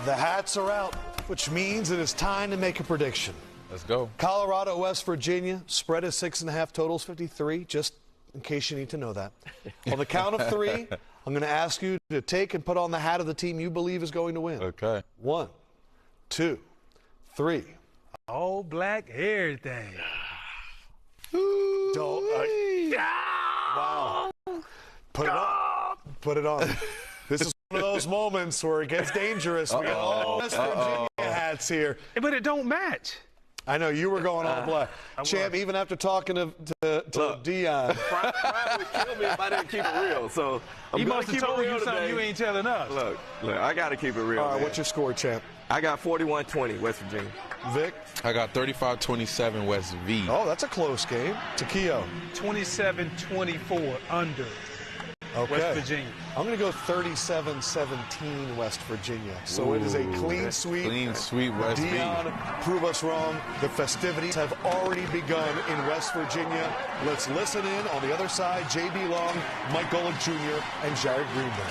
The hats are out, which means it is time to make a prediction. Let's go. Colorado, West Virginia, spread is 6.5, totals 53, just in case you need to know that. On the count of three, I'm going to ask you to take and put on the hat of the team you believe is going to win. Okay. 1, 2, 3. All black everything. Wow. Put it on. Put it on. This is one of those moments where it gets dangerous. We got all West Virginia hats here. But it don't match. I know you were going all black. Champ, even after talking to Dion. Pride would kill me if I didn't keep it real. So He must have told you something you ain't telling us. Look, I got to keep it real. All right, man. what's your score, Champ? I got 41-20, West Virginia. Vic? I got 35-27 West V. Oh, that's a close game. Takeo? 27-24 under. Okay. West Virginia. I'm going to go 37-17 West Virginia. So it is a clean sweep. Clean sweep West V. Dion, prove us wrong. The festivities have already begun in West Virginia. Let's listen in on the other side. J.B. Long, Mike Golick Jr., and Jared Greenberg.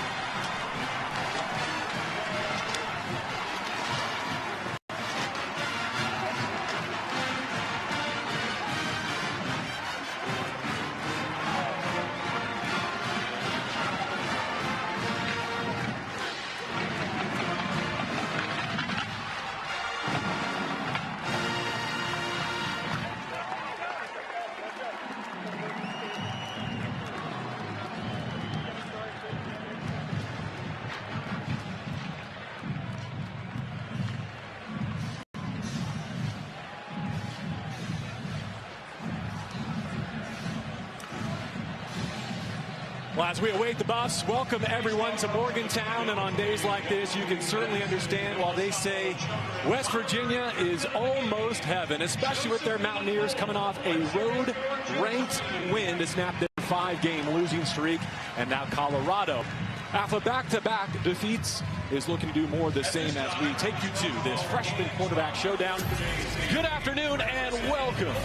Well, as we await the bus, welcome everyone to Morgantown. And on days like this, you can certainly understand while they say West Virginia is almost heaven, especially with their Mountaineers coming off a road-ranked win to snap their 5-game losing streak. And now Colorado, after back-to-back defeats, is looking to do more of the same as we take you to this freshman quarterback showdown. Good afternoon and welcome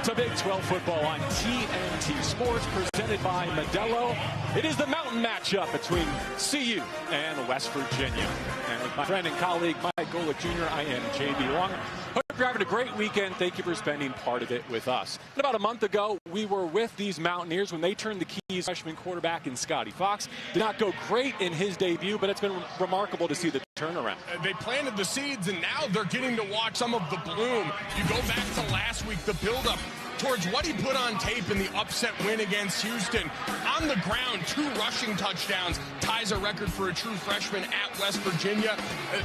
to Big 12 football on TNT Sports, presented by Modelo. It is the mountain matchup between CU and West Virginia. And with my friend and colleague, Mike Golick Jr., I am J.B. Long. Hope you're having a great weekend. Thank you for spending part of it with us. And about a month ago, we were with these Mountaineers when they turned the keys. Freshman quarterback in Scotty Fox did not go great in his debut, but it's been remarkable to see the turnaround. They planted the seeds, and now they're getting to watch some of the bloom. You go back to last week, the buildup towards what he put on tape in the upset win against Houston. On the ground, 2 rushing touchdowns, ties a record for a true freshman at West Virginia.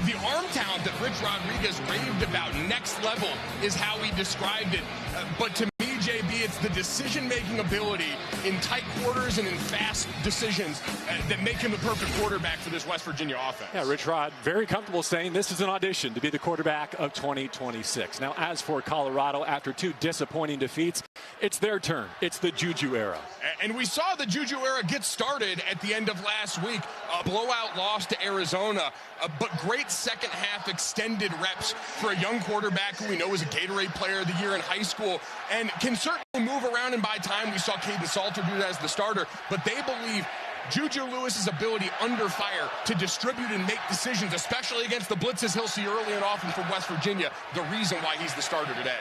The arm talent that Rich Rodriguez raved about, next level, is how he described it. But to me, JB, it's the decision-making ability in tight quarters and in fast decisions that make him the perfect quarterback for this West Virginia offense. Yeah, Rich Rod, very comfortable saying this is an audition to be the quarterback of 2026. Now, as for Colorado, after 2 disappointing defeats, it's their turn. It's the Juju era. And we saw the Juju era get started at the end of last week. A blowout loss to Arizona, but great second-half extended reps for a young quarterback who we know is a Gatorade Player of the Year in high school and can certainly move around. And by time we saw Caden Salter do that as the starter, but they believe Juju Lewis's ability under fire to distribute and make decisions, especially against the blitzes he'll see early and often from West Virginia, the reason why he's the starter today.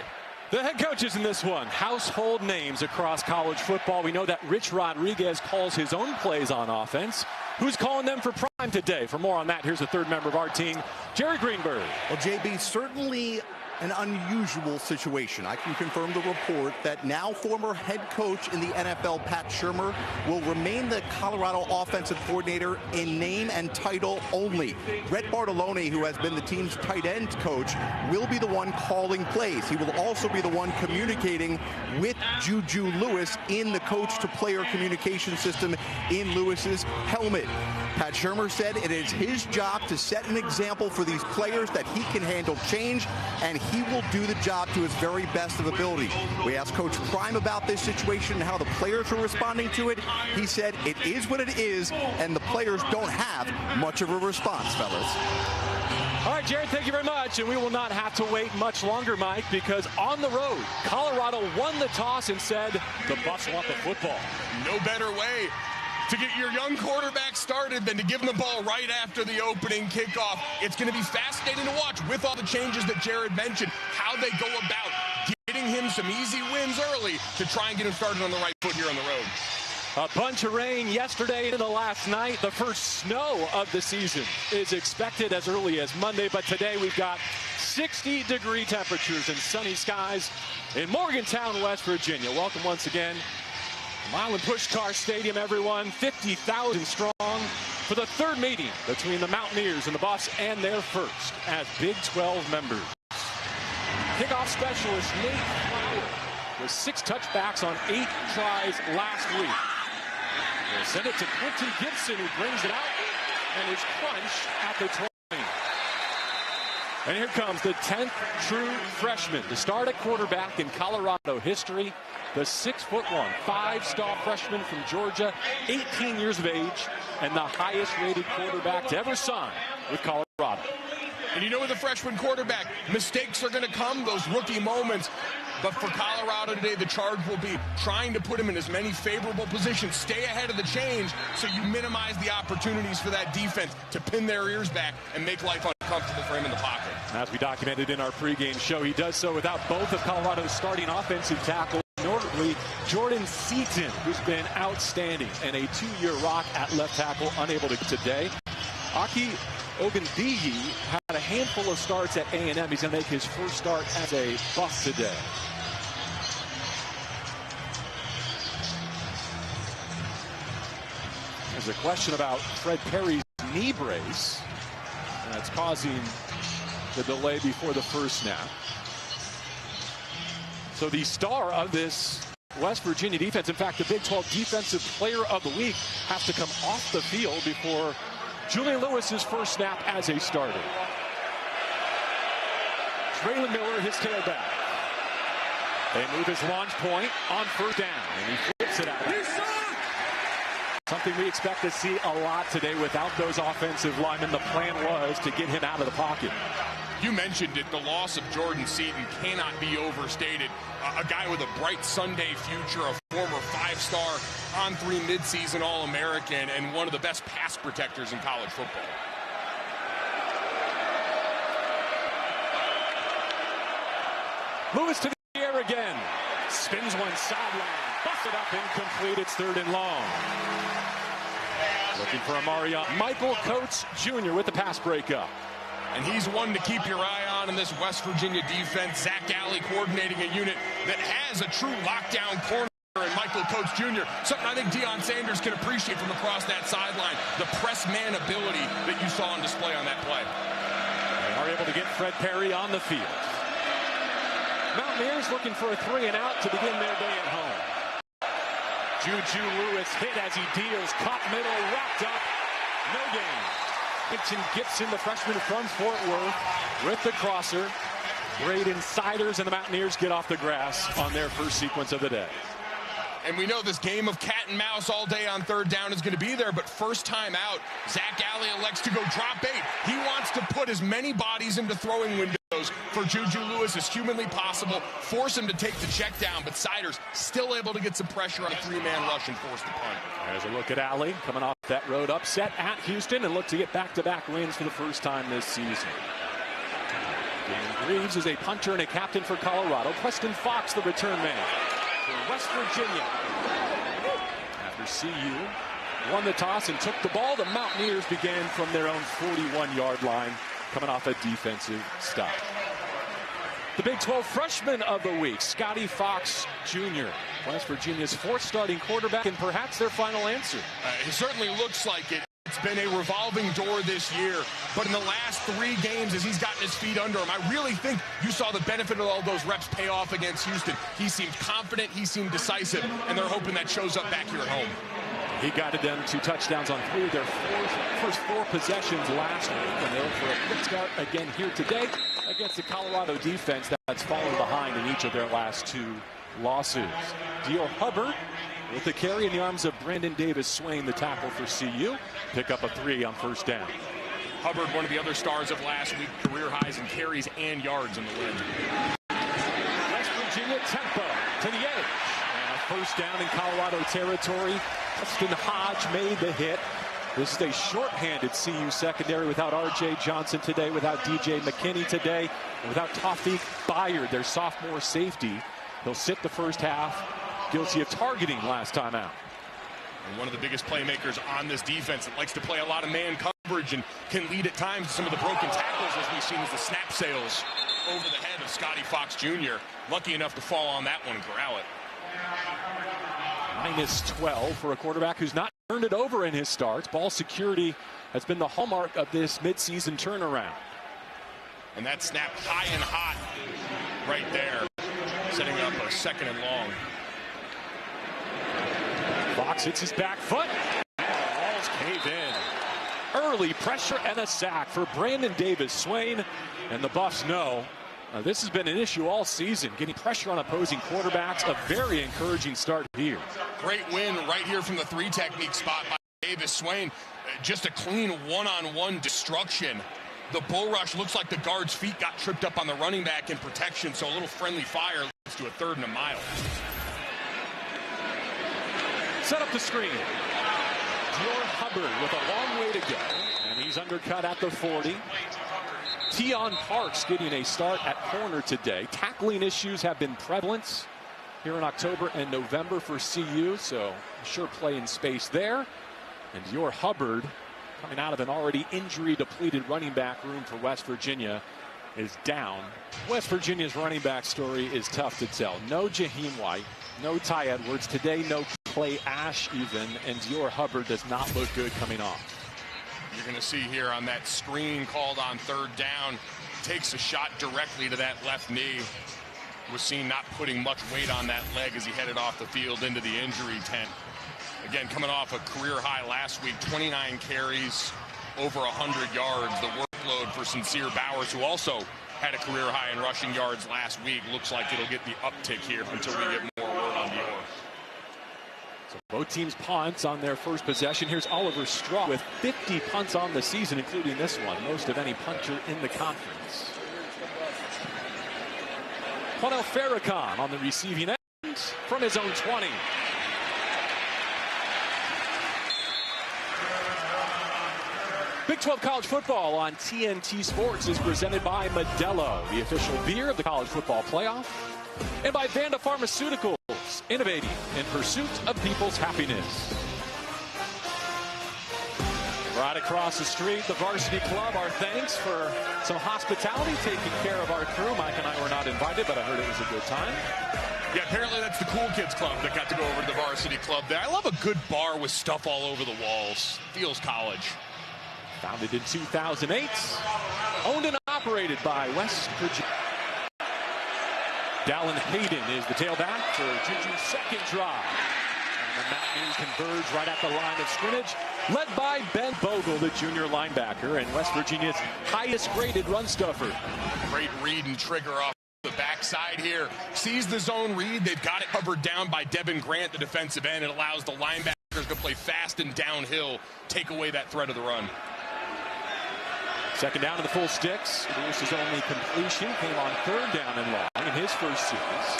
The head coaches in this one, household names across college football. We know that Rich Rodriguez calls his own plays on offense. Who's calling them for prime today? For more on that, here's a third member of our team, Jerry Greenberg. Well, JB, certainly an unusual situation. I can confirm the report that now former head coach in the NFL, Pat Shurmur, will remain the Colorado offensive coordinator in name and title only. Brett Bartolone, who has been the team's tight end coach, will be the one calling plays. He will also be the one communicating with Juju Lewis in the coach-to-player communication system in Lewis's helmet. Pat Shurmur said it is his job to set an example for these players that he can handle change, and he will do the job to his very best of ability. We asked Coach Prime about this situation and how the players are responding to it. He said it is what it is, and the players don't have much of a response, fellas. All right, Jared, thank you very much. And we will not have to wait much longer, Mike, because on the road, Colorado won the toss and said the Buffs want the football. No better way to get your young quarterback started than to give him the ball right after the opening kickoff. It's going to be fascinating to watch with all the changes that Jared mentioned, how they go about getting him some easy wins early to try and get him started on the right foot here on the road. A bunch of rain yesterday and the last night. The first snow of the season is expected as early as Monday, but today we've got 60-degree temperatures and sunny skies in Morgantown, West Virginia. Welcome once again. Milan Pushkar Stadium, everyone, 50,000 strong for the third meeting between the Mountaineers and the Buffs and their first as Big 12 members. Kickoff specialist Nate Flower with 6 touchbacks on 8 tries last week. We'll send it to Quentin Gibson, who brings it out and is crunched at the 20. And here comes the 10th true freshman to start at quarterback in Colorado history. The 6'1", 5-star freshman from Georgia, 18 years of age, and the highest-rated quarterback to ever sign with Colorado. And you know, with a freshman quarterback, mistakes are going to come, those rookie moments. But for Colorado today, the charge will be trying to put him in as many favorable positions, stay ahead of the change, so you minimize the opportunities for that defense to pin their ears back and make life uncomfortable for him in the pocket. As we documented in our pregame show, he does so without both of Colorado's starting offensive tackles, notably Jordan Seaton, who's been outstanding, and a 2-year rock at left tackle, unable to today. Aki Ogundiyi had a handful of starts at A&M. He's going to make his first start as a Buff today. There's a question about Fred Perry's knee brace. That's causing the delay before the first snap. So the star of this West Virginia defense, in fact, the Big 12 Defensive Player of the Week, has to come off the field before Julian Lewis's first snap as a starter. Traylon Miller, his tailback. They move his launch point on first down, and he flips it out. Something we expect to see a lot today without those offensive linemen. The plan was to get him out of the pocket. You mentioned it, the loss of Jordan Seaton cannot be overstated. A guy with a bright Sunday future, a former 5-star on-3 midseason All-American, and one of the best pass protectors in college football. Lewis to the air again. Spins one sideline. Busted up, incomplete. It's 3rd and long. Looking for Amarion. Michael Coates Jr. with the pass breakup. And he's one to keep your eye on in this West Virginia defense. Zach Alley coordinating a unit that has a true lockdown corner in Michael Coates Jr. Something I think Deion Sanders can appreciate from across that sideline. The press man ability that you saw on display on that play. They are able to get Fred Perry on the field. Mountaineers looking for a 3-and-out to begin their day at home. Juju Lewis hit as he deals. Caught middle, wrapped up. No gain. Quentin Gibson, the freshman from Fort Worth, with the crosser. Great insiders, and the Mountaineers get off the grass on their first sequence of the day. And we know this game of cat and mouse all day on 3rd down is going to be there, but first time out, Zach Alley elects to go drop 8. He wants to put as many bodies into throwing windows for Juju Lewis as humanly possible, force him to take the check down, but Siders still able to get some pressure on a 3-man rush and force the punt. There's a look at Alley coming off that road upset at Houston and look to get back-to-back wins for the first time this season. Dan Greaves is a punter and a captain for Colorado. Preston Fox, the return man for West Virginia. After CU won the toss and took the ball, the Mountaineers began from their own 41-yard line, coming off a defensive stop. The Big 12 Freshman of the Week, Scotty Fox Jr., West Virginia's 4th starting quarterback and perhaps their final answer. It certainly looks like it. It's been a revolving door this year, but in the last 3 games as he's gotten his feet under him, I really think you saw the benefit of all those reps pay off against Houston. He seemed confident, he seemed decisive, and they're hoping that shows up back here at home. He guided them to touchdowns on 3 of their first 4 possessions last week, and they'll for a quick start again here today against the Colorado defense that's fallen behind in each of their last 2 losses. Dio Hubbard with the carry in the arms of Brandon Davis Swain, the tackle for CU. Pick up a 3 on first down. Hubbard, one of the other stars of last week, career highs in carries and yards in the win. West Virginia tempo to the edge. And a first down in Colorado territory. Justin Hodge made the hit. This is a short-handed CU secondary without R.J. Johnson today, without D.J. McKinney today, and without Tawfiq Bayard, their sophomore safety. He'll sit the first half, guilty of targeting last time out. And one of the biggest playmakers on this defense that likes to play a lot of man coverage and can lead at times to some of the broken tackles, as we've seen, as the snap sails over the head of Scotty Fox Jr. Lucky enough to fall on that one and corral it. -12 for a quarterback who's not turned it over in his starts. Ball security has been the hallmark of this midseason turnaround. And that snap high and hot right there, setting up a second and long. Fox hits his back foot. Balls cave in. Early pressure and a sack for Brandon Davis-Swain. And the Buffs know this has been an issue all season, getting pressure on opposing quarterbacks. A very encouraging start here. Great win right here from the 3 technique spot by Davis-Swain. Just a clean one-on-one destruction. The bull rush looks like the guard's feet got tripped up on the running back in protection, so a little friendly fire leads to a 3rd and a mile. Set up the screen. Dior Hubbard with a long way to go, and he's undercut at the 40. Tion Parks getting a start at corner today. Tackling issues have been prevalent here in October and November for CU, so sure play in space there. And Dior Hubbard, coming out of an already injury-depleted running back room for West Virginia, is down. West Virginia's running back story is tough to tell. No Jaheim White, no Ty Edwards. Today, no Clay Ash even, and Dior Hubbard does not look good coming off. You're going to see here on that screen called on 3rd down, takes a shot directly to that left knee. Was seen not putting much weight on that leg as he headed off the field into the injury tent. Again, coming off a career high last week, 29 carries, over 100 yards. The workload for Sincere Bowers, who also had a career high in rushing yards last week. Looks like it'll get the uptick here until we get more word on Dior. So both teams punts on their first possession. Here's Oliver Straw with 50 punts on the season, including this one, most of any punter in the conference. Quanell Farrakhan on the receiving end from his own 20. Big 12 college football on TNT Sports is presented by Modelo, the official beer of the college football playoff, and by Vanda Pharmaceuticals, innovating in pursuit of people's happiness. Right across the street, the Varsity Club, our thanks for some hospitality, taking care of our crew. Mike and I were not invited, but I heard it was a good time. Yeah, apparently that's the cool kids club that got to go over to the Varsity Club there. I love a good bar with stuff all over the walls. Feels college. Founded in 2008, owned and operated by West Virginia. Dallin Hayden is the tailback for Juju's second drive. And the Mountaineers converge right at the line of scrimmage, led by Ben Bogle, the junior linebacker, and West Virginia's highest graded run stuffer. Great read and trigger off the backside here. Sees the zone read. They've got it covered down by Devin Grant, the defensive end. It allows the linebackers to play fast and downhill, take away that threat of the run. Second down to the full sticks. Lewis's only completion came on 3rd down and long in his first series.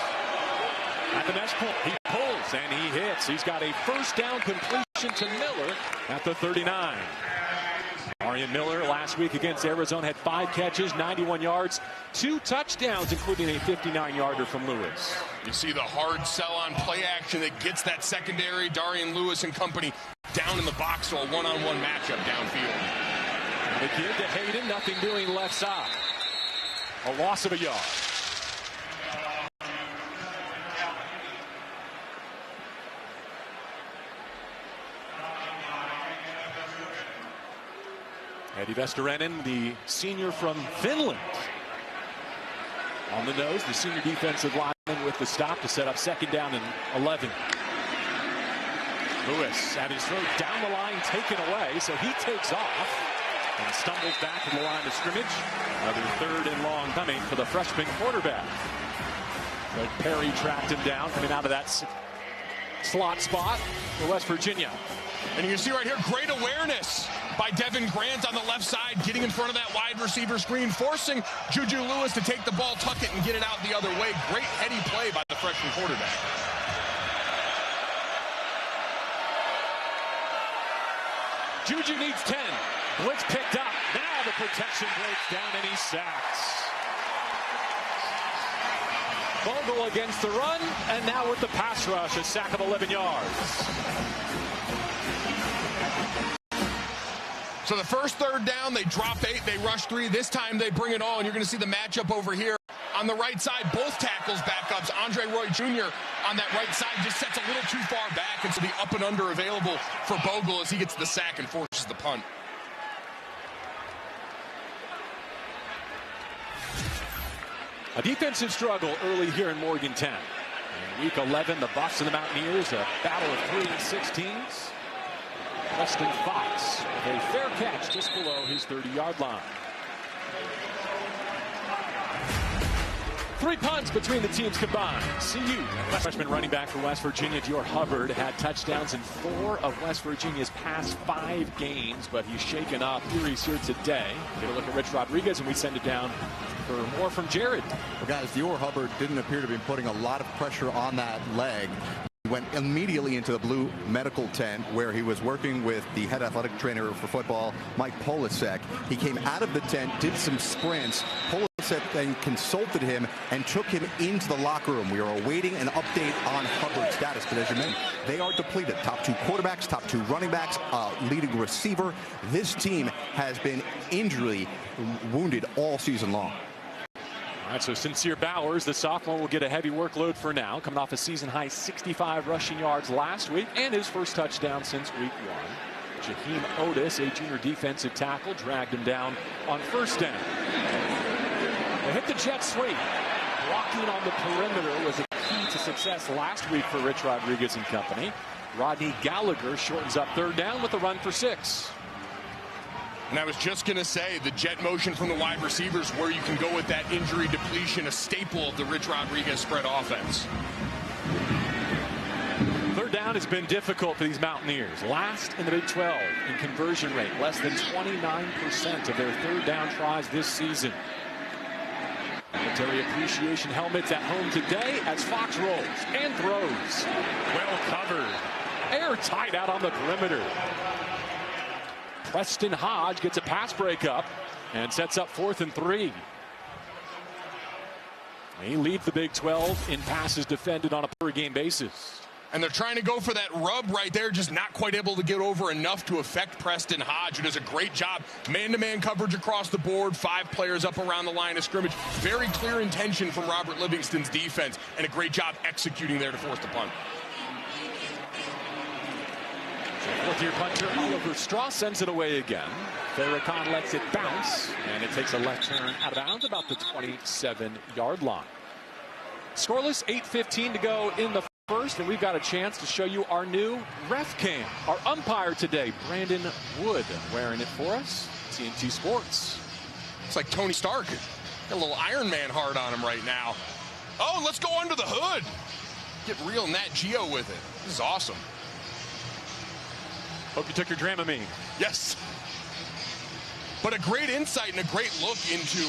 At the mesh point, he pulls and he hits. He's got a first down completion to Miller at the 39. Marion Miller last week against Arizona had 5 catches, 91 yards, 2 touchdowns, including a 59-yarder from Lewis. You see the hard sell on play action that gets that secondary, Darian Lewis and company, down in the box, so a one-on-one matchup downfield. The kid to Hayden, nothing doing left side. A loss of a yard. Eddie Vesterinen, the senior from Finland. On the nose, the senior defensive lineman with the stop to set up second down and 11. Lewis at his throat, down the line, taken away, so he takes off and stumbles back to the line of scrimmage. Another 3rd and long coming for the freshman quarterback. But Perry tracked him down, coming out of that slot spot for West Virginia. And you can see right here, great awareness by Devin Grant on the left side, getting in front of that wide receiver screen, forcing Juju Lewis to take the ball, tuck it, and get it out the other way. Great heady play by the freshman quarterback. Juju needs 10. Blitz picked up. Now the protection breaks down and he's sacked. Bogle against the run, and now with the pass rush, a sack of 11 yards. So the first third down, they drop 8, they rush 3. This time they bring it all, and you're going to see the matchup over here. On the right side, both tackles backups. Andre Roy Jr. on that right side just sets a little too far back, and so the up and under available for Bogle as he gets the sack and forces the punt. A defensive struggle early here in Morgantown. In week 11, the Buffs and the Mountaineers, a battle of 3 and 16s. Preston Fox with a fair catch just below his 30-yard line. 3 punts between the teams combined. CU, freshman running back for West Virginia, Dior Hubbard, had touchdowns in 4 of West Virginia's past 5 games, but he's shaken up. Here he's here today. Get a look at Rich Rodriguez, and we send it down for more from Jared. Well, guys, Dior Hubbard didn't appear to be putting a lot of pressure on that leg. He went immediately into the blue medical tent where he was working with the head athletic trainer for football, Mike Polasek. He came out of the tent, did some sprints. Polasek then consulted him and took him into the locker room. We are awaiting an update on Hubbard's status, but as you mentioned, they are depleted. Top 2 quarterbacks, top 2 running backs, leading receiver. This team has been injury wounded all season long. All right, so Sincere Bowers, the sophomore, will get a heavy workload for now, coming off a season-high 65 rushing yards last week and his first touchdown since week 1. Jaheim Otis, a junior defensive tackle, dragged him down on first down. They hit the jet sweep. Blocking on the perimeter was a key to success last week for Rich Rodriguez and company. Rodney Gallagher shortens up third down with a run for 6. And I was just going to say, the jet motion from the wide receivers where you can go with that injury depletion, a staple of the Rich Rodriguez spread offense. Third down has been difficult for these Mountaineers. Last in the Big 12 in conversion rate, less than 29% of their third down tries this season. Military appreciation helmets at home today as Fox rolls and throws. Well covered. Airtight out on the perimeter. Preston Hodge gets a pass breakup and sets up 4th and 3. He leads the Big 12 in passes defended on a per-game basis. And they're trying to go for that rub right there, just not quite able to get over enough to affect Preston Hodge, who does a great job. Man-to-man coverage across the board, 5 players up around the line of scrimmage. Very clear intention from Robert Livingston's defense, and a great job executing there to force the punt. Fourth-year punter Oliver Strauss sends it away again. Farrakhan lets it bounce, and it takes a left turn out of bounds about the 27-yard line. Scoreless, 8:15 to go in the first, and we've got a chance to show you our new ref cam. Our umpire today, Brandon Wood, wearing it for us. TNT Sports. It's like Tony Stark. Got a little Iron Man heart on him right now. Oh, let's go under the hood. Get real Nat Geo with it. This is awesome. Hope you took your Dramamine. Yes. But a great insight and a great look into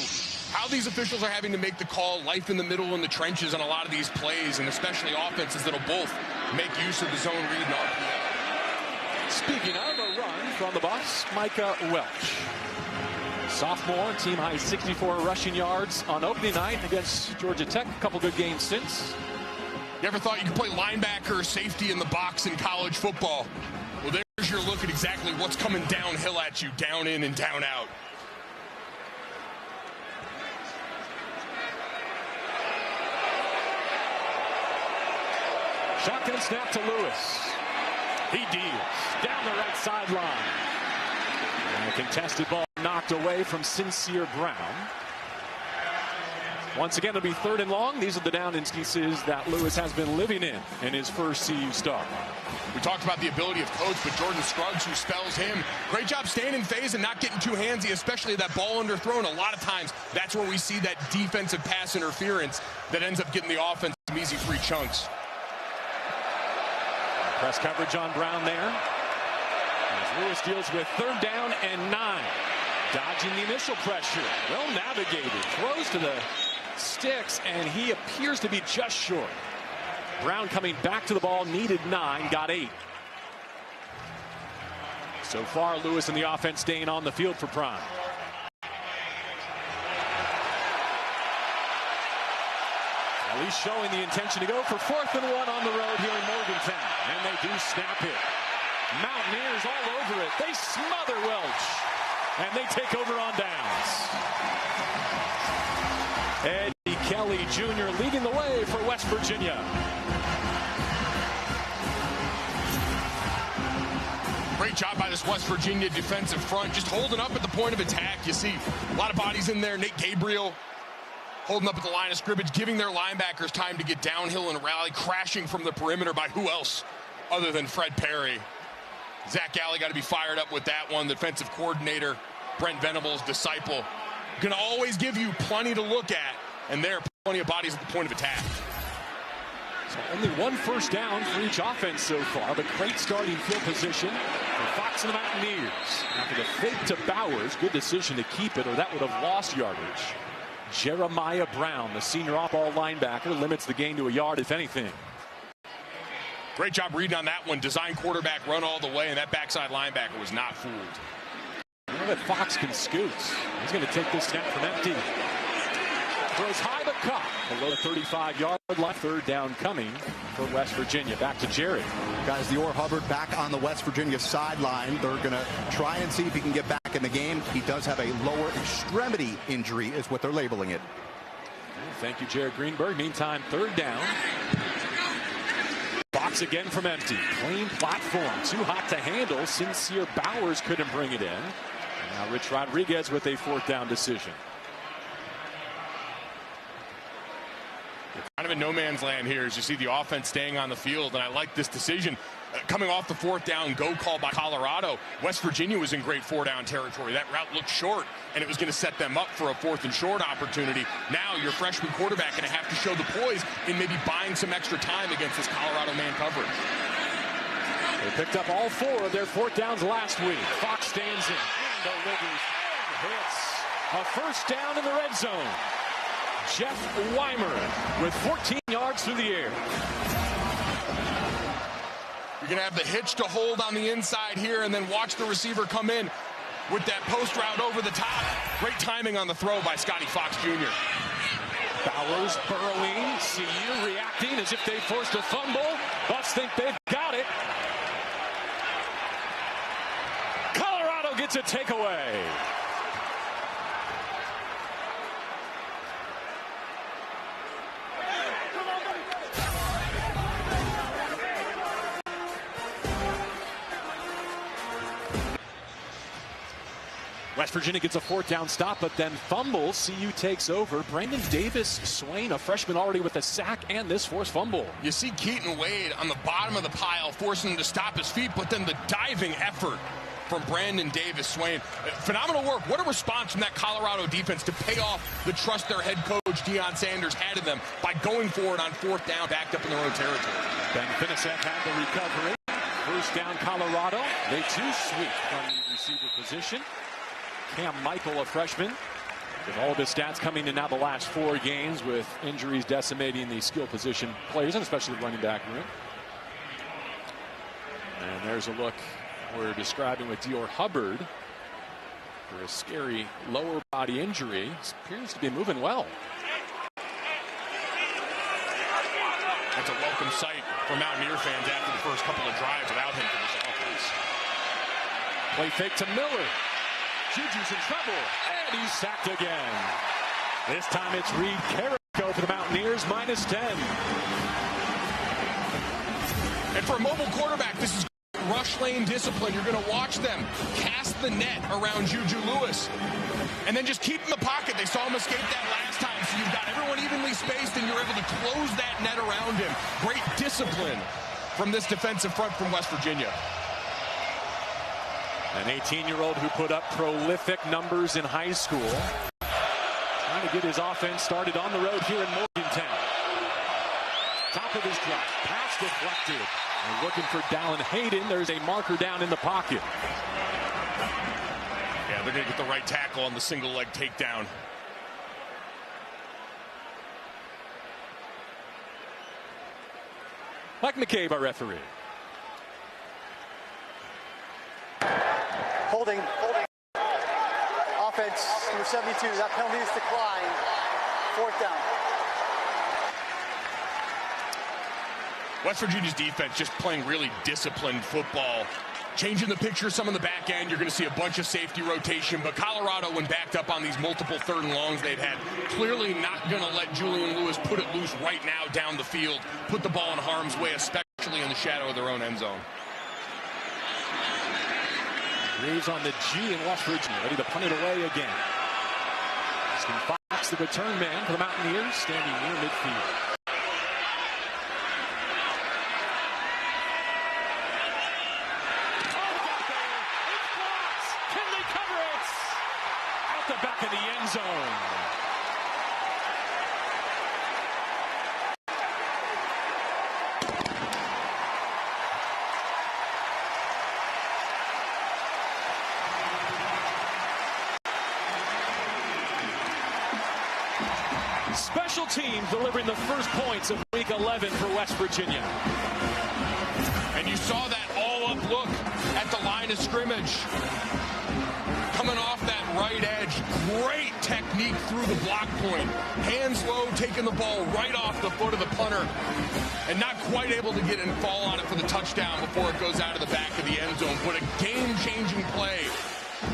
how these officials are having to make the call, life in the middle in the trenches on a lot of these plays, and especially offenses that'll both make use of the zone read and RPO. Speaking of a run from the Buffs, Micah Welch. Sophomore, team high 64 rushing yards on opening night against Georgia Tech. A couple good games since. You ever thought you could play linebacker or safety in the box in college football? Well, there's your look at exactly what's coming downhill at you, down in and down out. Shotgun snap to Lewis. He deals down the right sideline. And a contested ball knocked away from Sincere Brown. Once again, it'll be 3rd and long. These are the down instances that Lewis has been living in his first CU start. We talked about the ability of Coates, but Jordan Scruggs, who spells him, great job staying in phase and not getting too handsy, especially that ball underthrown. A lot of times, that's where we see that defensive pass interference that ends up getting the offense some easy free chunks. Press coverage on Brown there. As Lewis deals with 3rd down and 9. Dodging the initial pressure. Well navigated. Throws to the sticks, and he appears to be just short. Brown coming back to the ball, needed 9, got 8. So far, Lewis and the offense staying on the field for Prime. At least showing the intention to go for 4th and 1 on the road here in Morgantown. And they do snap it. Mountaineers all over it. They smother Welch. And they take over on downs. Eddie Kelly Jr. leading the way for West Virginia. Great job by this West Virginia defensive front, just holding up at the point of attack. You see a lot of bodies in there. Nate Gabriel holding up at the line of scrimmage, giving their linebackers time to get downhill and rally, crashing from the perimeter by who else other than Fred Perry. Zach Alley got to be fired up with that one. The defensive coordinator, Brent Venables' disciple, going to always give you plenty to look at, and there are plenty of bodies at the point of attack. So only 1 first down for each offense so far, but great starting field position for Fox and the Mountaineers. After the fake to Bowers, good decision to keep it, or that would have lost yardage. Jeremiah Brown, the senior off-ball linebacker, limits the gain to a yard, if anything. Great job reading on that one. Design quarterback run all the way, and that backside linebacker was not fooled. I know that Fox can scoot. He's going to take this snap from empty. Throws high but caught below the 35-yard line. 3rd down coming for West Virginia. Back to Jared. Guys, Dior Hubbard back on the West Virginia sideline. They're going to try and see if he can get back in the game. He does have a lower extremity injury, is what they're labeling it. Thank you, Jared Greenberg. Meantime, 3rd down. Fox again from empty. Clean platform. Too hot to handle. Sincere Bowers couldn't bring it in. And now Rich Rodriguez with a 4th down decision. Kind of in no man's land here as you see the offense staying on the field, and I like this decision. Coming off the 4th down go call by Colorado, West Virginia was in great 4-down territory. That route looked short, and it was going to set them up for a 4th and short opportunity. Now your freshman quarterback going to have to show the poise in maybe buying some extra time against this Colorado man coverage. They picked up all 4 of their 4th downs last week. Fox stands in and delivers and hits. A 1st down in the red zone. Jeff Weimer with 14 yards through the air. You're going to have the hitch to hold on the inside here and then watch the receiver come in with that post route over the top. Great timing on the throw by Scotty Fox Jr. Bowers burrowing, CU reacting as if they forced a fumble. Bucks think they've got it. Colorado gets a takeaway. West Virginia gets a 4th down stop, but then fumbles. CU takes over. Brandon Davis-Swain, a freshman already with a sack and this forced fumble. You see Keaton Wade on the bottom of the pile, forcing him to stop his feet, but then the diving effort from Brandon Davis-Swain. Phenomenal work. What a response from that Colorado defense to pay off the trust their head coach, Deion Sanders, had in them by going for it on 4th down, backed up in their own territory. Ben Finisek had the recovery. 1st down, Colorado. They too sweep from the receiver position. Cam Michael, a freshman, with all of his stats coming in now the last 4 games with injuries decimating the skill position players, and especially the running back room. And there's a look we're describing with Dior Hubbard for a scary lower body injury. He appears to be moving well. That's a welcome sight for Mountaineer fans after the first couple of drives without him for this offense. Play fake to Miller. Juju's in trouble, and he's sacked again. This time it's Reed Carrico for the Mountaineers, -10. And for a mobile quarterback, this is rush lane discipline. You're going to watch them cast the net around Juju Lewis and then just keep in the pocket. They saw him escape that last time, so you've got everyone evenly spaced, and you're able to close that net around him. Great discipline from this defensive front from West Virginia. An 18-year-old who put up prolific numbers in high school. Trying to get his offense started on the road here in Morgantown. Top of his drop. Pass deflected. And looking for Dallin Hayden. There's a marker down in the pocket. Yeah, they're going to get the right tackle on the single leg takedown. Mike McCabe, our referee. Holding. Offense, number 72. That penalty is declined. 4th down. West Virginia's defense just playing really disciplined football. Changing the picture some on the back end, you're going to see a bunch of safety rotation, but Colorado, when backed up on these multiple 3rd and longs they've had, clearly not going to let Julian Lewis put it loose right now down the field, put the ball in harm's way, especially in the shadow of their own end zone. Reeves on the G in West Virginia, ready to punt it away again. Austin Fox, the return man for the Mountaineers, standing near midfield. The back of the end zone. Special teams delivering the first points of week 11 for West Virginia. And you saw that all-up look at the line of scrimmage. Coming off that right edge, great technique through the block point. Hands low, taking the ball right off the foot of the punter, and not quite able to get and fall on it for the touchdown before it goes out of the back of the end zone. But a game-changing play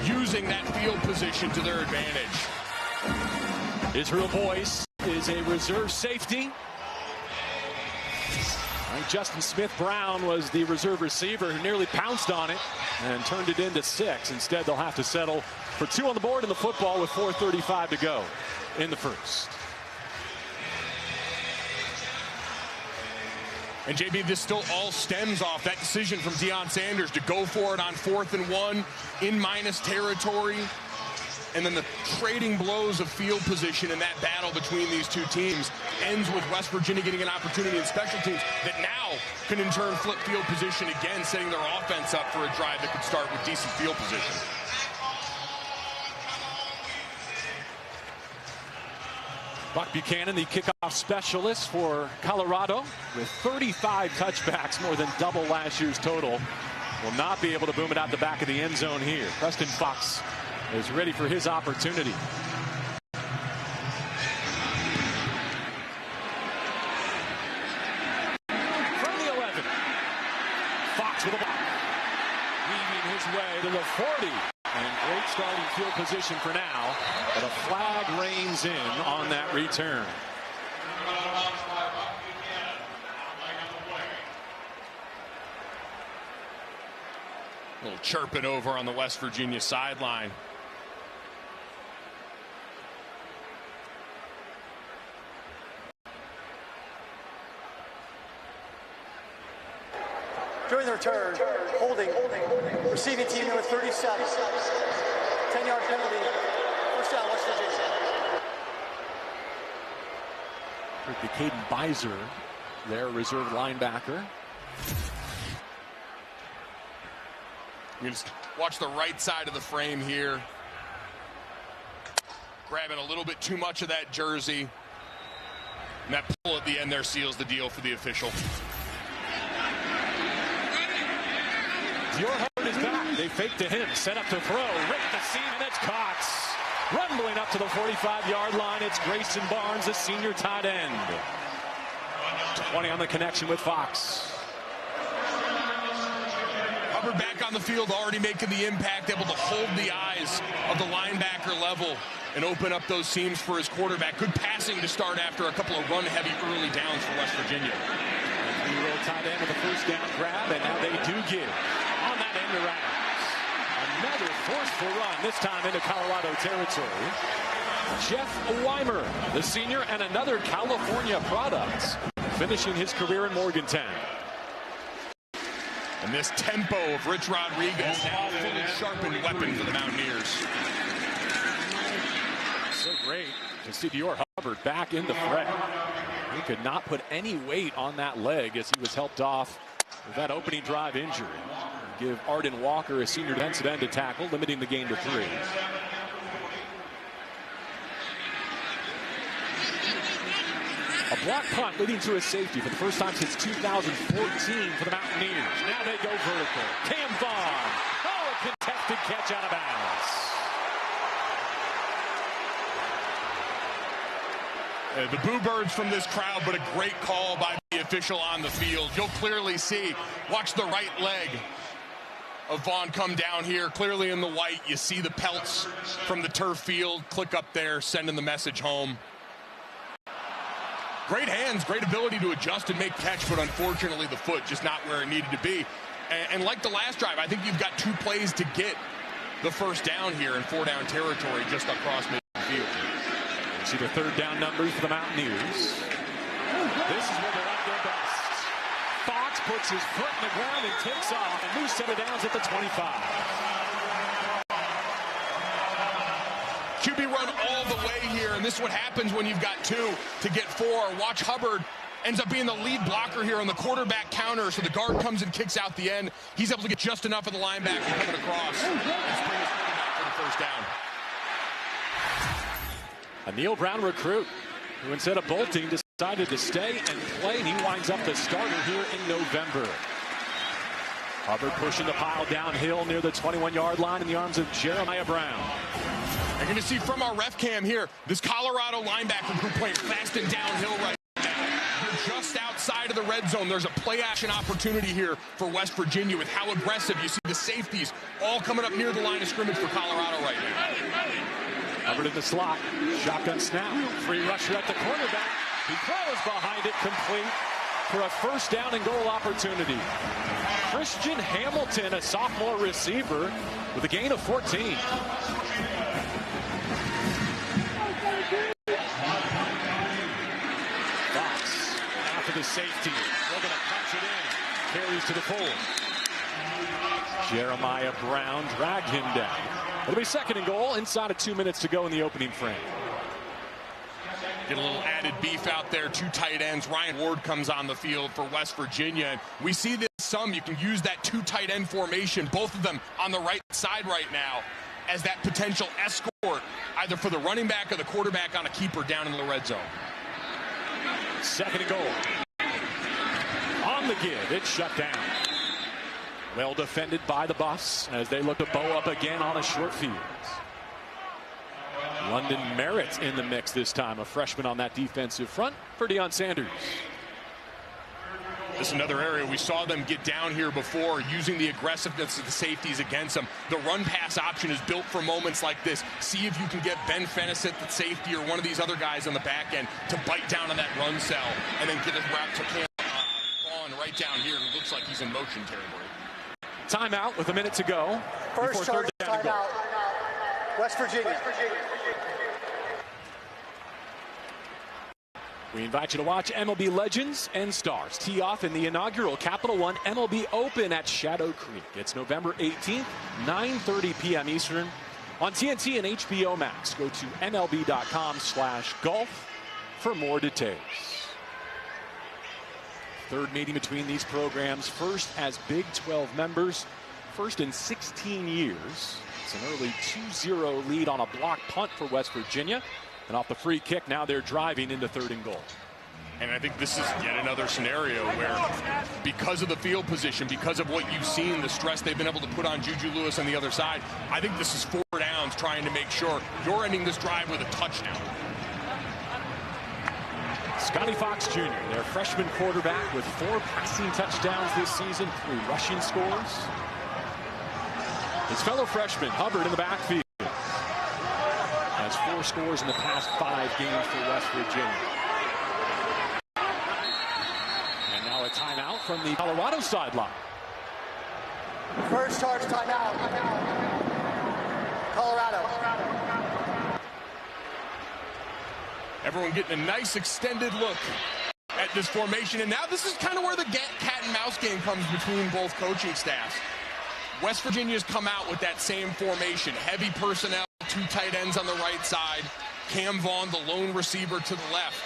using that field position to their advantage. Israel Boyce is a reserve safety. Justin Smith-Brown was the reserve receiver who nearly pounced on it and turned it into 6. Instead, they'll have to settle for 2 on the board in the football with 4:35 to go in the first. And JB, this still all stems off that decision from Deion Sanders to go for it on 4th and 1 in minus territory. And then the trading blows of field position in that battle between these two teams ends with West Virginia getting an opportunity in special teams that now can in turn flip field position again, setting their offense up for a drive that could start with decent field position. Buck Buchanan, the kickoff specialist for Colorado, with 35 touchbacks, more than double last year's total, will not be able to boom it out the back of the end zone here. Preston Fox is ready for his opportunity. From the 11, Fox with a block, weaving his way to the 40, and great starting field position for now, but a flag reigns in on that return. A little chirping over on the West Virginia sideline. During the return, holding, receiving team number 37. 10-yard penalty. 1st down, West Virginia. The Caden Beiser, their reserve linebacker. You just watch the right side of the frame here. Grabbing a little bit too much of that jersey. And that pull at the end there seals the deal for the official. Dior Hubbard is back. They fake to him, set up to throw, right at the seam, and it's Cox. Rumbling up to the 45-yard line, it's Grayson Barnes, the senior tight end. 20 on the connection with Fox. Hubbard back on the field, already making the impact, able to hold the eyes of the linebacker level and open up those seams for his quarterback. Good passing to start after a couple of run-heavy early downs for West Virginia. Three-roll tight end with a 1st down grab, and now they do give on that end around. Another forceful run, this time into Colorado territory. Jeff Weimer, the senior, and another California product, finishing his career in Morgantown. And this tempo of Rich Rodriguez, now a fully sharpened weapon for the Mountaineers. So great to see Dior Hubbard back in the fray. He could not put any weight on that leg as he was helped off with that opening drive injury. Give Arden Walker a senior defensive end to tackle, limiting the gain to 3. A block punt leading to a safety for the first time since 2014 for the Mountaineers. Now they go vertical. Cam Vaughn. Oh, a contested Lifted catch out of bounds. The boo birds from this crowd, but a great call by the official on the field. You'll clearly see, watch the right leg of Vaughn come down here, clearly in the white. You see the pelts from the turf field. Click up there, sending the message home. Great hands, great ability to adjust and make catch, but unfortunately the foot just not where it needed to be. And like the last drive, I think you've got 2 plays to get the first down here in 4-down territory just across midfield. See the 3rd down numbers for the Mountaineers. This is where they're at their best. Fox puts his foot in the ground and takes off. A new set of downs at the 25. QB run all the way here, and this is what happens when you've got 2 to get 4. Watch Hubbard ends up being the lead blocker here on the quarterback counter, so the guard comes and kicks out the end. He's able to get just enough of the linebacker coming across and spring his quarterback for the first down. A Neil Brown recruit who, instead of bolting, decided to stay and play. He winds up the starter here in November. Hubbard pushing the pile downhill near the 21-yard line in the arms of Jeremiah Brown. You're going to see from our ref cam here, this Colorado linebacker group playing fast and downhill right now. They're just outside of the red zone. There's a play action opportunity here for West Virginia with how aggressive. You see the safeties all coming up near the line of scrimmage for Colorado right now. Hubbard in the slot. Shotgun snap. Free rusher at the cornerback. He throws behind it, complete for a first down and goal opportunity. Christian Hamilton, a sophomore receiver, with a gain of 14. Fox after the safety. They're going to punch it in. Carries to the pole. Jeremiah Brown dragged him down. It'll be 2nd and goal inside of 2 minutes to go in the opening frame. Get a little added beef out there. 2 tight ends. Ryan Ward comes on the field for West Virginia. And we see this some. You can use that 2 tight end formation, both of them on the right side right now, as that potential escort, either for the running back or the quarterback on a keeper down in the red zone. 2nd and goal. On the give, it's shut down. Well defended by the Buffs as they look to bow up again on a short field. London Merritt in the mix this time, a freshman on that defensive front for Deion Sanders. This is another area we saw them get down here before, using the aggressiveness of the safeties against them. The run-pass option is built for moments like this. See if you can get Ben Fennessett, the safety, or one of these other guys on the back end to bite down on that run cell and then get it wrapped to Vaughn right down here. It looks like he's in motion territory. Timeout with a minute to go. First charge, timeout. West Virginia. We invite you to watch MLB Legends and Stars tee off in the inaugural Capital One MLB Open at Shadow Creek. It's November 18th, 9:30 p.m. Eastern on TNT and HBO Max. Go to MLB.com/golf for more details. 3rd meeting between these programs, first as Big 12 members, first in 16 years. It's an early 2-0 lead on a block punt for West Virginia. And off the free kick, now they're driving into 3rd and goal. And I think this is yet another scenario where, because of the field position, because of what you've seen, the stress they've been able to put on Juju Lewis on the other side, I think this is 4 downs trying to make sure you're ending this drive with a touchdown. Scotty Fox Jr., their freshman quarterback, with 4 passing touchdowns this season, 3 rushing scores. His fellow freshman, Hubbard, in the backfield, has 4 scores in the past 5 games for West Virginia. And now a timeout from the Colorado sideline. First charge, timeout. Colorado. Everyone getting a nice extended look at this formation. And now this is kind of where the cat and mouse game comes between both coaching staffs. West Virginia's come out with that same formation. Heavy personnel, 2 tight ends on the right side. Cam Vaughn, the lone receiver, to the left.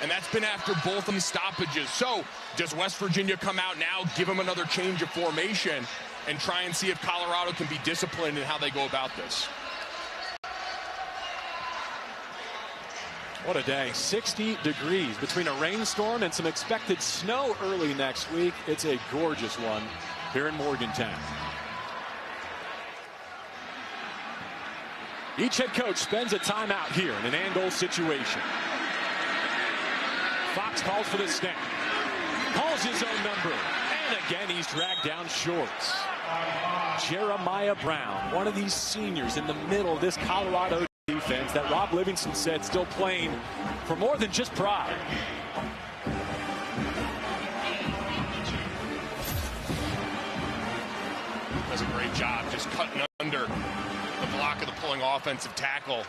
And that's been after both of these stoppages. So does West Virginia come out now, give them another change of formation, and try and see if Colorado can be disciplined in how they go about this? What a day. 60 degrees between a rainstorm and some expected snow early next week. It's a gorgeous one here in Morgantown. Each head coach spends a timeout here in an and goal situation. Fox calls for the snap. Calls his own number. And again, he's dragged down shorts. Jeremiah Brown, one of these seniors in the middle of this Colorado defense that Rob Livingston said still playing for more than just pride. Does a great job just cutting under the block of the pulling offensive tackle.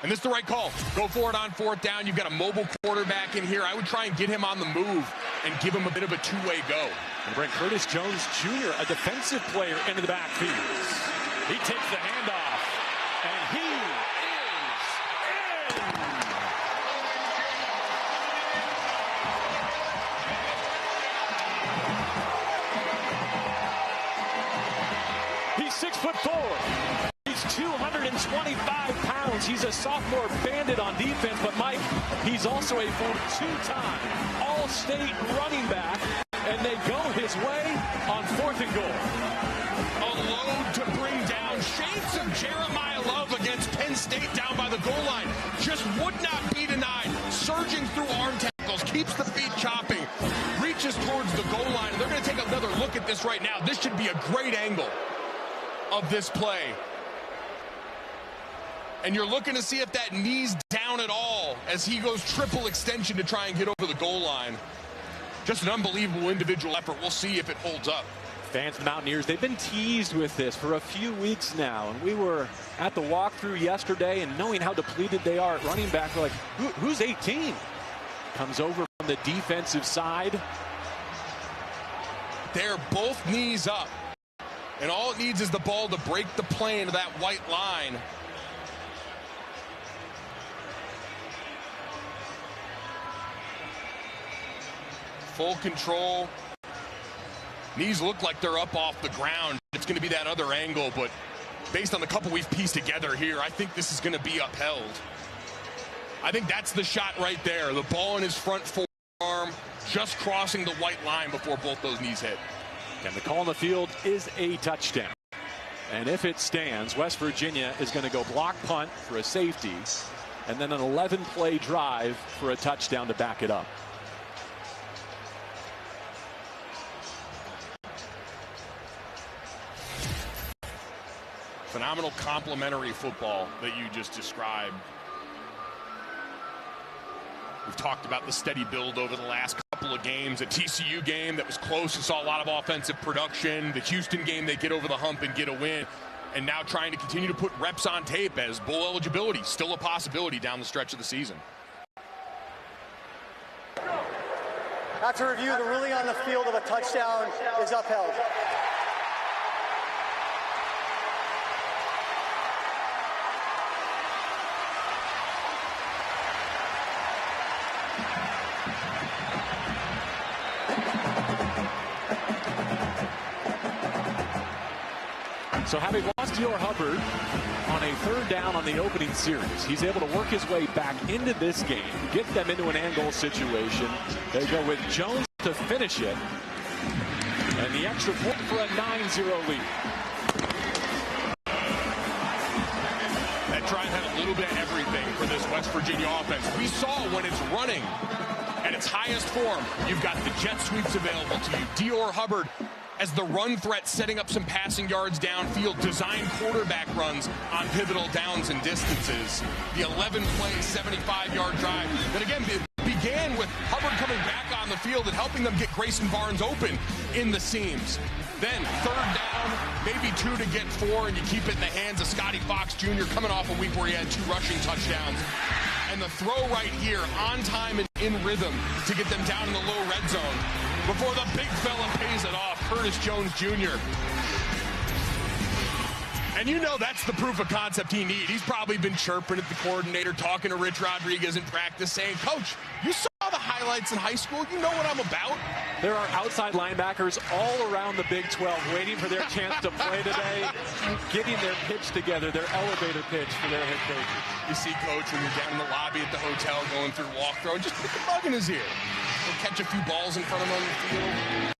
And this is the right call. Go for it on fourth down. You've got a mobile quarterback in here. I would try and get him on the move and give him a bit of a two-way go. And bring Curtis Jones Jr., a defensive player, into the backfield. He takes the handoff, and he is in. He's 6'4". He's 225 pounds. He's a sophomore bandit on defense, but Mike, he's also a two-time All-State running back, and they go his way on 4th and goal. A load to bring down. Shades of Jeremiah Love against Penn State down by the goal line. Just would not be denied. Surging through arm tackles, keeps the feet chopping, reaches towards the goal line. They're going to take another look at this right now. This should be a great angle of this play. And you're looking to see if that knee's down at all as he goes triple extension to try and get over the goal line. Just an unbelievable individual effort. We'll see if it holds up. Fans of the Mountaineers, they've been teased with this for a few weeks now. And we were at the walkthrough yesterday, and knowing how depleted they are at running back, we're like, who's 18? Comes over from the defensive side. They're both knees up. And all it needs is the ball to break the plane to that white line. Full control. Knees look like they're up off the ground. It's going to be that other angle, but based on the couple we've pieced together here, I think this is going to be upheld. I think that's the shot right there. The ball in his front forearm, just crossing the white line before both those knees hit. And the call on the field is a touchdown. And if it stands, West Virginia is going to go block punt for a safety, and then an 11-play drive for a touchdown to back it up. Phenomenal complementary football that you just described. We've talked about the steady build over the last couple of games. A TCU game that was close and saw a lot of offensive production. The Houston game, they get over the hump and get a win. And now trying to continue to put reps on tape as bowl eligibility still a possibility down the stretch of the season. After review, the ruling on the field of a touchdown is upheld. So having lost Dior Hubbard on a third down on the opening series, he's able to work his way back into this game, get them into an and goal situation. They go with Jones to finish it, and the extra point for a 9-0 lead. That drive had a little bit of everything for this West Virginia offense. We saw when it's running at its highest form, you've got the jet sweeps available to you. Dior Hubbard as the run threat, setting up some passing yards downfield, design quarterback runs on pivotal downs and distances. The 11-play, 75-yard drive that, again, began with Hubbard coming back on the field and helping them get Grayson Barnes open in the seams. Then third down, maybe 2 to get 4, and you keep it in the hands of Scotty Fox Jr. coming off a week where he had 2 rushing touchdowns. And the throw right here, on time and in rhythm, to get them down in the low red zone before the big fella pays it off, Curtis Jones Jr. And you know that's the proof of concept he needs. He's probably been chirping at the coordinator, talking to Rich Rodriguez in practice, saying, Coach, you saw the highlights in high school. You know what I'm about. There are outside linebackers all around the Big 12 waiting for their chance to play today, getting their pitch together, their elevator pitch for their head coaches. You see Coach when you're down in the lobby at the hotel going through walkthrough, just put the bug in his ear. He'll catch a few balls in front of him on the field.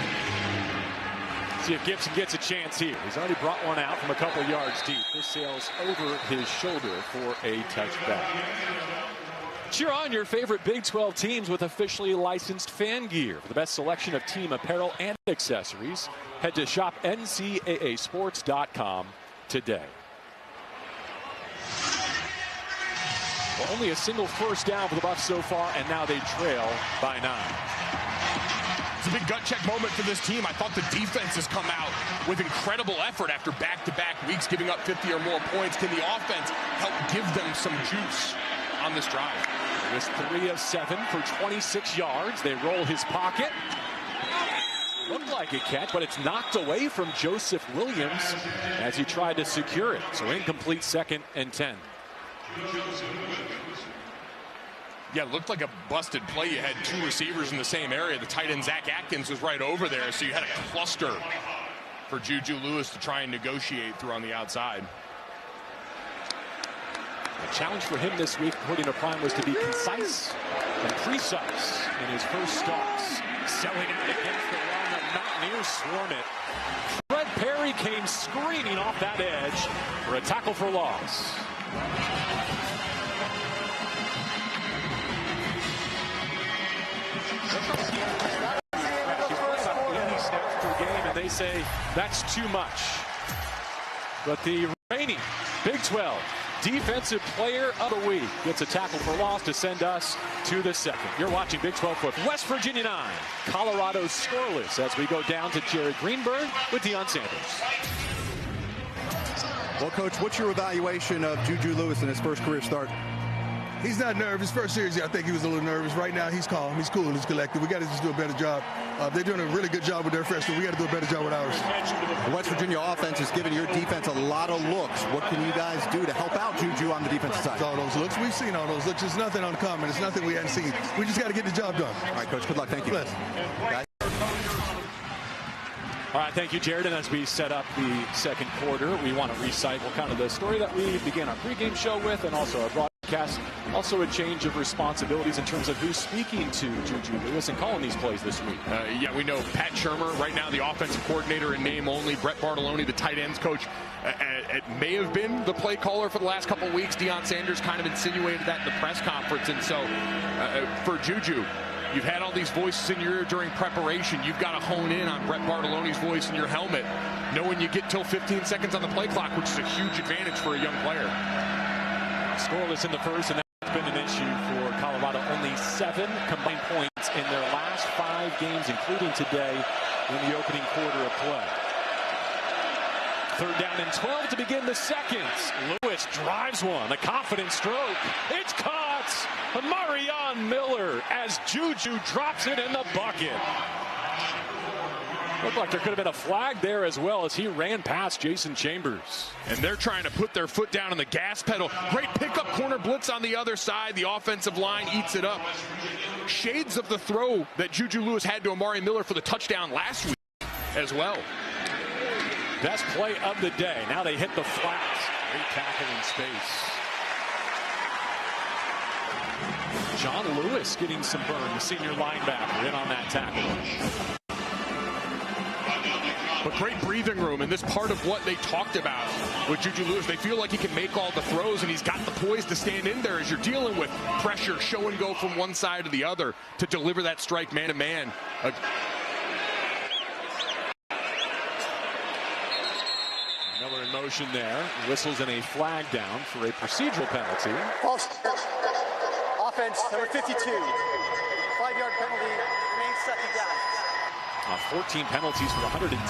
See if Gibson gets a chance here. He's already brought one out from a couple yards deep. This sails over his shoulder for a touchback. Cheer on your favorite Big 12 teams with officially licensed fan gear. For the best selection of team apparel and accessories, head to shopncaasports.com today. Well, only a single first down for the Buffs so far, and now they trail by 9. It's a big gut check moment for this team. I thought the defense has come out with incredible effort after back-to-back weeks giving up 50 or more points. Can the offense help give them some juice on this drive? It was 3 of 7 for 26 yards. They roll his pocket. Looked like a catch, but it's knocked away from Joseph Williams as he tried to secure it. So incomplete, 2nd and 10. Yeah, it looked like a busted play. You had 2 receivers in the same area. The tight end, Zach Atkins, was right over there, so you had a cluster for Juju Lewis to try and negotiate through on the outside. The challenge for him this week, according to Prime, was to be concise and precise in his first starts. Selling out against the run, the Mountaineers swarm it. Fred Perry came screaming off that edge for a tackle for loss. And they say that's too much. But the reigning Big 12 Defensive Player of the Week gets a tackle for loss to send us to the 2nd. You're watching Big 12 football. West Virginia 9, Colorado scoreless as we go down to Jared Greenberg with Deion Sanders. Well, Coach, what's your evaluation of Juju Lewis in his first career start? He's not nervous. First series, I think he was a little nervous. Right now, he's calm, he's cool, he's collected. We got to just do a better job. They're doing a really good job with their freshmen. We got to do a better job with ours. The West Virginia offense has given your defense a lot of looks. What can you guys do to help out Juju on the defensive side? All those looks. We've seen all those looks. There's nothing uncommon. It's nothing we hadn't seen. We just got to get the job done. All right, Coach. Good luck. Thank you. Bless. All right, thank you, Jared. And as we set up the 2nd quarter, we want to recycle kind of the story that we began our pregame show with, and also our broadcast. Also a change of responsibilities in terms of who's speaking to Juju Lewis and calling these plays this week. Yeah, we know Pat Shurmur, right now the offensive coordinator in name only. Brett Bartolone, the tight ends coach, it may have been the play caller for the last couple of weeks. Deion Sanders kind of insinuated that in the press conference. And so for Juju, you've had all these voices in your ear during preparation. You've got to hone in on Brett Bartolone's voice in your helmet, knowing you get till 15 seconds on the play clock, which is a huge advantage for a young player. Scoreless in the first, and that's been an issue for Colorado. Only 7 combined points in their last 5 games, including today in the opening quarter of play. 3rd down and 12 to begin the 2nd. Lewis drives one, a confident stroke. It's caught. Marion Miller as Juju drops it in the bucket. Looked like there could have been a flag there as well as he ran past Jason Chambers. And they're trying to put their foot down on the gas pedal. Great pickup corner blitz on the other side. The offensive line eats it up. Shades of the throw that Juju Lewis had to Amari Miller for the touchdown last week as well. Best play of the day. Now they hit the flats. Great tackle in space. John Lewis getting some burn, the senior linebacker, in on that tackle. But great breathing room, and this part of what they talked about with Juju Lewis. They feel like he can make all the throws, and he's got the poise to stand in there as you're dealing with pressure, show and go from one side to the other to deliver that strike man-to-man. Miller in motion there. Whistles in a flag down for a procedural penalty. False offense, number 52. 5-yard penalty, remains 2nd down. 14 penalties for 110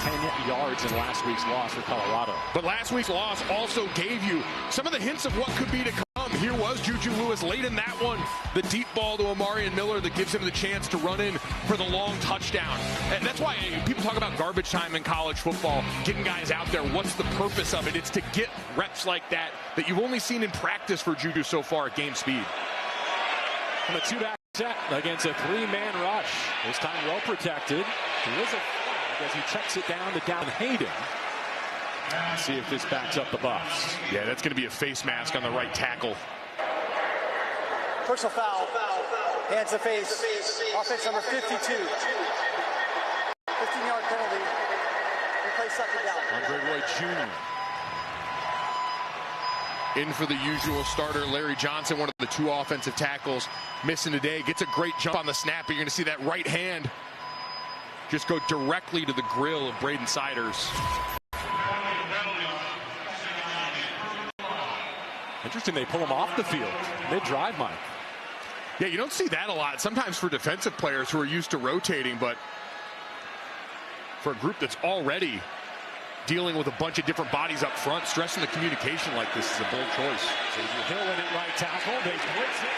yards in last week's loss for Colorado. But last week's loss also gave you some of the hints of what could be to come. Here was Juju Lewis late in that one. The deep ball to Amari Miller that gives him the chance to run in for the long touchdown. And that's why people talk about garbage time in college football, getting guys out there. What's the purpose of it? It's to get reps like that you've only seen in practice for Juju so far at game speed. From a 2-back set against a 3-man rush. This time well protected. There is a flag as he checks it down to Hayden. Let's see if this backs up the Buffs. Yeah, that's going to be a face mask on the right tackle. Personal foul. Hands to face. Offense number 52. 15-yard penalty. We play second down. Andre Roy Jr. In for the usual starter, Larry Johnson, one of the 2 offensive tackles, missing today. Gets a great jump on the snap. You're going to see that right hand just go directly to the grill of Braden Siders. Interesting, they pull him off the field mid-drive, Mike. Yeah, you don't see that a lot. Sometimes for defensive players who are used to rotating, but for a group that's already dealing with a bunch of different bodies up front, stressing the communication like this is a bold choice. Xavier Hill in at right tackle. They blitz it.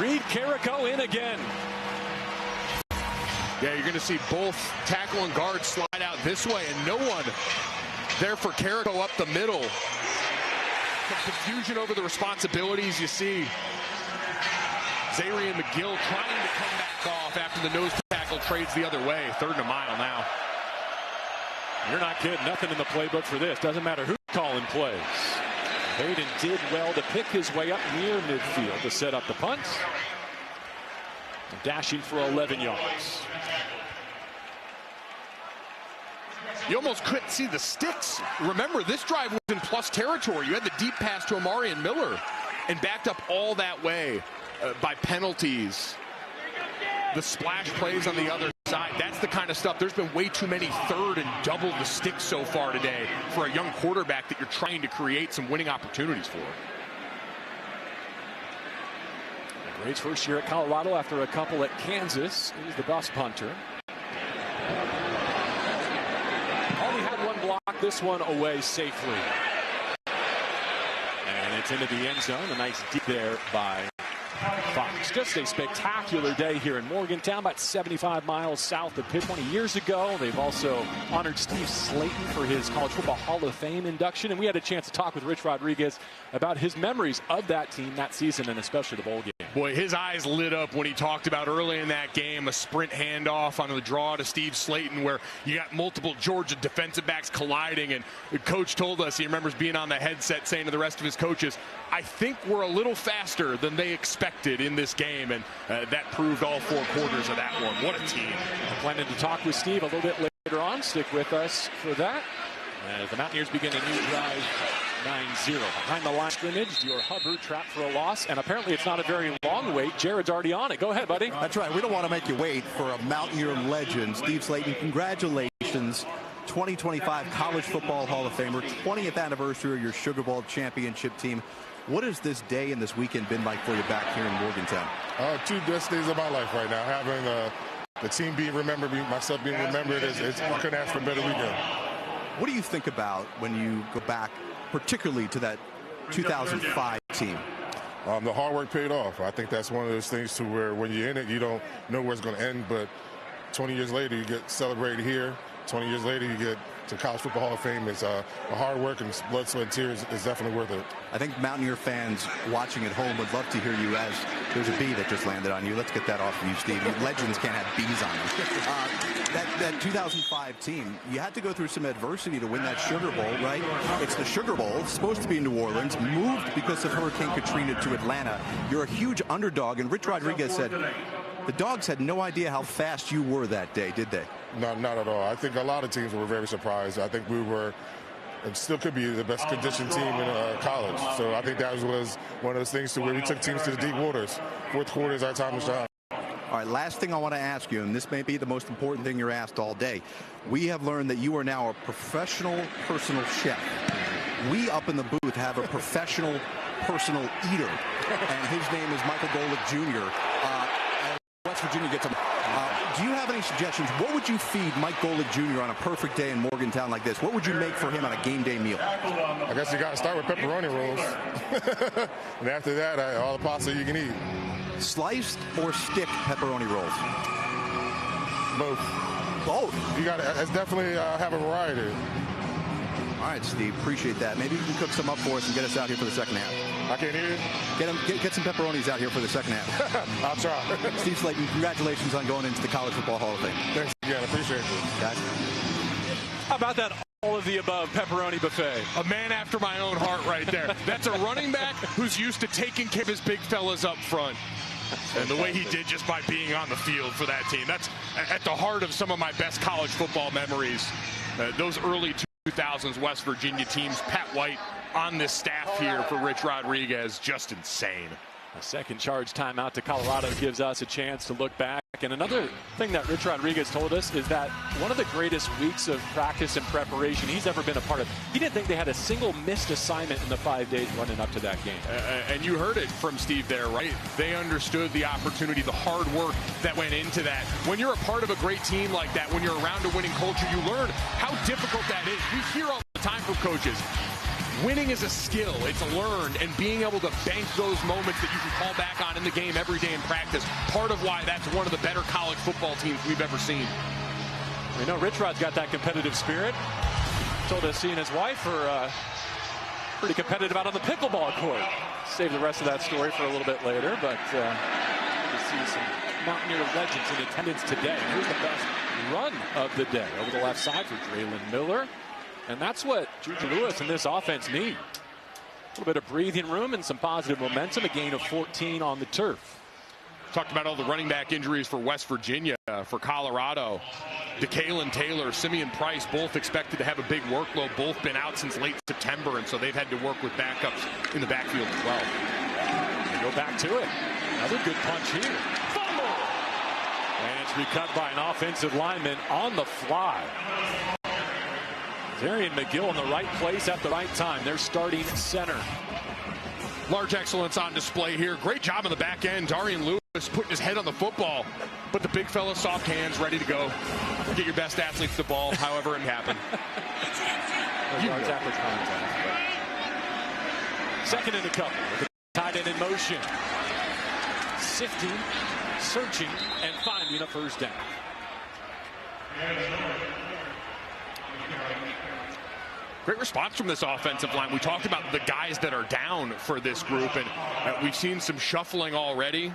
Reed Carrico in again. Yeah, you're going to see both tackle and guard slide out this way, and no one there for Carrico up the middle. Some confusion over the responsibilities. You see Zarian McGill trying to come back off after the nose tackle trades the other way. 3rd and a mile now. You're not kidding. Nothing in the playbook for this. Doesn't matter who's calling plays. Hayden did well to pick his way up near midfield to set up the punt. Dashing for 11 yards. You almost couldn't see the sticks. Remember, this drive was in plus territory. You had the deep pass to Amari and Miller and backed up all that way by penalties. The splash plays on the other side. That's the kind of stuff. There's been way too many 3rd and double the sticks so far today for a young quarterback that you're trying to create some winning opportunities for. Grade's first year at Colorado after a couple at Kansas. He's the bus punter. Only had one block, this one away safely. And it's into the end zone. A nice deep there by Fox. Just a spectacular day here in Morgantown, about 75 miles south of Pitt. 20 years ago, they've also honored Steve Slayton for his College Football Hall of Fame induction, and we had a chance to talk with Rich Rodriguez about his memories of that team that season, and especially the bowl game. Boy, his eyes lit up when he talked about early in that game a sprint handoff on the draw to Steve Slayton where you got multiple Georgia defensive backs colliding, and the coach told us he remembers being on the headset saying to the rest of his coaches, I think we're a little faster than they expected in this game, and that proved all 4 quarters of that one. What a team. I'm planning to talk with Steve a little bit later on. Stick with us for that. As the Mountaineers begin a new drive, 9-0. Behind the line scrimmage, your Hubbard trapped for a loss, and apparently it's not a very long wait. Jared's already on it. Go ahead, buddy. That's right. We don't want to make you wait for a Mountaineer legend. Steve Slayton, congratulations. 2025 College Football Hall of Famer, 20th anniversary of your Sugar Bowl championship team. What has this day and this weekend been like for you back here in Morgantown? 2 best days of my life right now. Having the team being remembered, myself being remembered, I couldn't ask for a better weekend. What do you think about when you go back, particularly to that 2005 team? The hard work paid off. I think that's one of those things to where when you're in it, you don't know where it's going to end, but 20 years later, you get celebrated here. 20 years later, you get to College Football Hall of Fame. It's the hard work and blood, sweat, and tears is definitely worth it. I think Mountaineer fans watching at home would love to hear you as there's a bee that just landed on you. Let's get that off of you, Steve. Legends can't have bees on them. That 2005 team, you had to go through some adversity to win that Sugar Bowl, right? It's the Sugar Bowl, it's supposed to be in New Orleans, moved because of Hurricane Katrina to Atlanta. You're a huge underdog, and Rich Rodriguez said the Dogs had no idea how fast you were that day, did they? Not at all. I think a lot of teams were very surprised. I think we were, and still could be, the best conditioned team in college. So I think that was one of those things to where we took teams to the deep waters. 4th quarter is our time to shine. All right, last thing I want to ask you, and this may be the most important thing you're asked all day. We have learned that you are now a professional personal chef. We up in the booth have a professional personal eater, and his name is Michael Golick Jr. West Virginia gets him. Do you have any suggestions? What would you feed Mike Golick Jr. on a perfect day in Morgantown like this? What would you make for him on a game day meal? I guess you got to start with pepperoni rolls. And after that, all the pasta you can eat. Sliced or stick pepperoni rolls? Both. You got to definitely have a variety. All right, Steve, appreciate that. Maybe you can cook some up for us and get us out here for the second half. I can't hear you. Get some pepperonis out here for the second half. I'll try. Steve Slayton, congratulations on going into the College Football Hall of Fame. Thanks again. Appreciate it. Guys. How about that All of the above, pepperoni buffet. A man after my own heart right there. That's a running back who's used to taking care of his big fellas up front. And the way he did just by being on the field for that team. That's at the heart of some of my best college football memories. Those early 2000s West Virginia teams. Pat White on this staff here for Rich Rodriguez. Just insane. A second charge timeout to Colorado gives us a chance to look back. And another thing that Rich Rodriguez told us is that one of the greatest weeks of practice and preparation he's ever been a part of. He didn't think they had a single missed assignment in the 5 days running up to that game. And you heard it from Steve there, right? They understood the opportunity, the hard work that went into that. When you're a part of a great team like that, when you're around a winning culture, you learn how difficult that is. We hear all the time from coaches. Winning is a skill. It's learned, and being able to bank those moments that you can call back on in the game every day in practice, part of why that's one of the better college football teams we've ever seen. We know Rich Rod's got that competitive spirit. Told us he and his wife are pretty competitive out on the pickleball court. Save the rest of that story for a little bit later, but we see some Mountaineer legends in attendance today. Here's the best run of the day over the left side for Draylen Miller. And that's what Juju Lewis and this offense need. A little bit of breathing room and some positive momentum. A gain of 14 on the turf. Talked about all the running back injuries for West Virginia, for Colorado. DeKalen Taylor, Simeon Price, both expected to have a big workload. Both been out since late September, and so they've had to work with backups in the backfield as well. They go back to it. Another good punch here. Fumble! And it's recovered by an offensive lineman on the fly. Darian McGill in the right place at the right time. They're starting center. Large excellence on display here. Great job on the back end. Darian Lewis putting his head on the football. But the big fella, soft hands, ready to go. Get your best athletes the ball, however it happened. Second and a couple. With the tight end in motion. Sifting, searching, and finding a first down. Great response from this offensive line. We talked about the guys that are down for this group, and we've seen some shuffling already.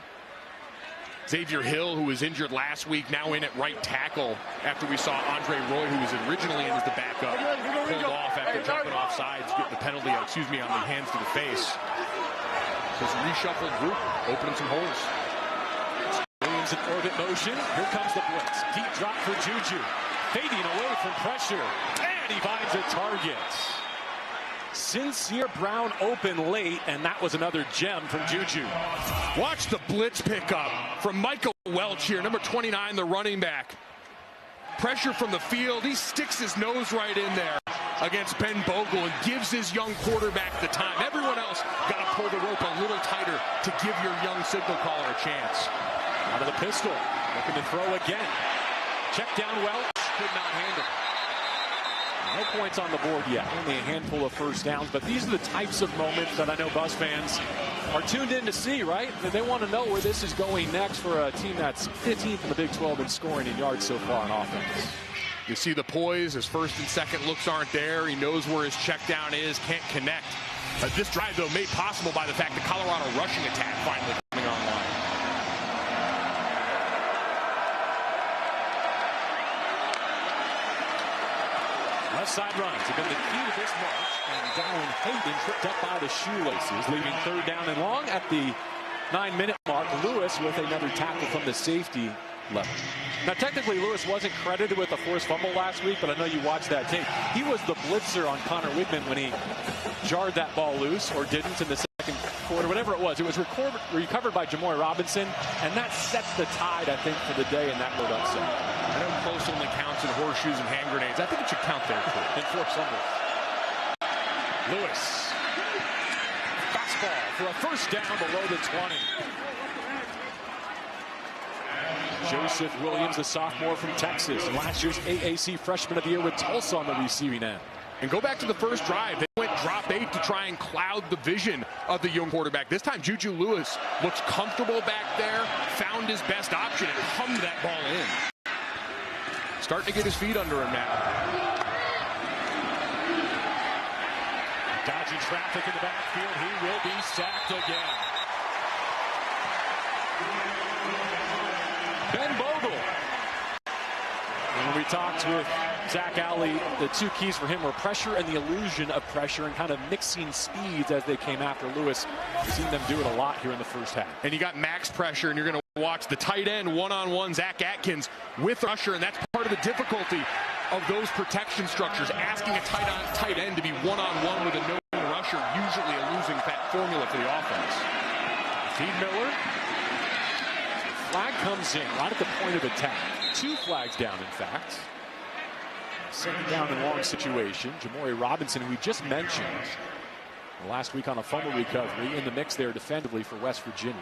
Xavier Hill, who was injured last week, now in at right tackle after we saw Andre Roy, who was originally in as the backup, pulled off after jumping off sides, getting the penalty, on the hands to the face. So it's a reshuffled group, opening some holes. Williams in orbit motion. Here comes the blitz. Deep drop for Juju. Fading away from pressure. And he finds a target. Sincere Brown open late, and that was another gem from Juju. Watch the blitz pickup from Michael Welch here, number 29, the running back. Pressure from the field. He sticks his nose right in there against Ben Bogle and gives his young quarterback the time. Everyone else got to pull the rope a little tighter to give your young signal caller a chance. Out of the pistol. Looking to throw again. Check down Welch. Could not handle. No points on the board yet. Only a handful of first downs. But these are the types of moments that I know Bucs fans are tuned in to see, right? They want to know where this is going next for a team that's 15th in the Big 12 in scoring in yards so far on offense. You see the poise. His first and second looks aren't there. He knows where his check down is. Can't connect. This drive, though, made possible by the fact the Colorado rushing attack finally coming online. Left side runs have been the key to this march, and Darren Hayden tripped up by the shoelaces, leaving third down and long at the 9-minute mark. Lewis with another tackle from the safety level. Now, technically, Lewis wasn't credited with a forced fumble last week, but I know you watched that tape. He was the blitzer on Connor Wigman when he jarred that ball loose, or didn't in the second quarter, whatever it was. It was recovered by Jamoy Robinson, and that set the tide, I think, for the day in that road upset. I know close only counts in horseshoes and hand grenades. I think it should count there, too. And forced fumbles. Lewis. Fastball for a first down below the 20. Joseph Williams, the sophomore from Texas, last year's AAC Freshman of the Year with Tulsa on the receiving end. And go back to the first drive. They went drop 8 to try and cloud the vision of the young quarterback. This time, Juju Lewis looks comfortable back there, found his best option, and hummed that ball in. Starting to get his feet under him now. Dodging traffic in the backfield. He will be sacked again. Ben Bogle. And we talked with Zach Alley, the two keys for him were pressure and the illusion of pressure, and kind of mixing speeds as they came after Lewis. We've seen them do it a lot here in the first half. And you got max pressure, and you're going to watch the tight end one-on-one Zach Atkins with pressure, and that's part of the difficulty of those protection structures. Asking a tight end to be one-on-one with a known rusher, usually a losing formula for the offense. Feed Miller. Flag comes in right at the point of attack. 2 flags down, in fact. Second down and long situation. Jamori Robinson, who we just mentioned last week on a fumble recovery, in the mix there defensively for West Virginia.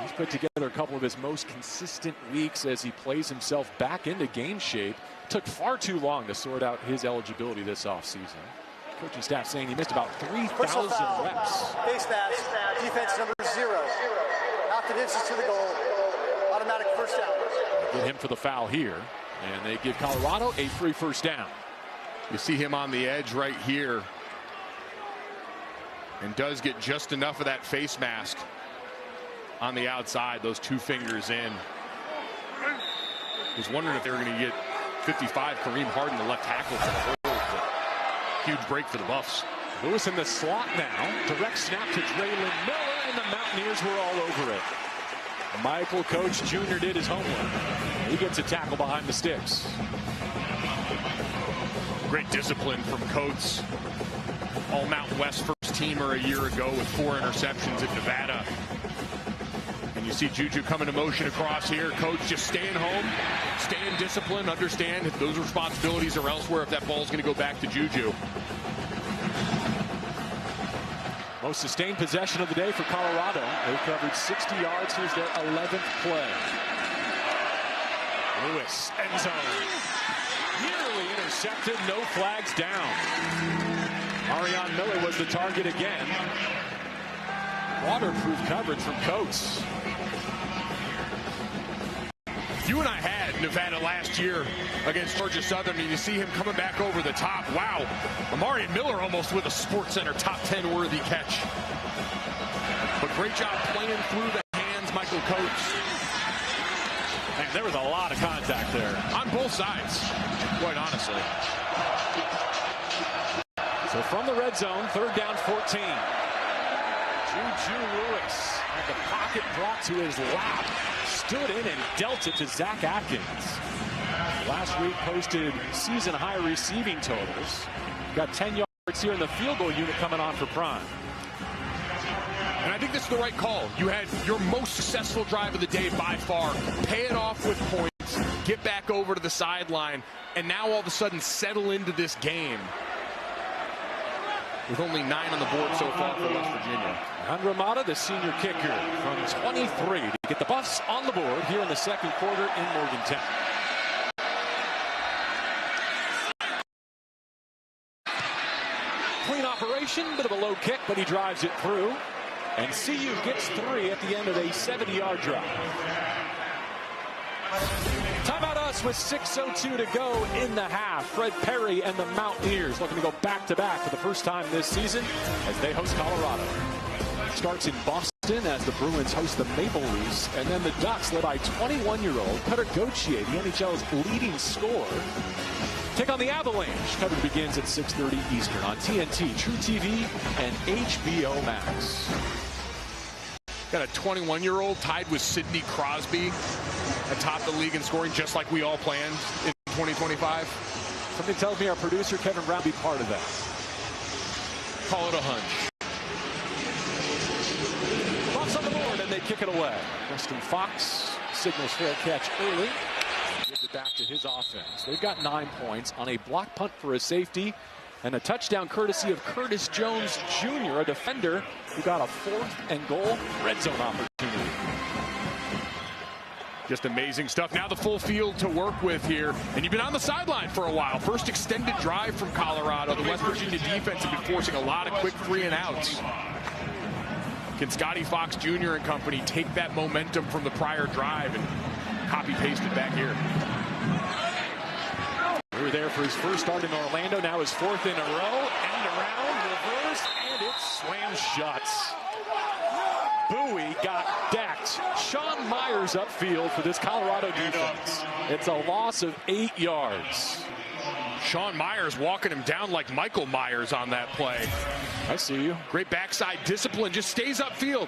He's put together a couple of his most consistent weeks as he plays himself back into game shape. Took far too long to sort out his eligibility this offseason. Coaching staff saying he missed about 3,000 reps. Face mask, defense number 0. Out the distance to the goal. Automatic first down. Get him for the foul here. And they give Colorado a free first down. You see him on the edge right here. And does get just enough of that face mask on the outside, those 2 fingers in. Was wondering if they were going to get 55, Kareem Harden, the left tackle, for the hold. Huge break for the Buffs. Lewis in the slot now. Direct snap to Draylon Miller, and the Mountaineers were all over it. Michael Coach Jr. did his homework. He gets a tackle behind the sticks. Great discipline from Coates. All Mountain West first teamer a year ago with 4 interceptions at Nevada. And you see Juju coming to motion across here. Coach just staying home, staying disciplined, understand if those responsibilities are elsewhere if that ball's going to go back to Juju. Most sustained possession of the day for Colorado. They covered 60 yards. Here's their 11th play. Lewis, end zone. Nearly intercepted, no flags down. Arion Miller was the target again. Waterproof coverage from Coates. You and I had Nevada last year against Georgia Southern, and you see him coming back over the top. Wow. Amari Miller almost with a SportsCenter top 10 worthy catch. But great job playing through the hands, Michael Coates. Man, there was a lot of contact there. On both sides, quite honestly. So from the red zone, 3rd down 14. Juju Lewis had the pocket brought to his lap. Stood in and dealt it to Zach Atkins. Last week posted season-high receiving totals. Got 10 yards here in the field goal unit coming on for Prime. And I think this is the right call. You had your most successful drive of the day by far. Pay it off with points. Get back over to the sideline. And now all of a sudden settle into this game. With only 9 on the board so far for West Virginia. And Ramada, the senior kicker, from 23 to get the Buffs on the board here in the second quarter in Morgantown. Clean operation, bit of a low kick, but he drives it through. And CU gets 3 at the end of a 70-yard drive. Timeout us with 6:02 to go in the half. Fred Perry and the Mountaineers looking to go back-to-back for the first time this season as they host Colorado. Starts in Boston as the Bruins host the Maple Leafs, and then the Ducks, led by 21-year-old Cutter Gauthier, the NHL's leading scorer, take on the Avalanche. Coverage begins at 6:30 Eastern on TNT, True TV, and HBO Max. Got a 21-year-old tied with Sidney Crosby atop the league in scoring, just like we all planned in 2025. Something tells me our producer, Kevin Brown, will be part of that. Call it a hunch. Buffs on the board, and they kick it away. Weston Fox signals fair catch early. Gives it back to his offense. They've got 9 points on a block punt for a safety and a touchdown courtesy of Curtis Jones Jr., a defender who got a 4th and goal red zone opportunity. Just amazing stuff. Now the full field to work with here. And you've been on the sideline for a while. First extended drive from Colorado. The West Virginia defense has been forcing a lot of quick 3-and-outs. Can Scotty Fox Jr. and company take that momentum from the prior drive and copy-paste it back here? We were there for his first start in Orlando. Now his 4th in a row. End around, reverse, and it slams shut. Bowie got decked. Sean Myers upfield for this Colorado defense. It's a loss of 8 yards. Sean Myers walking him down like Michael Myers on that play. I see you. Great backside discipline, just stays upfield.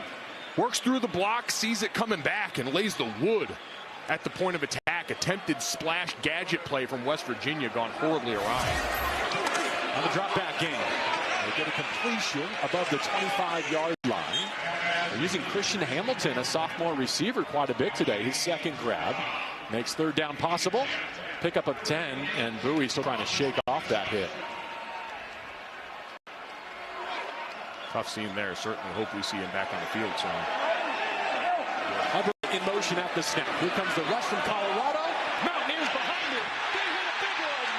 Works through the block, sees it coming back, and lays the wood at the point of attack. Attempted splash gadget play from West Virginia gone horribly awry. On the drop back game, they get a completion above the 25-yard line. They're using Christian Hamilton, a sophomore receiver, quite a bit today. His second grab makes third down possible. Pickup of 10, and Bowie still trying to shake off that hit. Tough scene there. Certainly hope we see him back on the field soon. Hubbard in motion at the snap. Here comes the rush from Colorado. Mountaineers behind it. They hit a big one.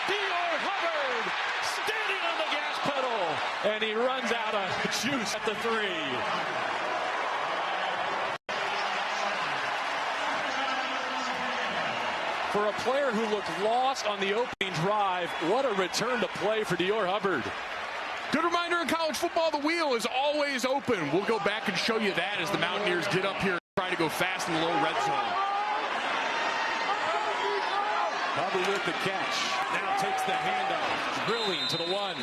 Dior Hubbard standing on the gas pedal, and he runs out of juice at the 3. For a player who looked lost on the opening drive, what a return to play for Dior Hubbard. Good reminder in college football, the wheel is always open. We'll go back and show you that as the Mountaineers get up here and try to go fast in the low red zone. Hubbard with the catch. Now takes the handoff. Drilling to the 1.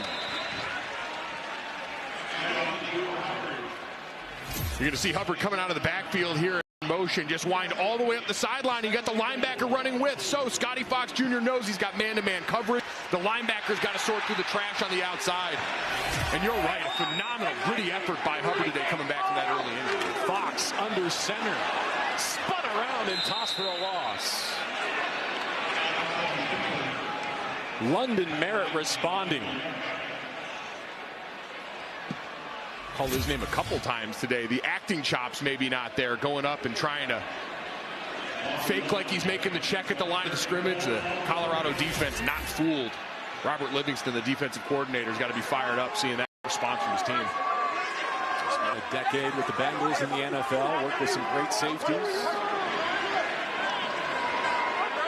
You're going to see Hubbard coming out of the backfield here. Motion, just wind all the way up the sideline. You got the linebacker running with. So Scotty Fox Jr. knows he's got man-to-man coverage. The linebacker's got to sort through the trash on the outside. And you're right, a phenomenal, gritty effort by Hubbard today coming back from that early injury. Fox under center. Spun around and tossed for a loss. London Merritt responding. Called his name a couple times today. The acting chops maybe not there, going up and trying to fake like he's making the check at the line of the scrimmage. The Colorado defense not fooled. Robert Livingston, the defensive coordinator, has got to be fired up seeing that response from his team. Spent a decade with the Bengals in the NFL, worked with some great safeties.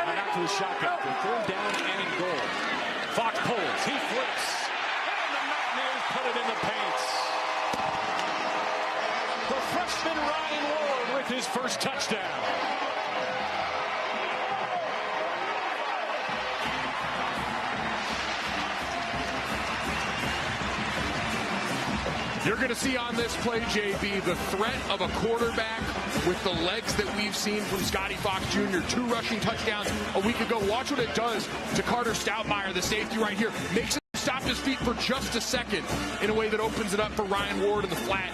And out to the shotgun for third down and goal. Fox pulls, he flips, and the Mountaineers put it in the paint. The freshman Ryan Ward with his first touchdown. You're going to see on this play, JB, the threat of a quarterback with the legs that we've seen from Scotty Fox Jr. 2 rushing touchdowns a week ago. Watch what it does to Carter Stoutmire, the safety right here. Makes it stop his feet for just a second in a way that opens it up for Ryan Ward in the flat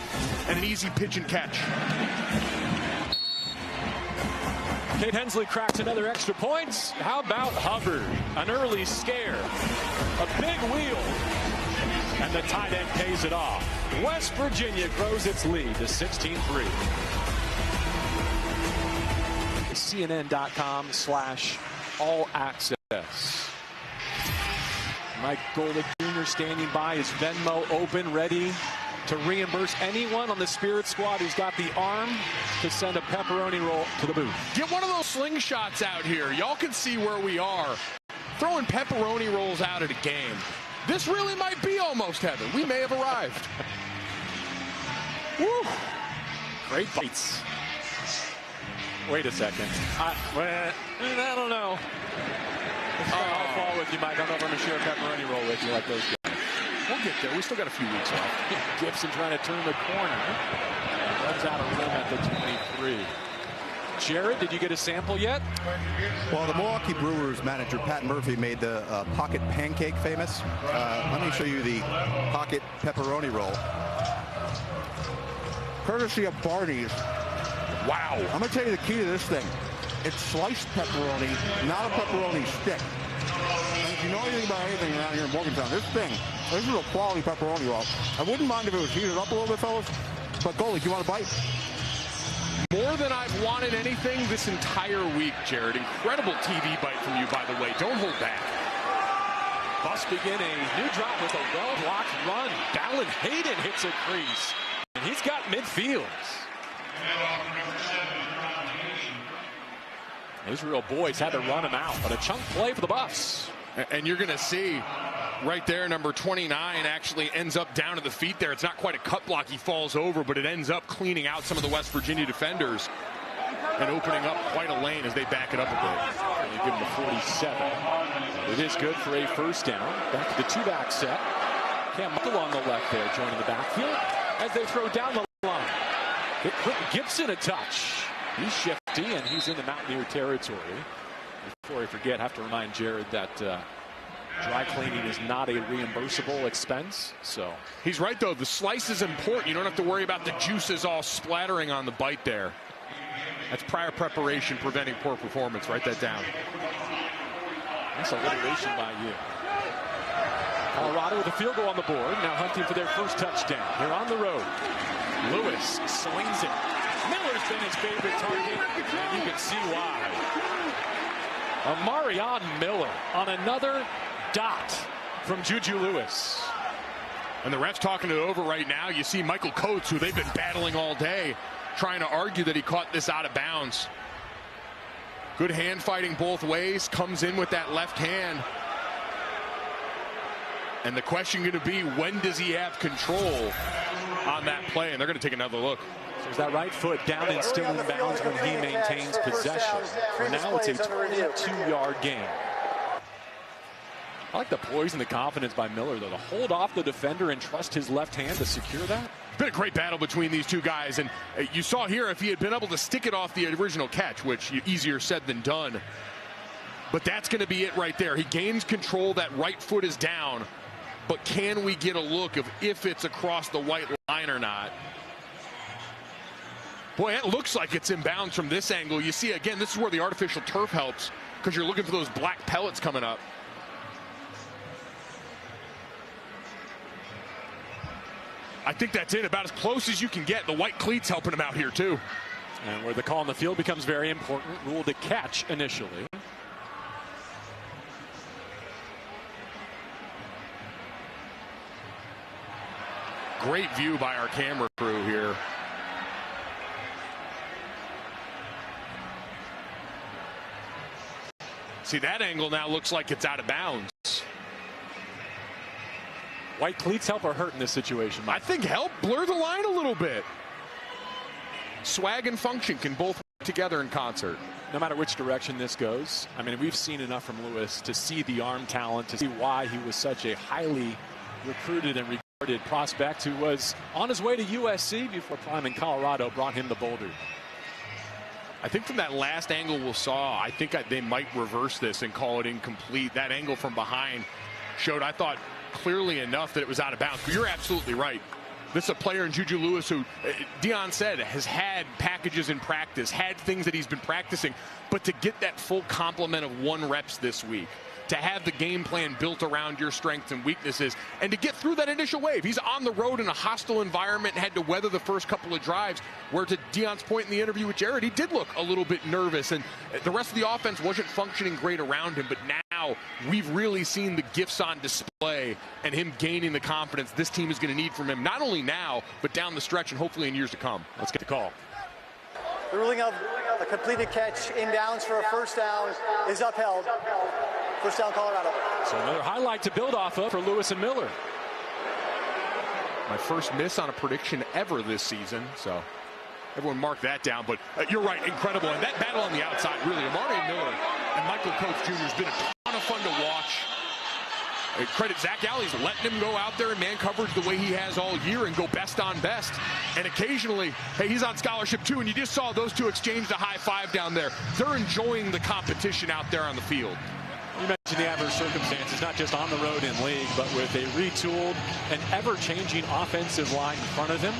and an easy pitch and catch. Kate Hensley cracks another extra points. How about Hubbard? An early scare. A big wheel. And the tight end pays it off. West Virginia grows its lead to 16-3. CNN.com/all-access. Mike Golick Jr. standing by, his Venmo open, ready to reimburse anyone on the Spirit squad who's got the arm to send a pepperoni roll to the booth. Get one of those slingshots out here. Y'all can see where we are. Throwing pepperoni rolls out at a game. This really might be almost heaven. We may have arrived. Woo! Great bites. Wait a second. I don't know. I'll fall with you, Mike. I'm not going to share a pepperoni roll with you like those guys. We'll get there. We still got a few weeks off. Gibson trying to turn the corner. Runs out of room at the 23. Jared, did you get a sample yet? Well, the Milwaukee Brewers manager, Pat Murphy, made the pocket pancake famous. Let me show you the pocket pepperoni roll. Courtesy of Barney's. Wow. I'm going to tell you the key to this thing. It's sliced pepperoni, not a pepperoni stick. And if you know anything about anything around here in Morgantown, this is a quality pepperoni roll. I wouldn't mind if it was heated up a little bit, fellas. But, Goalie, do you want a bite? More than I've wanted anything this entire week, Jared. Incredible TV bite from you, by the way. Don't hold back. Bucks begin a new drive with a well-blocked run. Dallin Hayden hits a crease. And he's got midfield. Israel boys had to run him out, but a chunk play for the Buffs. And you're going to see right there, number 29, actually ends up down at the feet there. It's not quite a cut block. He falls over, but it ends up cleaning out some of the West Virginia defenders and opening up quite a lane as they back it up a bit. They give him the 47. It is good for a first down. Back to the two-back set. Cam Michael on the left there, joining the backfield as they throw down the line. It put Gibson a touch. He's shifty, and he's in the Mountaineer territory. Before I forget, I have to remind Jared that dry cleaning is not a reimbursable expense. So he's right, though. The slice is important. You don't have to worry about the juices all splattering on the bite there. That's prior preparation preventing poor performance. Write that down. That's alliteration by you. Colorado with a field goal on the board. Now hunting for their first touchdown. They're on the road. Lewis slings it. Miller's been his favorite target, and you can see why. Amarion Miller on another dot from Juju Lewis. And the ref's talking it over right now. You see Michael Coates, who they've been battling all day, trying to argue that he caught this out of bounds. Good hand fighting both ways. Comes in with that left hand. And the question going to be, when does he have control on that play? And they're going to take another look. So there's that right foot down and still in bounds when he maintains possession. For now, it's a 22-yard gain. I like the poise and the confidence by Miller, though, to hold off the defender and trust his left hand to secure that. It's been a great battle between these two guys, and you saw here if he had been able to stick it off the original catch, which easier said than done, but that's going to be it right there. He gains control. That right foot is down, but can we get a look of if it's across the white line or not? Boy, it looks like it's in bounds from this angle. You see, again, this is where the artificial turf helps, because you're looking for those black pellets coming up. I think that's it, about as close as you can get. The white cleats helping him out here, too. And where the call on the field becomes very important, rule to catch initially. Great view by our camera crew here. See, that angle now looks like it's out of bounds. White cleats help or hurt in this situation, Mike? I think help blur the line a little bit. Swag and function can both work together in concert. No matter which direction this goes, I mean, we've seen enough from Lewis to see the arm talent, to see why he was such a highly recruited and regarded prospect who was on his way to USC before Prime in Colorado brought him to Boulder. I think from that last angle we saw, I think they might reverse this and call it incomplete. That angle from behind showed, I thought, clearly enough that it was out of bounds. But you're absolutely right. This is a player in Juju Lewis who, Deion said, has had packages in practice, had things that he's been practicing, but to get that full complement of 1 reps this week, to have the game plan built around your strengths and weaknesses, and to get through that initial wave. He's on the road in a hostile environment, had to weather the first couple of drives, where to Deion's point in the interview with Jared, he did look a little bit nervous, and the rest of the offense wasn't functioning great around him, but now we've really seen the gifts on display and him gaining the confidence this team is going to need from him, not only now, but down the stretch and hopefully in years to come. Let's get the call. The ruling of a completed catch in bounds for a first down is upheld. First down, Colorado. So another highlight to build off of for Lewis and Miller. My first miss on a prediction ever this season, so everyone mark that down. But you're right, incredible. And that battle on the outside, really, Amari Miller and Michael Coates Jr. has been a ton of fun to watch. Credit Zach Alley's letting him go out there in man coverage the way he has all year and go best on best. And occasionally, hey, he's on scholarship too, and you just saw those two exchange the high five down there. They're enjoying the competition out there on the field. You mentioned the adverse circumstances, not just on the road in league, but with a retooled and ever-changing offensive line in front of him.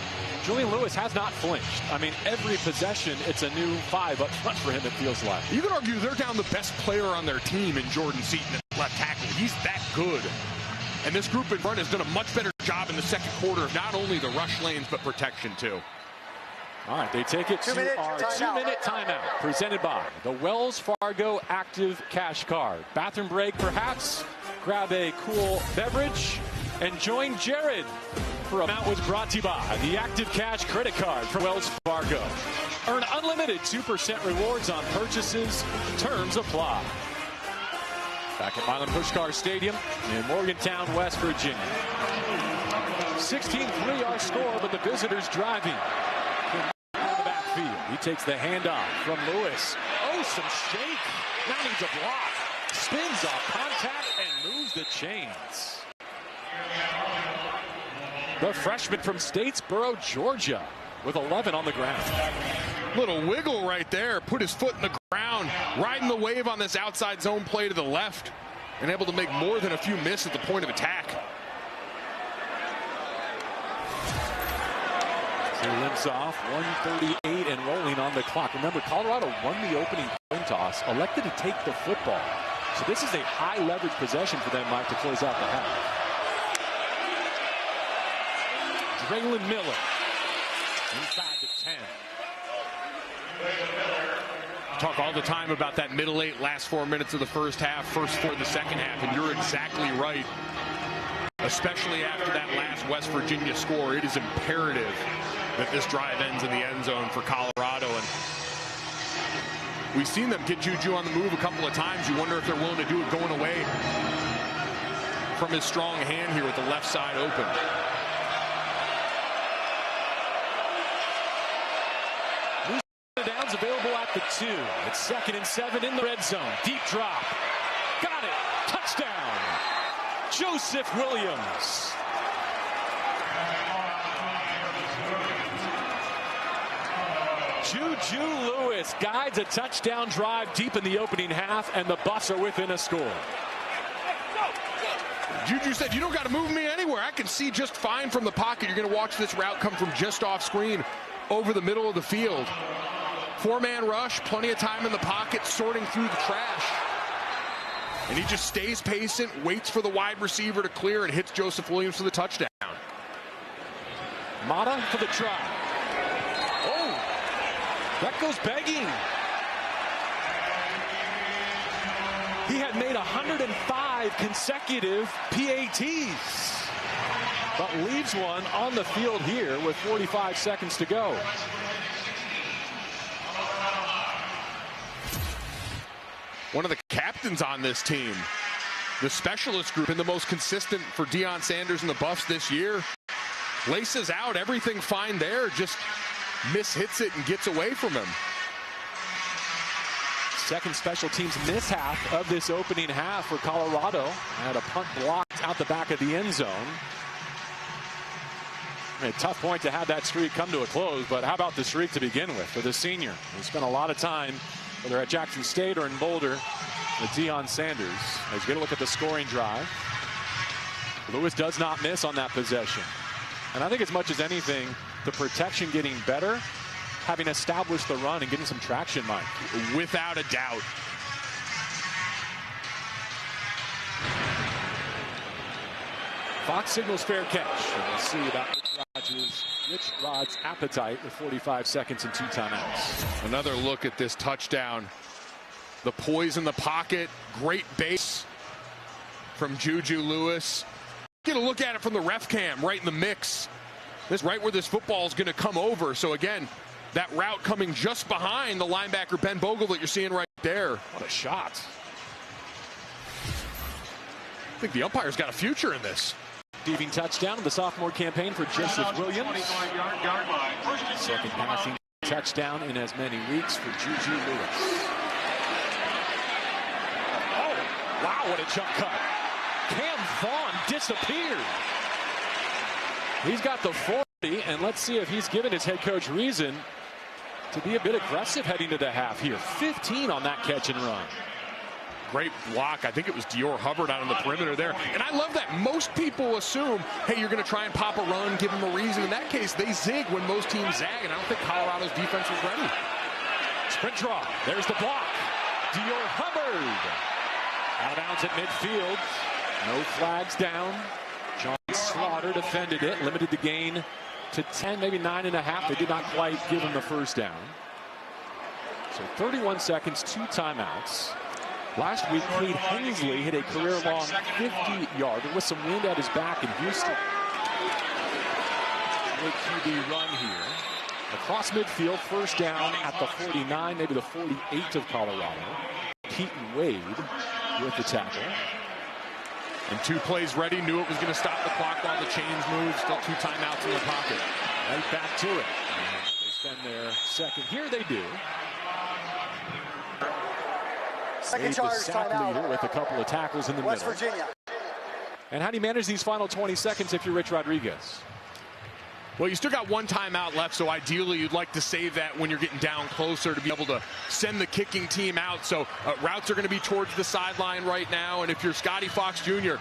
Julian Lewis has not flinched. I mean, every possession, it's a new 5 up front for him, it feels like. You could argue they're down the best player on their team in Jordan Seaton at left tackle. He's that good. And this group in front has done a much better job in the second quarter of not only the rush lanes, but protection too. All right, they take it to our 2-minute timeout, presented by the Wells Fargo Active Cash Card. Bathroom break, perhaps. Grab a cool beverage and join Jared for a Mount was brought to you by the Active Cash Credit Card from Wells Fargo. Earn unlimited 2% rewards on purchases. Terms apply. Back at Milan Puskar Stadium in Morgantown, West Virginia. 16-3 our score, but the visitors driving. In the backfield, he takes the handoff from Lewis. Oh, some shake. Now needs a block. Spins off contact and moves the chains. The freshman from Statesboro, Georgia, with 11 on the ground. Little wiggle right there. Put his foot in the ground, riding the wave on this outside zone play to the left, and able to make more than a few miss at the point of attack. He limps off, 1:38 and rolling on the clock. Remember, Colorado won the opening coin toss, elected to take the football. So this is a high leverage possession for them, Mike, to close out the half. Draylon Miller inside the 10. Talk all the time about that middle eight, last 4 minutes of the first half, first 4 in the second half, and you're exactly right. Especially after that last West Virginia score, it is imperative that this drive ends in the end zone for Colorado. And we've seen them get Juju on the move a couple of times. You wonder if they're willing to do it going away from his strong hand here with the left side open. Downs available at the 2. It's 2nd and 7 in the red zone. Deep drop. Got it. Touchdown. Joseph Williams. Juju Lewis guides a touchdown drive deep in the opening half, and the Buffs are within a score. Juju said, you don't got to move me anywhere. I can see just fine from the pocket. You're going to watch this route come from just off screen over the middle of the field. 4-man rush, plenty of time in the pocket, sorting through the trash. And he just stays patient, waits for the wide receiver to clear, and hits Joseph Williams for the touchdown. Mata for the try. Oh, that goes begging. He had made 105 consecutive PATs, but leaves one on the field here with 45 seconds to go. One of the captains on this team, the specialist group, and the most consistent for Deion Sanders and the Buffs this year. Laces out, everything fine there, just mishits it and gets away from him. Second special teams mishap of this opening half for Colorado. Had a punt blocked out the back of the end zone. A tough point to have that streak come to a close, but how about the streak to begin with for the senior? He spent a lot of time, whether at Jackson State or in Boulder, with Deion Sanders. As you get a look at the scoring drive, Lewis does not miss on that possession. And I think as much as anything, the protection getting better, having established the run and getting some traction, Mike. Without a doubt. Fox signals fair catch. And we'll see about Rich Rod's appetite with 45 seconds and 2 timeouts. Another look at this touchdown. The poise in the pocket. Great base from Juju Lewis. Get a look at it from the ref cam right in the mix. This is right where this football is going to come over. So again, that route coming just behind the linebacker Ben Bogle that you're seeing right there. What a shot. I think the umpire's got a future in this. Receiving touchdown of the sophomore campaign for Joseph Williams. Second passing touchdown in as many weeks for Juju Lewis. Oh, wow, what a jump cut. Cam Vaughn disappeared. He's got the 40, and let's see if he's given his head coach reason to be a bit aggressive heading to the half here. 15 on that catch and run. Great block. I think it was Dior Hubbard out on the perimeter there. And I love that. Most people assume, hey, you're going to try and pop a run, give them a reason. In that case, they zig when most teams zag, and I don't think Colorado's defense was ready. Sprint draw. There's the block. Dior Hubbard. Out of bounds at midfield. No flags down. John Slaughter defended it, limited the gain to 10, maybe 9.5. They did not quite give him the first down. So 31 seconds, 2 timeouts. Last week, Cade Hensley hit a career-long 50-yarder with some wind at his back in Houston. Good QB run here. Across midfield, first down at the 49, maybe the 48 of Colorado. Keaton Wade with the tackle. And 2 plays ready, knew it was going to stop the clock while the chains moved. Still 2 timeouts in the pocket. Right back to it. And they spend their second. Here they do. Second charge, timeout. With a couple of tackles in the West middle. Virginia. And how do you manage these final 20 seconds if you're Rich Rodriguez? Well, you still got 1 timeout left, so ideally you'd like to save that when you're getting down closer to be able to send the kicking team out. So routes are going to be towards the sideline right now, and if you're Scotty Fox Jr.,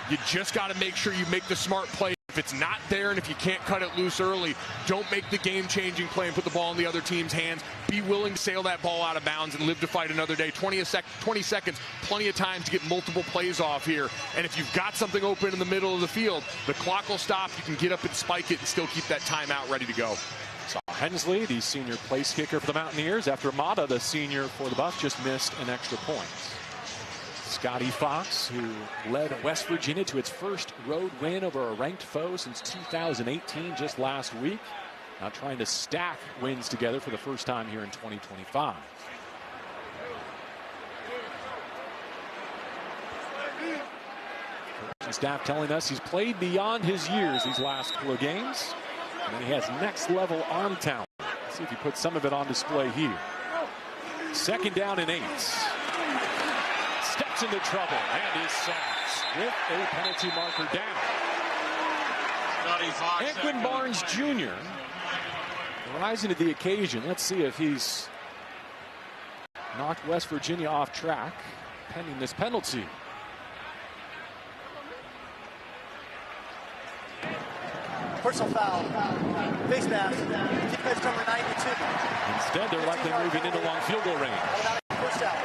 you just got to make sure you make the smart play. If it's not there and if you can't cut it loose early, don't make the game-changing play and put the ball in the other team's hands. Be willing to sail that ball out of bounds and live to fight another day. 20 seconds, plenty of time to get multiple plays off here. And if you've got something open in the middle of the field, the clock will stop. You can get up and spike it and still keep that timeout ready to go. So Hensley, the senior place kicker for the Mountaineers, after Mata, the senior for the Buffs, just missed an extra point. Scotty Fox, who led West Virginia to its first road win over a ranked foe since 2018, just last week. Now trying to stack wins together for the first time here in 2025. Coaching staff telling us he's played beyond his years these last couple of games. And he has next level arm talent. Let's see if he puts some of it on display here. 2nd down and 8. Steps into trouble and is sacked with a penalty marker down. Anquin Barnes Jr. rising to the occasion. Let's see if he's knocked West Virginia off track pending this penalty. Personal foul. Face mask. Defense number 92. Instead, they're likely moving into long field goal range. First down.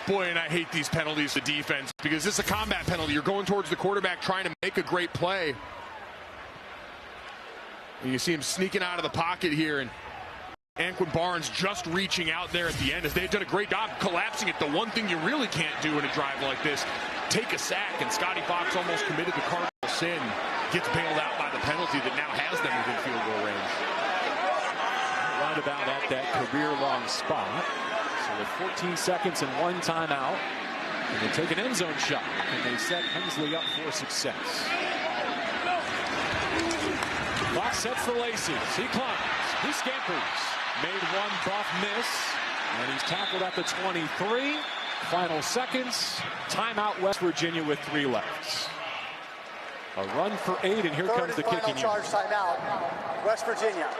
Boy, and I hate these penalties to defense because this is a combat penalty. You're going towards the quarterback trying to make a great play. And you see him sneaking out of the pocket here, and Anquin Barnes just reaching out there at the end as they've done a great job collapsing it. The one thing you really can't do in a drive like this, take a sack, and Scotty Fox almost committed the cardinal sin. Gets bailed out by the penalty that now has them within field goal range. Right about at that career-long spot. So with 14 seconds and 1 timeout, and they take an end zone shot, and they set Hensley up for success. Fox sets the laces. He climbs. He scampers. Made one buff miss, and he's tackled at the 23. Final seconds. Timeout West Virginia with 3 left. A run for 8, and here comes the kicking. Charge timeout. West Virginia.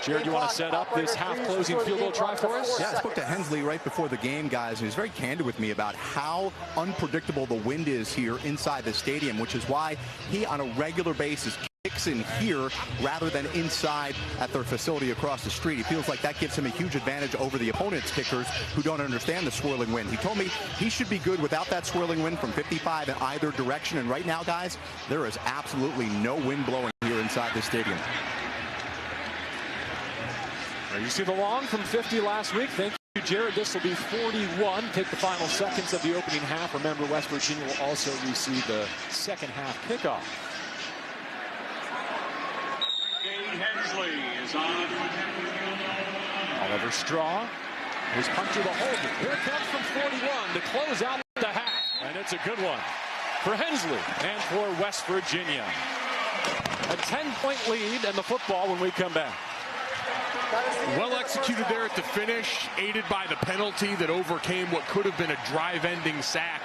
Jared, you want to set up this half-closing field goal try for us? Yeah, I spoke to Hensley right before the game, guys, and he was very candid with me about how unpredictable the wind is here inside the stadium, which is why he, on a regular basis, kicks in here rather than inside at their facility across the street. He feels like that gives him a huge advantage over the opponent's kickers who don't understand the swirling wind. He told me he should be good without that swirling wind from 55 in either direction, and right now, guys, there is absolutely no wind blowing here inside the stadium. You see the long from 50 last week. Thank you, Jared. This will be 41. Take the final seconds of the opening half. Remember, West Virginia will also receive the second half kickoff. Hensley is on. Oliver Straw. His puncher the holder. Here it comes from 41 to close out the half. And it's a good one for Hensley and for West Virginia. A 10-point lead and the football when we come back. Well executed there at the finish, aided by the penalty that overcame what could have been a drive-ending sack.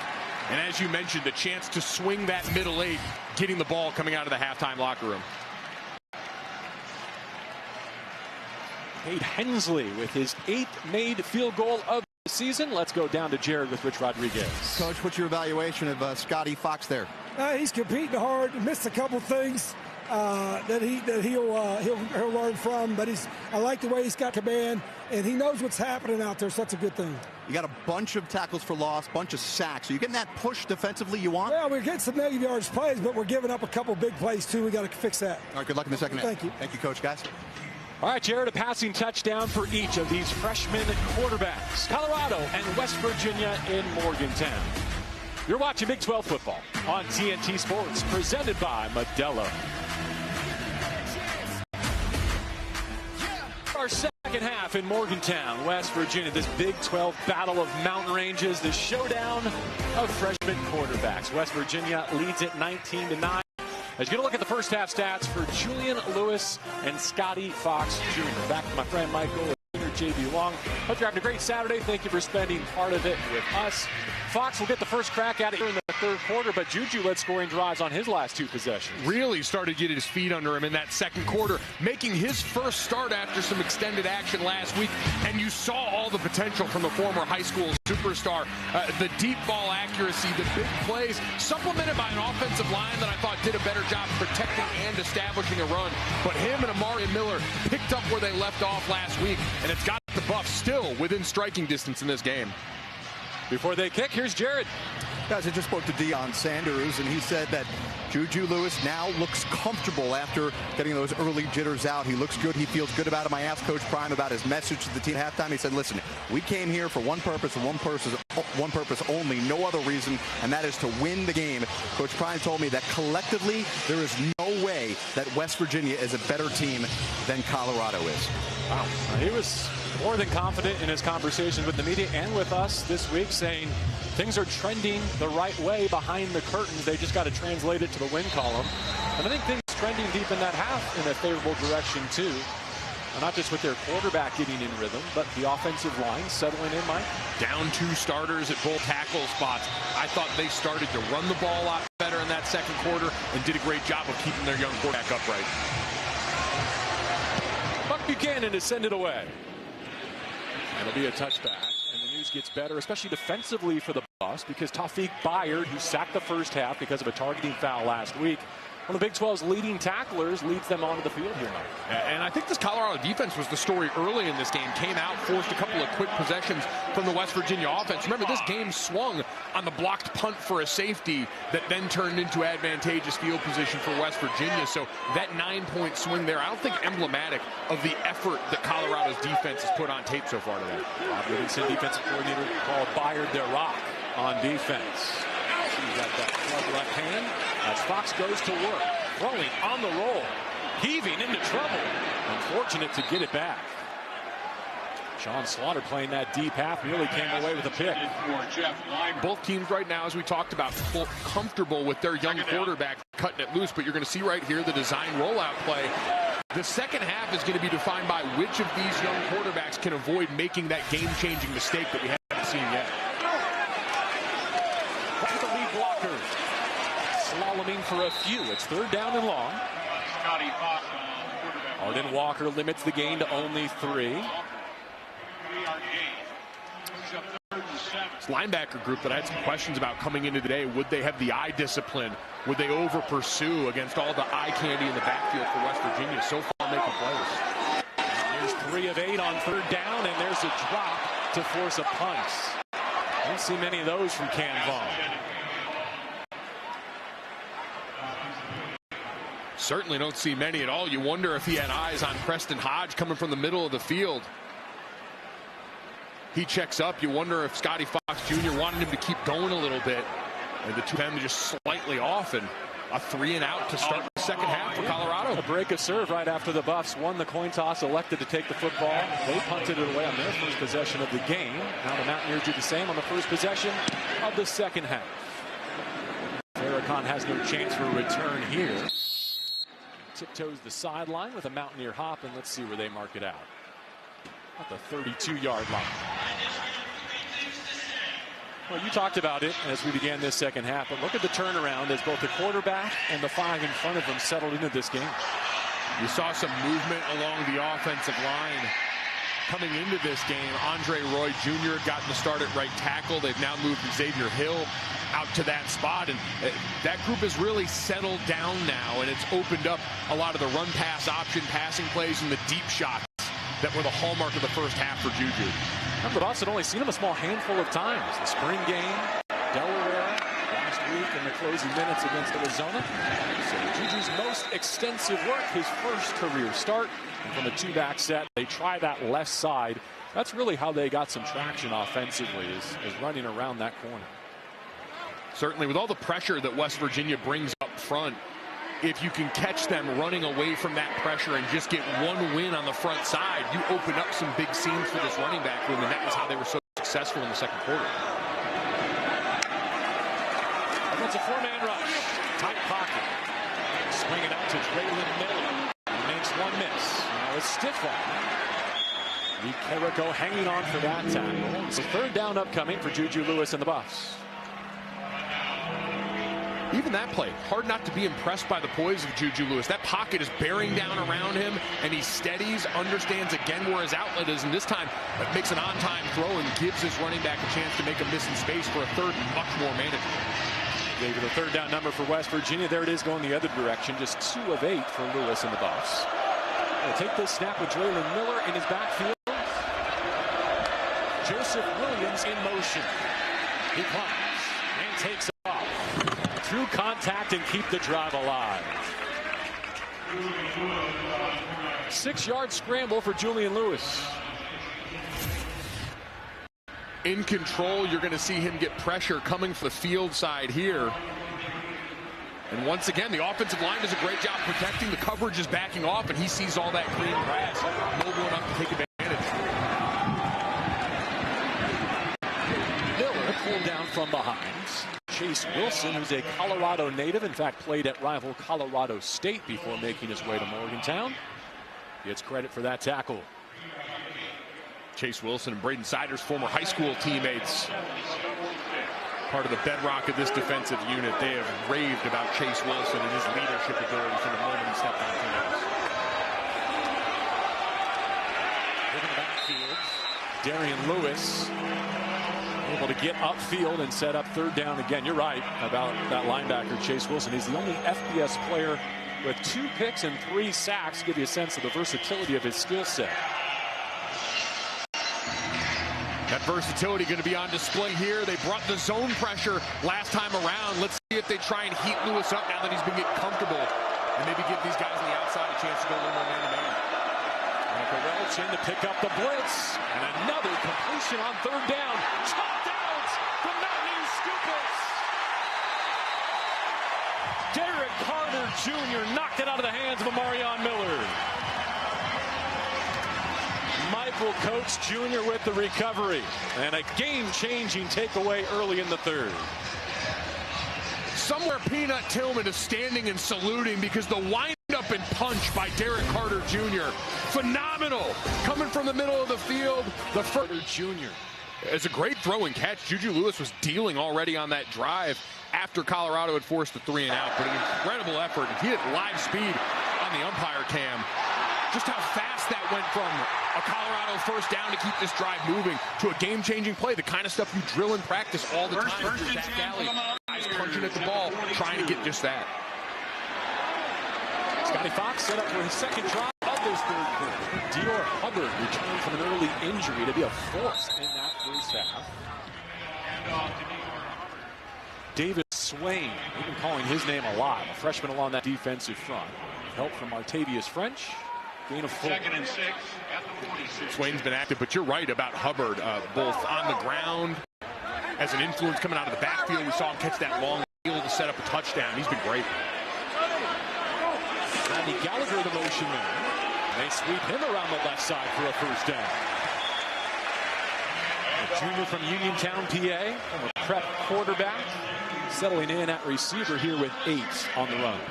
And as you mentioned, the chance to swing that middle 8, getting the ball coming out of the halftime locker room. Cade Hensley with his 8th made field goal of the season. Let's go down to Jared with Rich Rodriguez. Coach, what's your evaluation of Scotty Fox there? He's competing hard. He missed a couple things that he'll learn from, but I like the way he's got command, and he knows what's happening out there, so that's a good thing. You got a bunch of tackles for loss, bunch of sacks. Are you getting that push defensively you want? Well, we're getting some negative yards plays, but we're giving up a couple big plays too. We got to fix that. All right, good luck in the second half. Thank you. Thank you, Coach, guys. All right, Jared, a passing touchdown for each of these freshman quarterbacks. Colorado and West Virginia in Morgantown. You're watching Big 12 football on TNT Sports, presented by Modelo. Our second second half in Morgantown, West Virginia. This Big 12 battle of mountain ranges, the showdown of freshman quarterbacks. West Virginia leads it 19-9. As you look at the first half stats for Julian Lewis and Scotty Fox Jr. Back to my friend Michael and JB Long. Hope you're having a great Saturday. Thank you for spending part of it with us. Fox will get the first crack at it here in the third quarter, but Juju led scoring drives on his last two possessions. Really started getting his feet under him in that second quarter, making his first start after some extended action last week. And you saw all the potential from the former high school superstar. The deep ball accuracy, the big plays, supplemented by an offensive line that I thought did a better job protecting and establishing a run. But him and Amari Miller picked up where they left off last week, and it's got the Buffs still within striking distance in this game. Before they kick, here's Jared. Guys, I just spoke to Deion Sanders, and he said that Juju Lewis now looks comfortable after getting those early jitters out. He looks good. He feels good about him. I asked Coach Prime about his message to the team at halftime. He said, listen, we came here for one purpose and one purpose only, no other reason, and that is to win the game. Coach Prime told me that collectively there is no way that West Virginia is a better team than Colorado is. Wow. He was more than confident in his conversation with the media and with us this week, saying things are trending the right way behind the curtains. They just got to translate it to the win column. And I think things trending deep in that half in a favorable direction, too. And not just with their quarterback getting in rhythm, but the offensive line settling in, Mike. Down two starters at both tackle spots. I thought they started to run the ball a lot better in that second quarter and did a great job of keeping their young quarterback upright. Buck Buchanan is sent it away. It'll be a touchback, and the news gets better, especially defensively for the Buffs, because Taufik Bayard, who sacked the first half because of a targeting foul last week, one of the Big 12's leading tacklers, leads them onto the field here, Mike. And I think this Colorado defense was the story early in this game. Came out, forced a couple of quick possessions from the West Virginia offense. Remember, this game swung on the blocked punt for a safety that then turned into advantageous field position for West Virginia. So that 9-point swing there, I don't think emblematic of the effort that Colorado's defense has put on tape so far today. Bob Livingston, defensive coordinator, called Bayard their rock on defense. He's got that club left hand as Fox goes to work, throwing on the roll, heaving into trouble. Unfortunate to get it back. Sean Slaughter playing that deep half, nearly came away with a pick. Both teams right now, as we talked about, comfortable with their young quarterback cutting it loose, but you're going to see right here the design rollout play. The second half is going to be defined by which of these young quarterbacks can avoid making that game-changing mistake that we haven't seen yet. Back to the lead blocker. Slaloming for a few. It's third down and long. Arden Walker limits the gain to only 3. This linebacker group that I had some questions about coming into today, would they have the eye discipline? Would they over pursue against all the eye candy in the backfield for West Virginia? So far making plays. There's 3 of 8 on third down, and there's a drop to force a punt. Don't see many of those from Cam Vaughn. Certainly don't see many at all. You wonder if he had eyes on Preston Hodge coming from the middle of the field. He checks up. You wonder if Scotty Fox Jr. wanted him to keep going a little bit. And the two of them just slightly off, and a 3-and-out to start the second half for Colorado. A break of serve right after the Buffs won the coin toss, elected to take the football. They punted it away on their first possession of the game. Now the Mountaineers do the same on the first possession of the second half. Farrakhan has no chance for a return here. Tiptoes the sideline with a Mountaineer hop, and let's see where they mark it out. At the 32-yard line. Well, you talked about it as we began this second half, but look at the turnaround as both the quarterback and the 5 in front of them settled into this game. You saw some movement along the offensive line coming into this game. Andre Roy Jr. gotten the start at right tackle. They've now moved Xavier Hill out to that spot, and that group has really settled down now, and it's opened up a lot of the run-pass option passing plays and the deep shots that were the hallmark of the first half for Juju. But Buffs had only seen him a small handful of times. The spring game, Delaware, last week in the closing minutes against Arizona. So Juju's most extensive work, his first career start. And from a 2-back set, they try that left side. That's really how they got some traction offensively, is running around that corner. Certainly, with all the pressure that West Virginia brings up front, if you can catch them running away from that pressure and just get one win on the front side, you open up some big seams for this running back room, and that was how they were so successful in the second quarter. That's a four-man rush. Tight pocket. Swinging out to Draylon Miller. He makes one miss. Now it's Stiffwater. Carrico hanging on for that tackle. So third down upcoming for Juju Lewis and the Buffs. Even that play, hard not to be impressed by the poise of Juju Lewis. That pocket is bearing down around him, and he steadies, understands again where his outlet is, and this time makes an on-time throw and gives his running back a chance to make a miss in space for a third and much more manageable. David, the third down number for West Virginia. There it is going the other direction. Just 2 of 8 for Lewis and the Buffs. They'll take this snap with Draylon Miller in his backfield. Joseph Williams in motion. He climbs and takes off. Through contact and keep the drive alive. 6-yard scramble for Julian Lewis. In control, you're going to see him get pressure coming from the field side here. And once again, the offensive line does a great job protecting. The coverage is backing off, and he sees all that green grass. Mobile enough to take advantage. Miller pulled down from behind. Chase Wilson, who's a Colorado native, in fact played at rival Colorado State before making his way to Morgantown, gets credit for that tackle. Chase Wilson and Braden Siders, former high school teammates. Part of the bedrock of this defensive unit. They have raved about Chase Wilson and his leadership ability from the moment he stepped on campus. In the backfield, Darian Lewis able to get upfield and set up third down again. You're right about that linebacker, Chase Wilson. He's the only FBS player with 2 picks and 3 sacks to give you a sense of the versatility of his skill set. That versatility going to be on display here. They brought the zone pressure last time around. Let's see if they try and heat Lewis up now that he's been getting comfortable, and maybe give these guys on the outside a chance to go a little more man-to-man. Michael Welch in to pick up the blitz, and another completion on third down. Touchdowns from Mountaineers scoopers. Derek Carter Jr. knocked it out of the hands of Amarion Miller. Michael Coates Jr. with the recovery, and a game-changing takeaway early in the third. Somewhere Peanut Tillman is standing and saluting because the wind-up and punch by Derek Carter Jr. Phenomenal. Coming from the middle of the field. The Carter Jr. It's a great throw and catch. Juju Lewis was dealing already on that drive after Colorado had forced the 3 and out, but an incredible effort. He hit live speed on the umpire cam. Just how fast that went from a Colorado first down to keep this drive moving to a game-changing play, the kind of stuff you drill in practice all the time. Zach Galley, guys punching at the ball, trying to get just that. Scotty Fox set up for his second drive of this third quarter. Dior Hubbard returned from an early injury to be a force in that first half. David Swain, we've been calling his name a lot, a freshman along that defensive front. Help from Martavius French. Gain of 4. Second and 6 at the 46. Swain's been active, but you're right about Hubbard, both on the ground as an influence coming out of the backfield. We saw him catch that long field to set up a touchdown. He's been great. Randy Gallagher, the motion man. They sweep him around the left side for a first down. A junior from Uniontown, PA, from a prep quarterback, settling in at receiver here with 8 on the run.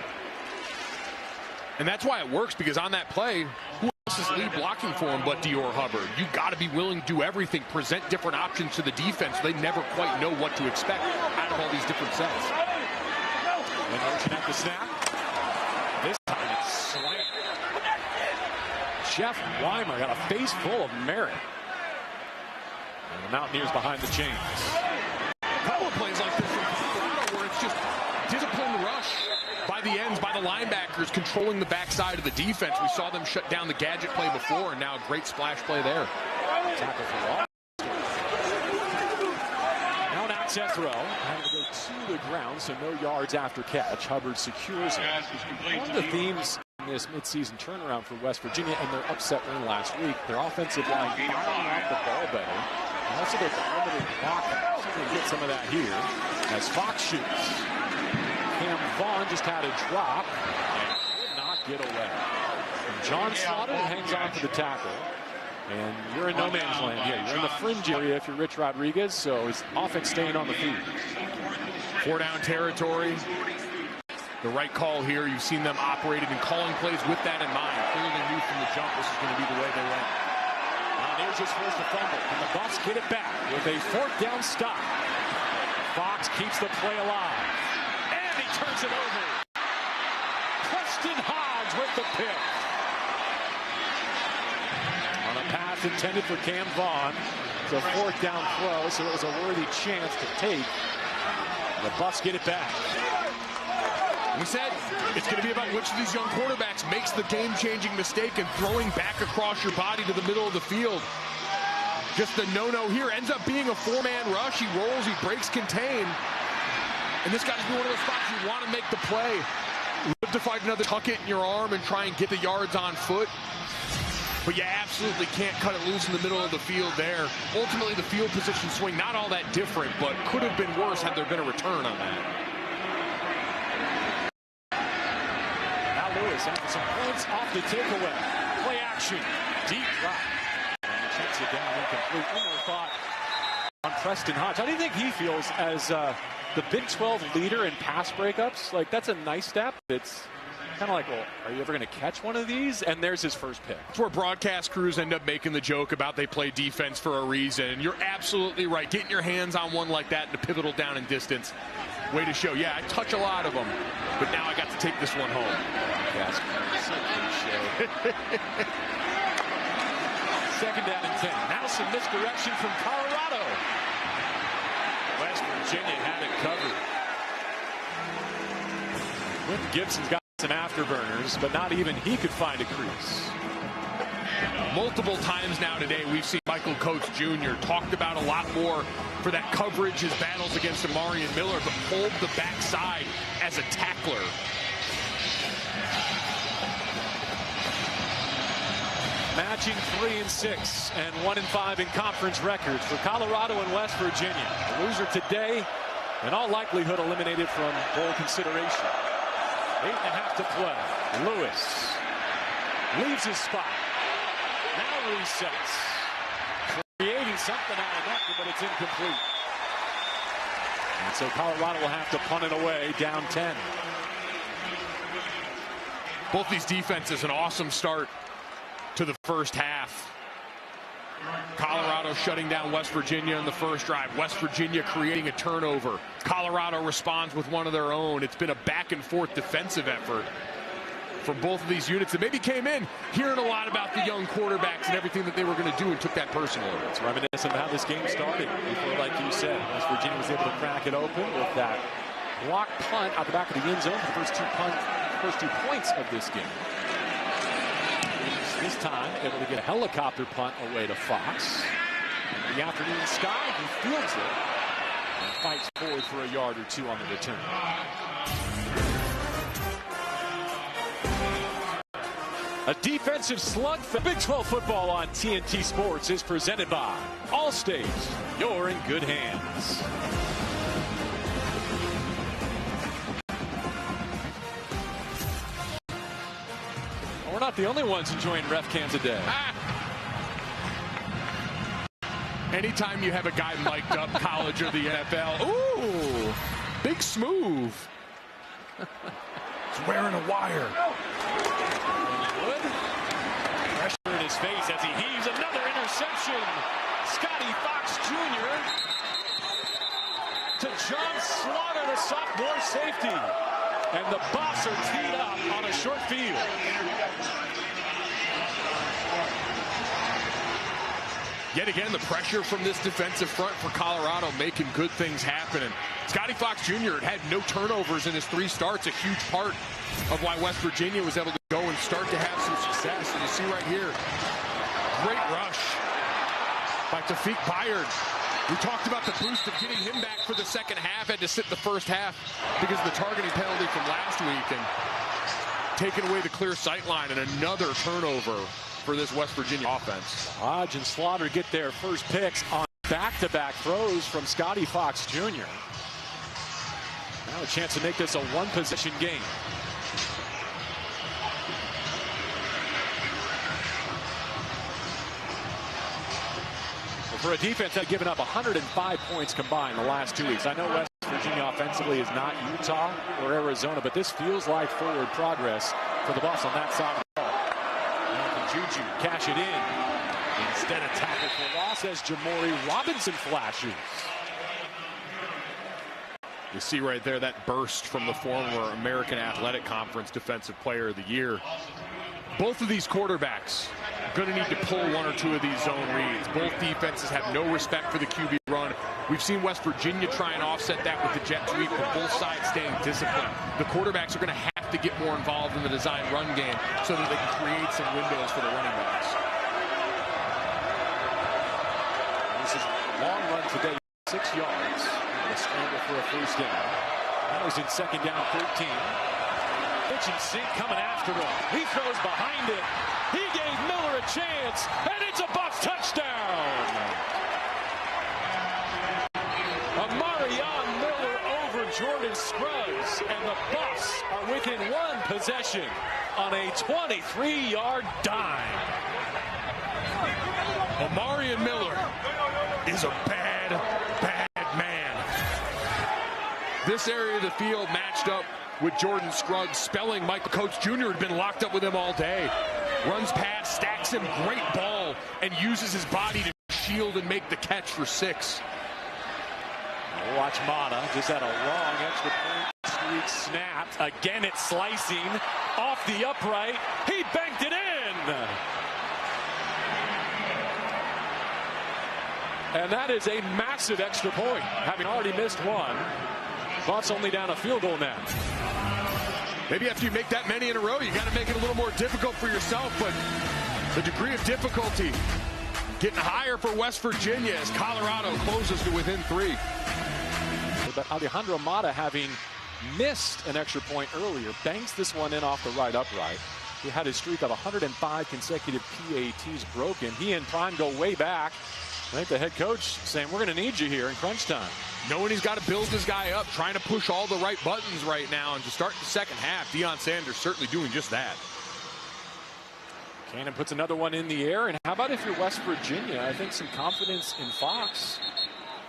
And that's why it works, because on that play, who else is lead blocking for him but Dior Hubbard? You've got to be willing to do everything, present different options to the defense. They never quite know what to expect out of all these different sets. In motion at the snap. This time it's slammed. Jeff Weimer got a face full of merit. And the Mountaineers behind the chains. A couple of plays like this from Colorado where it's just disciplined rush by the ends, by the linebackers, controlling the backside of the defense. We saw them shut down the gadget play before, and now a great splash play there. Tackle for loss. Now an outset throw. Having to go to the ground, so no yards after catch. Hubbard secures it. One of the themes in this midseason turnaround for West Virginia and their upset win last week, their offensive line firing out the ball better. And also their limited blocking. So they get some of that here as Fox shoots. Cam Vaughn just had a drop and could not get away. And John Slaughter hangs on for the tackle. And you're in no man's land here. You're in the fringe area if you're Rich Rodriguez, so his offense staying on the field. 4-down territory. The right call here. You've seen them operated and calling plays with that in mind. Clearly knew from the jump this is going to be the way they went. Mountaineers just forced a fumble, and the Buffs get it back with a 4th down stop. Fox keeps the play alive, and he turns it over. Preston Hodge with the pick. On a pass intended for Cam Vaughn. It's a 4th down throw, so it was a worthy chance to take. The Buffs get it back. We said it's going to be about which of these young quarterbacks makes the game-changing mistake and throwing back across your body to the middle of the field. Just the no-no here. Ends up being a 4-man rush. He rolls, he breaks contain. And this got to be one of those spots you want to make the play. Live to fight another, tuck it in your arm and try and get the yards on foot. But you absolutely can't cut it loose in the middle of the field there. Ultimately, the field position swing, not all that different, but could have been worse had there been a return on that. Lewis after some points off the takeaway. Play action. Deep drop. And he checks it down incomplete. One more thought on Preston Hodge. How do you think he feels as the Big 12 leader in pass breakups? Like, that's a nice step. It's kind of like, well, are you ever going to catch one of these? And there's his first pick. That's where broadcast crews end up making the joke about they play defense for a reason. And you're absolutely right. Getting your hands on one like that in a pivotal down and distance. Way to show. Yeah, I touch a lot of them, but now I got to take this one home. Yes. Second down and 10. Now some misdirection from Colorado. West Virginia had it covered. Quentin Gibson's got some afterburners, but not even he could find a crease. Multiple times now today we've seen Michael Coates Jr. talked about a lot more for that coverage, his battles against Amari and Miller, but hold the backside as a tackler. Matching 3 and 6 and 1 and 5 in conference records for Colorado and West Virginia. The loser today, in all likelihood, eliminated from bowl consideration. 8.5 to play. Lewis leaves his spot. Now resets. Creating something out of nothing, but it's incomplete. And so Colorado will have to punt it away, down 10. Both these defenses, an awesome start to the first half. Colorado shutting down West Virginia in the first drive. West Virginia creating a turnover. Colorado responds with one of their own. It's been a back and forth defensive effort for both of these units that maybe came in hearing a lot about the young quarterbacks and everything that they were going to do and took that personally. It's reminiscent of how this game started before, like you said, West Virginia was able to crack it open with that block punt out the back of the end zone for the first two points of this game. This time able to get a helicopter punt away to Fox. In the afternoon sky, he fields it and fights forward for a yard or two on the return. A defensive slugfest. Big 12 football on TNT Sports is presented by Allstate. You're in good hands. We're not the only ones enjoying ref cams a day. Anytime you have a guy mic'd up, college or the NFL, ooh, big smooth. He's wearing a wire. Good. Pressure in his face as he heaves another interception. Scotty Fox Jr. to John Slaughter, the sophomore safety. And the Buffs are teed up on a short field. Yet again, the pressure from this defensive front for Colorado making good things happen. And Scotty Fox Jr. had no turnovers in his 3 starts, a huge part of why West Virginia was able to go and start to have some success. And you see right here, great rush by Tafik Bayard. We talked about the boost of getting him back for the second half. Had to sit the first half because of the targeting penalty from last week and taking away the clear sight line and another turnover for this West Virginia offense. Hodge and Slaughter get their first picks on back-to-back throws from Scotty Fox Jr. Now a chance to make this a one-possession game. For a defense that's given up 105 points combined the last 2 weeks. I know West Virginia offensively is not Utah or Arizona, but this feels like forward progress for the Buffs on that side of the ball. Now Juju cash it in. Instead of tackle for loss as Jamori Robinson flashes. You see right there that burst from the former American Athletic Conference Defensive Player of the Year. Both of these quarterbacks are going to need to pull one or two of these zone reads. Both defenses have no respect for the QB run. We've seen West Virginia try and offset that with the jet sweep, but both sides staying disciplined. The quarterbacks are going to have to get more involved in the design run game so that they can create some windows for the running backs. This is a long run today, 6 yards. A scramble for a first down. That was in second down 13. Pitch and sink coming after him. He throws behind it. He gave Miller a chance, and it's a Buff touchdown. Amarion Miller over Jordan Scruggs, and the Buffs are within one possession on a 23-yard dime. Amarion Miller is a bad man. This area of the field matched up with Jordan Scruggs, spelling Michael Coates Jr. had been locked up with him all day. Runs past, stacks him, great ball, and uses his body to shield and make the catch for 6. Watch Mata, just had a long extra point streak snapped. Again, it's slicing off the upright. He banked it in. And that is a massive extra point, having already missed one. Buffs only down a field goal now. Maybe after you make that many in a row, you got to make it a little more difficult for yourself, but the degree of difficulty getting higher for West Virginia as Colorado closes to within 3. But Alejandro Mata, having missed an extra point earlier, banks this one in off the right upright. He had his streak of 105 consecutive PATs broken. He and Prime go way back. I think the head coach saying, we're going to need you here in crunch time. Knowing he's got to build this guy up, trying to push all the right buttons right now. And to start the second half, Deion Sanders certainly doing just that. Cannon puts another one in the air. And how about if you're West Virginia? I think some confidence in Fox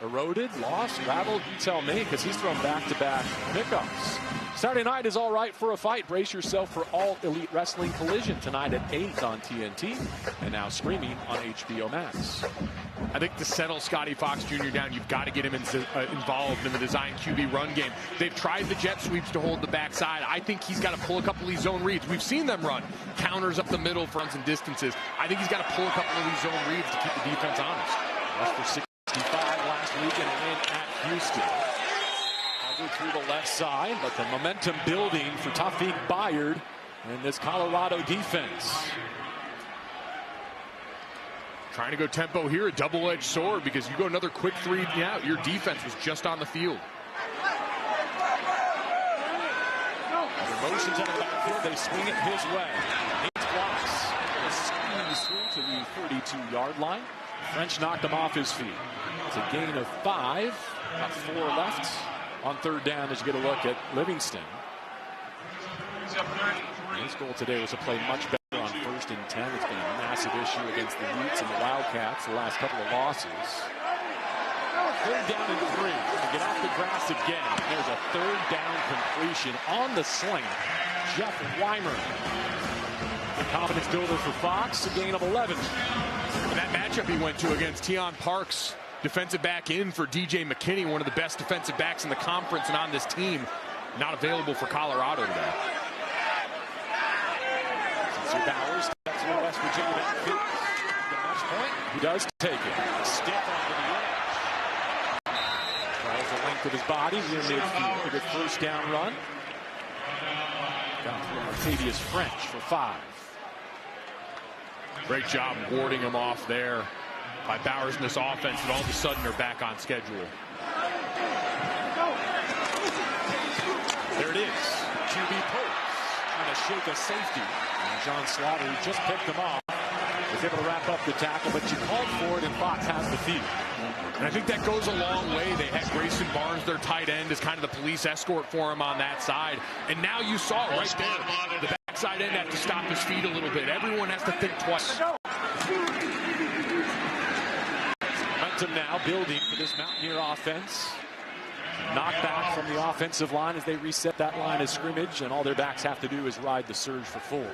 eroded, lost, rattled. You tell me, because he's thrown back-to-back pickups. Saturday night is all right for a fight. Brace yourself for All Elite Wrestling Collision tonight at 8 on TNT, and now streaming on HBO Max. I think to settle Scotty Fox Jr. down, you've got to get him involved in the design QB run game. They've tried the jet sweeps to hold the backside. I think he's got to pull a couple of these zone reads. We've seen them run counters up the middle for runs and distances. I think he's got to pull a couple of these zone reads to keep the defense honest. That's for 65 last week and a win at Houston. Through the left side, but the momentum building for Taufik Bayard and this Colorado defense. Trying to go tempo here, a double-edged sword, because you go another quick 3 out, your defense was just on the field. The motions in the backfield, they swing it his way. 8 blocks. A squeeze through to the 32-yard line. French knocked him off his feet. It's a gain of 5. About 4 left. On third down, as you get a look at Livingston. His goal today was to play much better on 1st and 10. It's been a massive issue against the Utes and the Wildcats the last couple of losses. Third down and 3. Gonna get off the grass again. There's a third down completion on the slant. Jeff Weimer. The confidence builder for Fox, a gain of 11. And that matchup he went to against Teion Parks, defensive back in for DJ McKinney, one of the best defensive backs in the conference and on this team, not available for Colorado today. Spencer Bowers steps to the West Virginia backfield. The match point. He does take it. Stiff onto the edge. Tries the length of his body near midfield. A good first down run. Down through Martavius French for 5. Great job warding him off there by Bowers in this offense, and all of a sudden they're back on schedule. There it is. QB pulls, trying to shake a safety. And John Slaughter just picked him off. was able to wrap up the tackle, but you called for it, and Fox has the field. And I think that goes a long way. They had Grayson Barnes, their tight end, as kind of the police escort for him on that side. And now you saw it right there. The backside end had to stop his feet a little bit. Everyone has to think twice. Momentum now building for this Mountaineer offense. Knockback from the offensive line as they reset that line of scrimmage, and all their backs have to do is ride the surge for 4.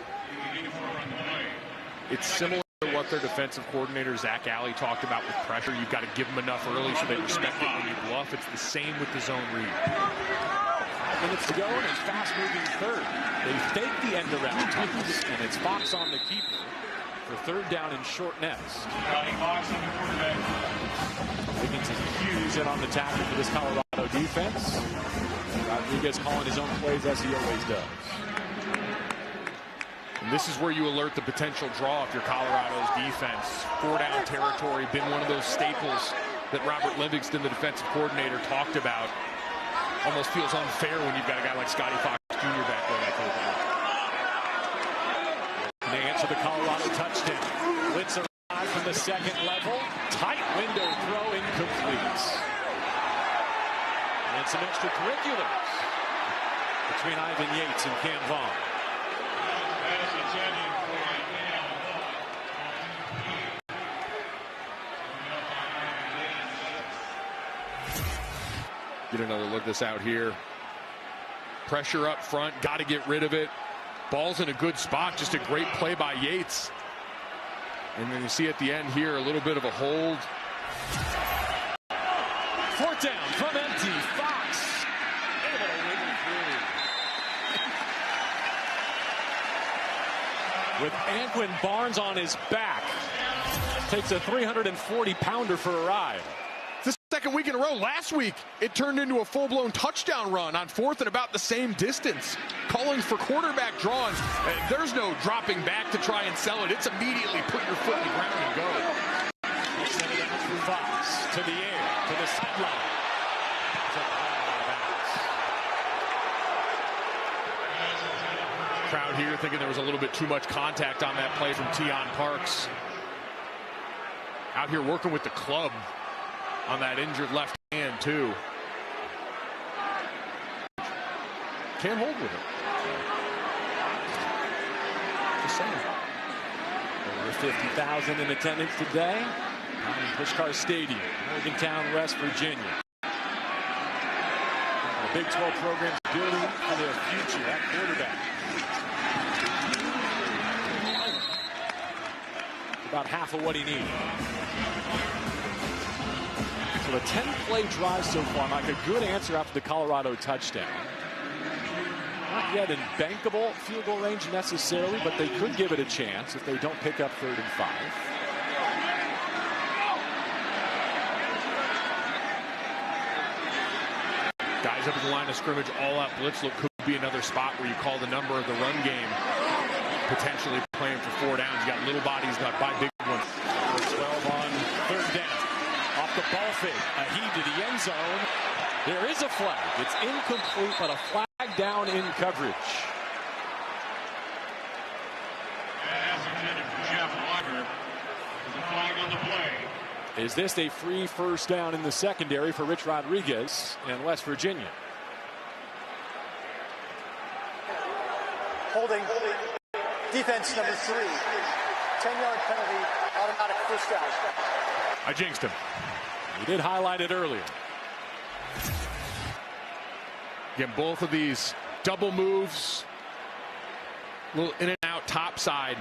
It's similar to what their defensive coordinator, Zach Alley, talked about with pressure. You've got to give them enough early so they respect it when you bluff. It's the same with the zone read. 5 minutes to go, and a fast-moving third. They fake the end-around toss, and it's Fox on the keeper for third down and short nest. Higgins is huge in on the tackle for this Colorado defense. Rodriguez calling his own plays as he always does. And this is where you alert the potential draw if you're Colorado's defense. 4-down territory, been one of those staples that Robert Livingston, the defensive coordinator, talked about. Almost feels unfair when you've got a guy like Scotty Fox Jr. back there. And they answer the Colorado touchdown. Blitz arrived from the second level. Tight window throw, incomplete. And some extracurriculars between Ivan Yates and Cam Vaughn. Get another look at this out here. Pressure up front, got to get rid of it. Ball's in a good spot, just a great play by Yates. And then you see at the end here a little bit of a hold. 4th down from empty. Fox able to wiggle through. With Anquin Barnes on his back. Takes a 340-pounder for a ride. The second week in a row. Last week, it turned into a full-blown touchdown run on 4th and about the same distance. Calling for quarterback draws. There's no dropping back to try and sell it. It's immediately put your foot in the ground and go. Send it out through Fox to the air, to the sideline. Crowd here thinking there was a little bit too much contact on that play from Tion Parks. Out here working with the club on that injured left hand, too. Can't hold with it. Just saying. Over 50,000 in attendance today in Pushkar Stadium, Morgantown, West Virginia. The Big 12 program building for their future at quarterback. About half of what he needs. So a 10-play drive so far, Mike, a good answer after the Colorado touchdown. Not yet in bankable field goal range necessarily, but they could give it a chance if they don't pick up 3rd and 5. Guys up at the line of scrimmage, all-out blitz look could be another spot where you call the number of the run game. Potentially playing for 4 downs. You got little bodies, not by big ones. 12 on 3rd down. Off the ball fake, a heave to the end zone. There is a flag. It's incomplete, but a flag down in coverage. Is this a free 1st down in the secondary for Rich Rodriguez and West Virginia? Holding. Defense number 3. 10-yard penalty, automatic 1st down. I jinxed him. We did highlight it earlier. Again, both of these double moves, little in and out top side.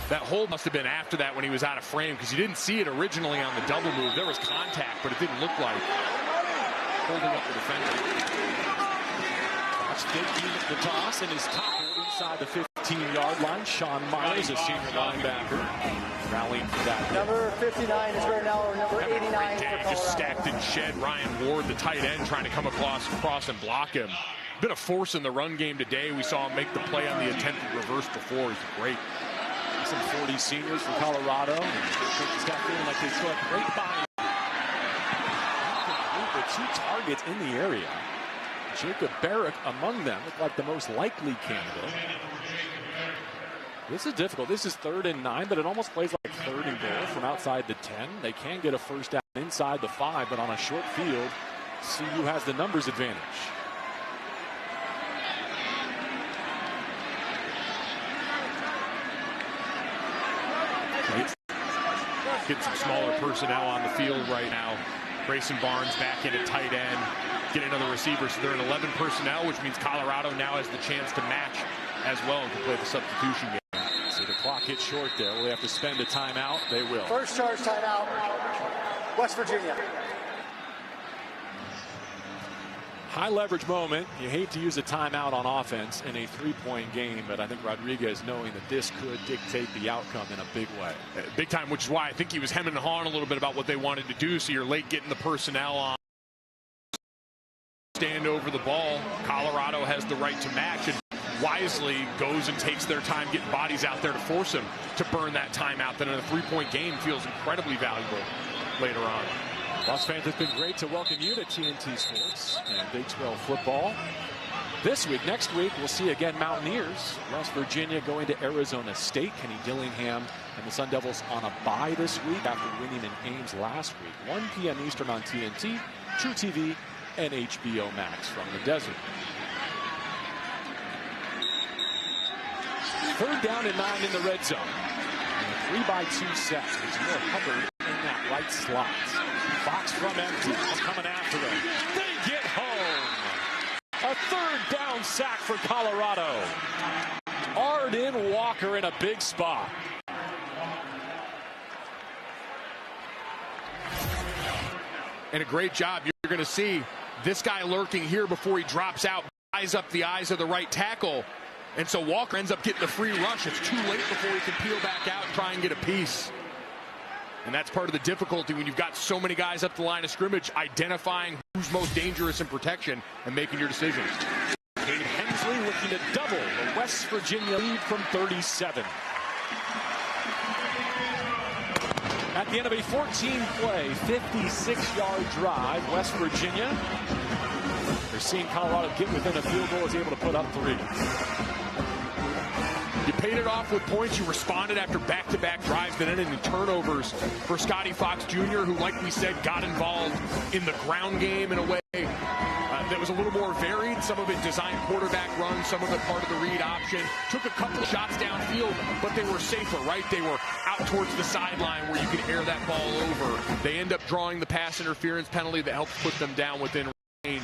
That hold must have been after that when he was out of frame, because you didn't see it originally on the double move. There was contact, but it didn't look like holding up the defender. Fox faking the toss and is toppled inside the 15-yard line. Sean Myers, a senior linebacker, rallying for that. Number 59 is right now, or number 89 for Colorado. Just stacked and shed. Ryan Ward, the tight end, trying to come across and block him. Bit of force in the run game today. We saw him make the play on the attempted reverse before. He's great. Some 40 seniors from Colorado. It's got feeling like they still have great body. The 2 targets in the area. Jacob Barrick among them look like the most likely candidate. This is difficult. This is 3rd and 9, but it almost plays like 3rd and goal from outside the 10. They can get a first down inside the 5, but on a short field, CU has the numbers advantage. Getting some smaller personnel on the field right now. Grayson Barnes back in at tight end. Get another receiver, so they're in 11 personnel, which means Colorado now has the chance to match as well and to play the substitution game. So the clock hits short there. Will they have to spend a timeout? They will. First charge timeout, West Virginia. High leverage moment. You hate to use a timeout on offense in a 3-point game, but I think Rodriguez, knowing that this could dictate the outcome in a big way. Big time, which is why I think he was hemming and hawing a little bit about what they wanted to do. So you're late getting the personnel on. Stand over the ball. Colorado has the right to match and wisely goes and takes their time getting bodies out there to force him to burn that timeout. That in a 3-point game feels incredibly valuable later on. Los fans, it's been great to welcome you to TNT Sports and Big 12 football. This week, next week, we'll see again Mountaineers. West Virginia going to Arizona State. Kenny Dillingham and the Sun Devils on a bye this week after winning in Ames last week. 1 p.m. Eastern on TNT, True TV, and HBO Max from the desert. 3rd down and 9 in the red zone. And a 3-by-2 set. It's more Hubbard in that right slot. Fox from empty. Coming after them. They get home. A 3rd down sack for Colorado. Arden Walker in a big spot. And a great job. You're going to see this guy lurking here before he drops out. Eyes up the eyes of the right tackle. And so Walker ends up getting the free rush. It's too late before he can peel back out and try and get a piece. And that's part of the difficulty when you've got so many guys up the line of scrimmage, identifying who's most dangerous in protection and making your decisions. Cade Hensley looking to double the West Virginia lead from 37. At the end of a 14-play, 56-yard drive, West Virginia, they're seeing Colorado get within a field goal, is able to put up 3. You paid it off with points. You responded after back-to-back drives that ended in turnovers for Scotty Fox Jr., who, like we said, got involved in the ground game in a way that was a little more varied. Some of it designed quarterback runs, some of it part of the read option. Took a couple of shots downfield, but they were safer, right? They were out towards the sideline where you could air that ball over. They end up drawing the pass interference penalty that helps put them down within range.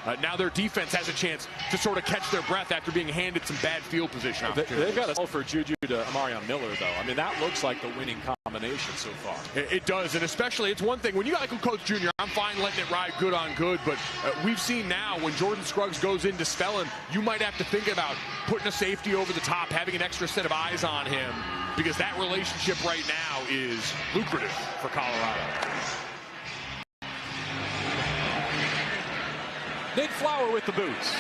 And now their defense has a chance to sort of catch their breath after being handed some bad field position opportunities. They've got a for Juju to Amarion Miller, though. I mean, that looks like the winning combination so far. It does, and especially it's one thing. When you got like Coach Jr., I'm fine letting it ride good on good, but we've seen now when Jordan Scruggs goes in to spell him, you might have to think about putting a safety over the top, having an extra set of eyes on him, because that relationship right now is lucrative for Colorado. Nate Flower with the boots.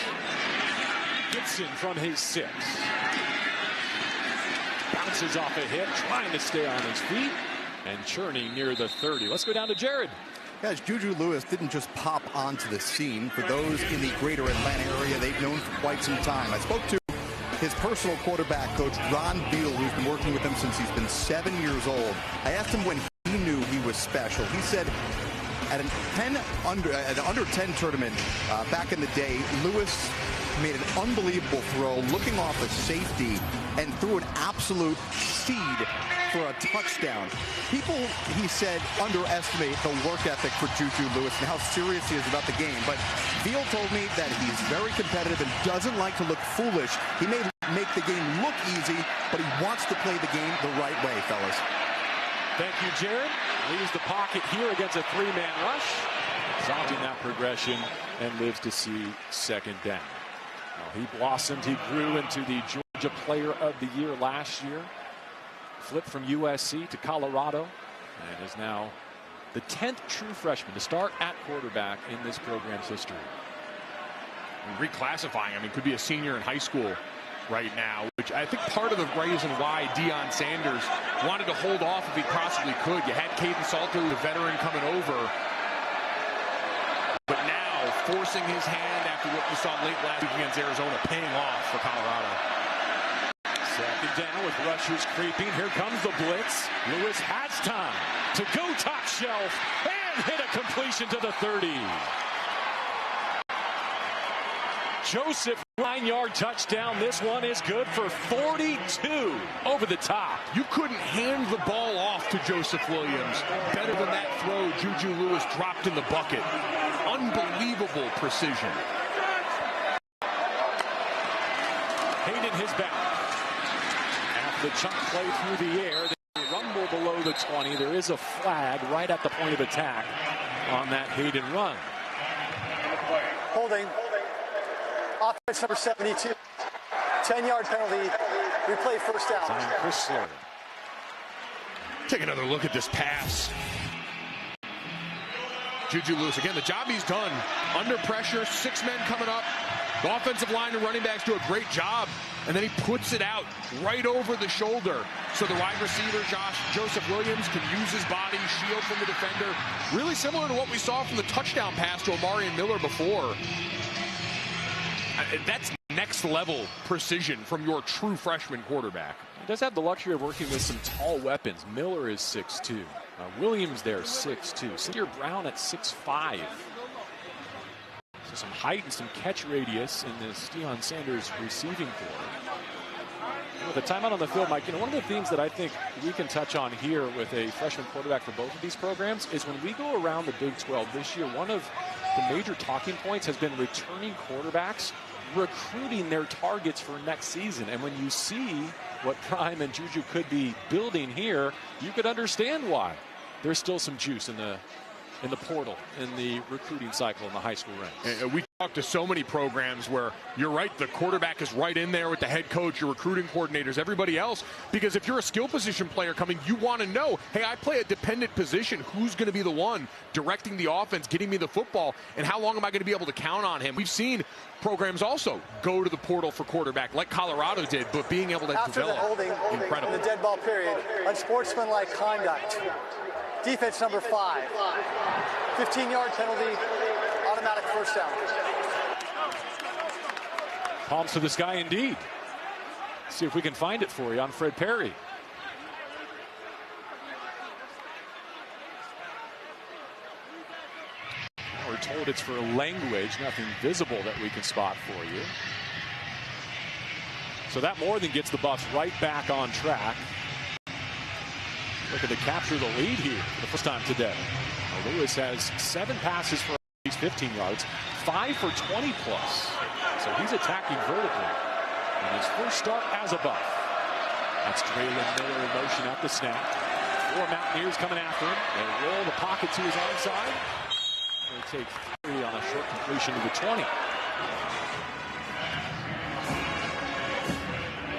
Gibson from his 6. Bounces off a hip, trying to stay on his feet, and churning near the 30. Let's go down to Jared. Guys, Juju Lewis didn't just pop onto the scene. For those in the greater Atlanta area, they've known for quite some time. I spoke to his personal quarterback coach, Ron Beal, who's been working with him since he's been 7 years old. I asked him when he knew he was special. He said, at an under 10 tournament back in the day, Lewis made an unbelievable throw, looking off a safety, and threw an absolute seed for a touchdown. People, he said, underestimate the work ethic for Juju Lewis and how serious he is about the game. But Beal told me that he's very competitive and doesn't like to look foolish. He may make the game look easy, but he wants to play the game the right way, fellas. Thank you, Jared. Leaves the pocket here against a 3-man rush. Stopping that progression and lives to see 2nd down. Now, he blossomed. He grew into the Georgia Player of the Year last year. Flipped from USC to Colorado and is now the 10th true freshman to start at quarterback in this program's history. And reclassifying, I mean, could be a senior in high school right now, which I think part of the reason why Deion Sanders wanted to hold off if he possibly could. You had Caden Salter, the veteran, coming over, but now forcing his hand after what we saw late last week against Arizona, paying off for Colorado. Set second down with rushers creeping. Here comes the blitz. Lewis has time to go top shelf and hit a completion to the 30. Joseph, 9-yard touchdown. This one is good for 42 over the top. You couldn't hand the ball off to Joseph Williams better than that throw Juju Lewis dropped in the bucket. Unbelievable precision. Hayden his back. After the chunk play through the air, they rumble below the 20. There is a flag right at the point of attack on that Hayden run. Holding. Offense number 72. 10-yard penalty. Replay first down. Zion Chrysler. Take another look at this pass. Juju Lewis, again, the job he's done. Under pressure, 6 men coming up. The offensive line and running backs do a great job. And then he puts it out right over the shoulder. So the wide receiver, Joseph Williams, can use his body, shield from the defender. Really similar to what we saw from the touchdown pass to Amari Miller before. That's next level precision from your true freshman quarterback. He does have the luxury of working with some tall weapons. Miller is 6'2". Williams there 6'2". Sevier Brown at 6'5". So some height and some catch radius in this Deion Sanders receiving corps. With a timeout on the field, Mike, one of the themes that I think we can touch on here with a freshman quarterback for both of these programs is when we go around the Big 12 this year, one of the major talking points has been returning quarterbacks recruiting their targets for next season. And when you see what Prime and Juju could be building here, you could understand why there's still some juice in the portal, in the recruiting cycle in the high school ranks. We talk to so many programs where you're right, the quarterback is right in there with the head coach, your recruiting coordinators, everybody else, because if you're a skill position player coming, you want to know, hey, I play a dependent position. Who's going to be the one directing the offense, getting me the football, and how long am I going to be able to count on him? We've seen programs also go to the portal for quarterback like Colorado did, but being able to After develop, the holding incredible. in the dead ball period, unsportsmanlike conduct. Defense number 5. 15-yard penalty, automatic first down. Palms to the sky indeed. See if we can find it for you on Fred Perry. We're told it's for language, nothing visible that we can spot for you. So that more than gets the Buffs right back on track. Looking to capture the lead here for the first time today. Now, Lewis has 7 passes for at least 15 yards, 5 for 20 plus. So he's attacking vertically in his first start as a Buff. That's Traylon Miller in motion at the snap. 4 Mountaineers coming after him. They roll the pocket to his onside. They take 3 on a short completion to the 20.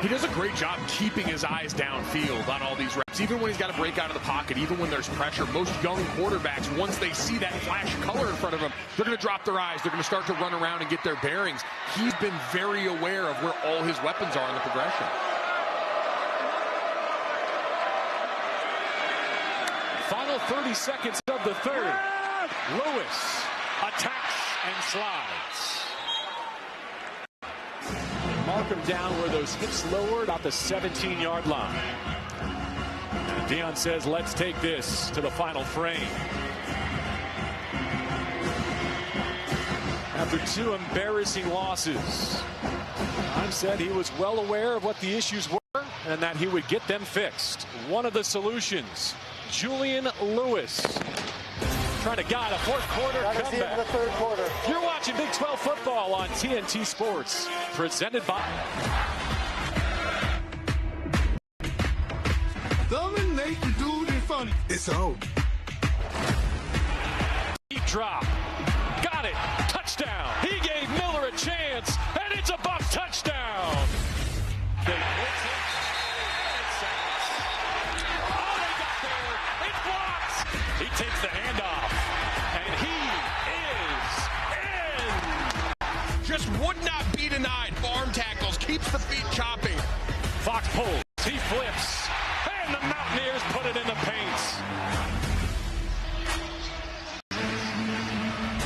He does a great job keeping his eyes downfield on all these reps. Even when he's got to break out of the pocket, even when there's pressure, most young quarterbacks, once they see that flash of color in front of them, they're going to drop their eyes. They're going to start to run around and get their bearings. He's been very aware of where all his weapons are in the progression. Final 30 seconds of the third. Lewis attacks and slides. Mark him down where those hips lowered about the 17-yard line. And Deion says, let's take this to the final frame. After 2 embarrassing losses, Prime said he was well aware of what the issues were and that he would get them fixed. One of the solutions, Julian Lewis, trying to guide a fourth quarter comeback. The third quarter. You're watching Big 12 football on TNT Sports, presented by Dominate the dude in front. It's on. Deep drop. Got it. Touchdown. He gave Miller a chance, and it's a Buff touchdown. They blitz it. Oh, they got there. It blocks. He takes the handoff, and he is in. Just would not be denied. Farm tackles, keeps the feet chopping. Fox pulls. He flips. And the Mountaineers put it in the paint.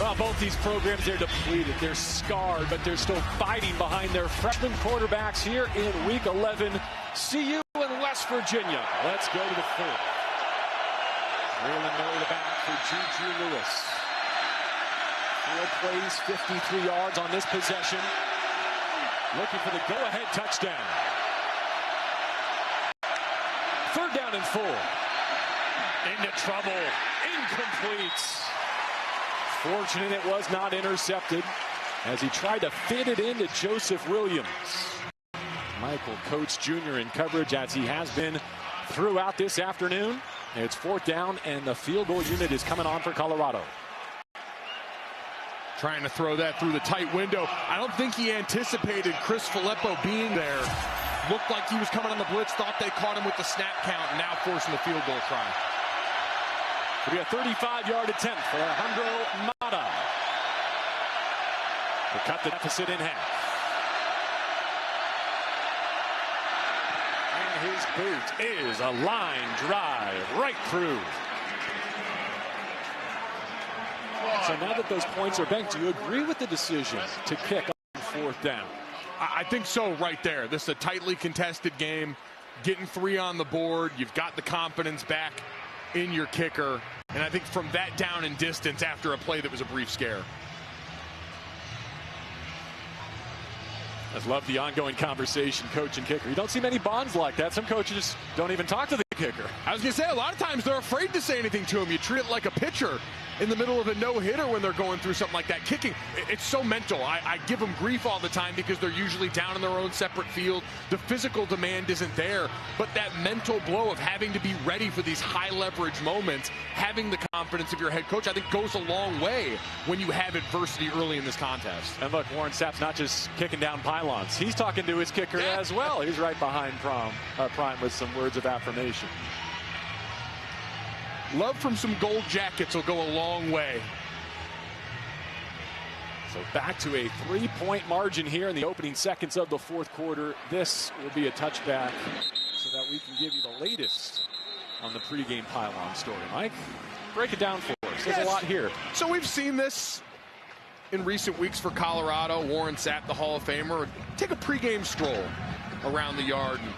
Well, both these programs, they're depleted, they're scarred, but they're still fighting behind their freshman quarterbacks here in Week 11. CU and West Virginia. Let's go to the fourth. Raylan Murray the back for Juju Lewis. 4 plays, 53 yards on this possession. Looking for the go-ahead touchdown. 3rd down and 4. Into trouble. Incomplete. Fortunate it was not intercepted as he tried to fit it into Joseph Williams. Michael Coates Jr. in coverage as he has been throughout this afternoon. It's 4th down and the field goal unit is coming on for Colorado. Trying to throw that through the tight window. I don't think he anticipated Chris Filippo being there. Looked like he was coming on the blitz, thought they caught him with the snap count, and now forcing the field goal try. It'll be a 35-yard attempt for Alejandro Mata to cut the deficit in half. And his boot is a line drive right through. So now that those points are banked, do you agree with the decision to kick on 4th down? I think so right there. This is a tightly contested game. Getting 3 on the board. You've got the confidence back in your kicker. And I think from that down and distance after a play that was a brief scare. I love the ongoing conversation, coach and kicker. You don't see many bonds like that. Some coaches don't even talk to the kicker. I was going to say, a lot of times they're afraid to say anything to him. You treat it like a pitcher in the middle of a no-hitter when they're going through something like that. Kicking, it's so mental. I give them grief all the time because they're usually down in their own separate field. The physical demand isn't there, but that mental blow of having to be ready for these high-leverage moments, having the confidence of your head coach, I think goes a long way when you have adversity early in this contest. And look, Warren Sapp's not just kicking down pylons. He's talking to his kicker as well. He's right behind Prime with some words of affirmation. Love from some gold jackets will go a long way. So back to a 3-point margin here in the opening seconds of the 4th quarter. This will be a touchback so that we can give you the latest on the pregame pylon story. Mike, break it down for us. There's a lot here. So we've seen this in recent weeks for Colorado. Warren Sapp, the Hall of Famer, take a pregame stroll around the yard and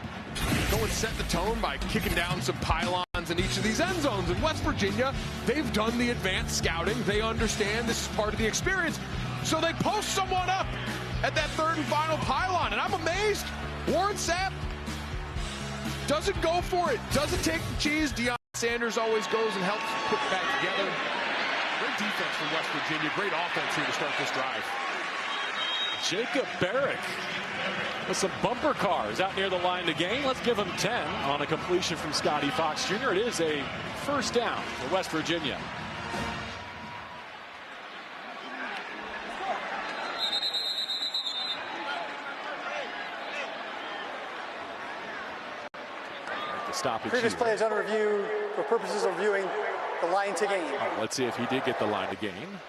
go and set the tone by kicking down some pylons in each of these end zones. In West Virginia, they've done the advanced scouting. They understand this is part of the experience. So they post someone up at that 3rd and final pylon. And I'm amazed. Warren Sapp doesn't go for it. Doesn't take the cheese. Deion Sanders always goes and helps put it back together. Great defense from West Virginia. Great offense here to start this drive. Jacob Barrick with some bumper cars out near the line to gain. Let's give him 10 on a completion from Scotty Fox Jr. It is a 1st down for West Virginia. Previous play is under review for purposes of reviewing the line to gain. Let's see if he did get the line to gain.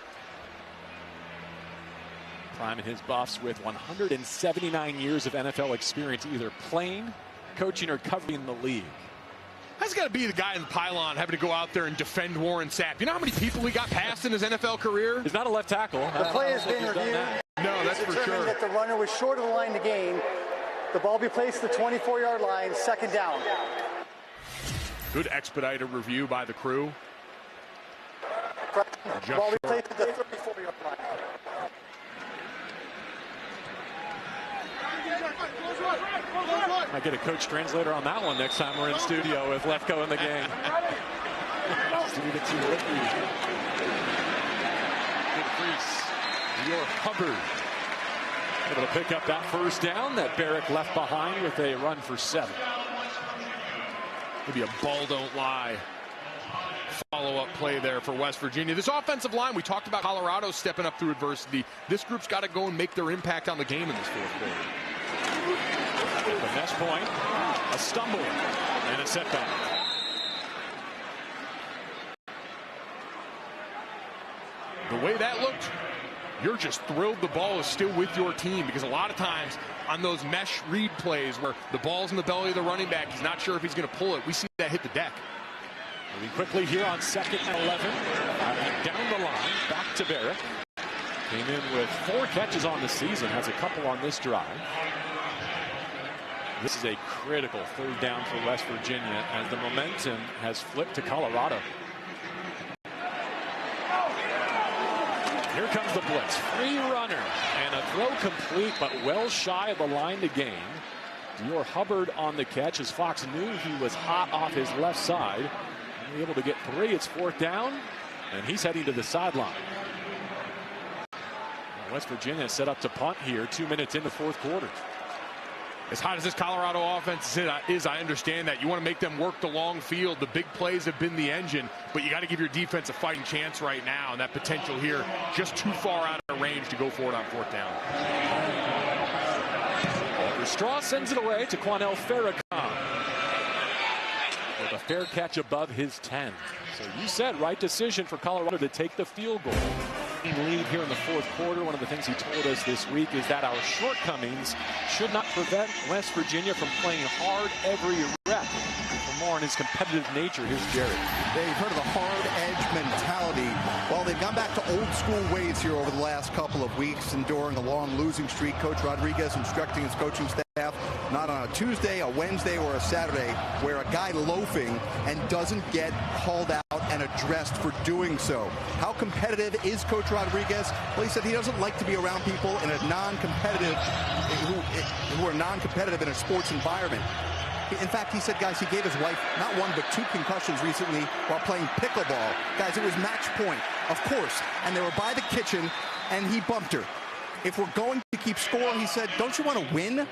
Prime and his buffs with 179 years of NFL experience, either playing, coaching, or covering the league. That's got to be the guy in the pylon having to go out there and defend Warren Sapp. You know how many people he got past in his NFL career? He's not a left tackle. The play has been reviewed. No, that's for sure. That the runner was short of the line to gain. The ball be placed at the 24-yard line, 2nd down. Good expedited review by the crew. The ball be placed at the 34-yard line. Might get a coach translator on that one next time we're in studio with Lefko in the game. Good crease. Your Hubbard able to pick up that 1st down that Barrick left behind with a run for 7. Maybe a ball don't lie follow-up play there for West Virginia. This offensive line, we talked about Colorado stepping up through adversity. This group's got to go and make their impact on the game in this 4th quarter. The next point, a stumble and a setback. The way that looked, you're just thrilled the ball is still with your team, because a lot of times on those mesh read plays where the ball's in the belly of the running back, he's not sure if he's going to pull it, we see that hit the deck. Moving quickly here on 2nd and 11. Down the line, back to Barrett. Came in with 4 catches on the season, has a couple on this drive. This is a critical 3rd down for West Virginia as the momentum has flipped to Colorado. Here comes the blitz. Free runner and a throw complete, but well shy of the line to gain. Dior Hubbard on the catch as Fox knew he was hot off his left side. Able to get 3. It's 4th down, and he's heading to the sideline. West Virginia set up to punt here 2 minutes in the 4th quarter. As hot as this Colorado offense is, I understand that. You want to make them work the long field. The big plays have been the engine, but you got to give your defense a fighting chance right now, and that potential here just too far out of range to go for it on 4th down. Straw sends it away to Quanell Farrakhan with a fair catch above his 10. So you said right decision for Colorado to take the field goal. Lead here in the 4th quarter. One of the things he told us this week is that our shortcomings should not prevent West Virginia from playing hard every rep. For more on his competitive nature, here's Jerry. They've heard of the hard edge mentality. Well, they've gone back to old school ways here over the last couple of weeks, enduring a long losing streak. Coach Rodriguez instructing his coaching staff not on a Tuesday, a Wednesday, or a Saturday, where a guy loafing and doesn't get called out and addressed for doing so. How competitive is Coach Rodriguez? Well, he said he doesn't like to be around people in a non-competitive, who are non-competitive in a sports environment. In fact, he said, guys, he gave his wife not 1 but 2 concussions recently while playing pickleball. Guys, it was match point, of course, and they were by the kitchen, and he bumped her. If we're going to keep score, he said, don't you want to win?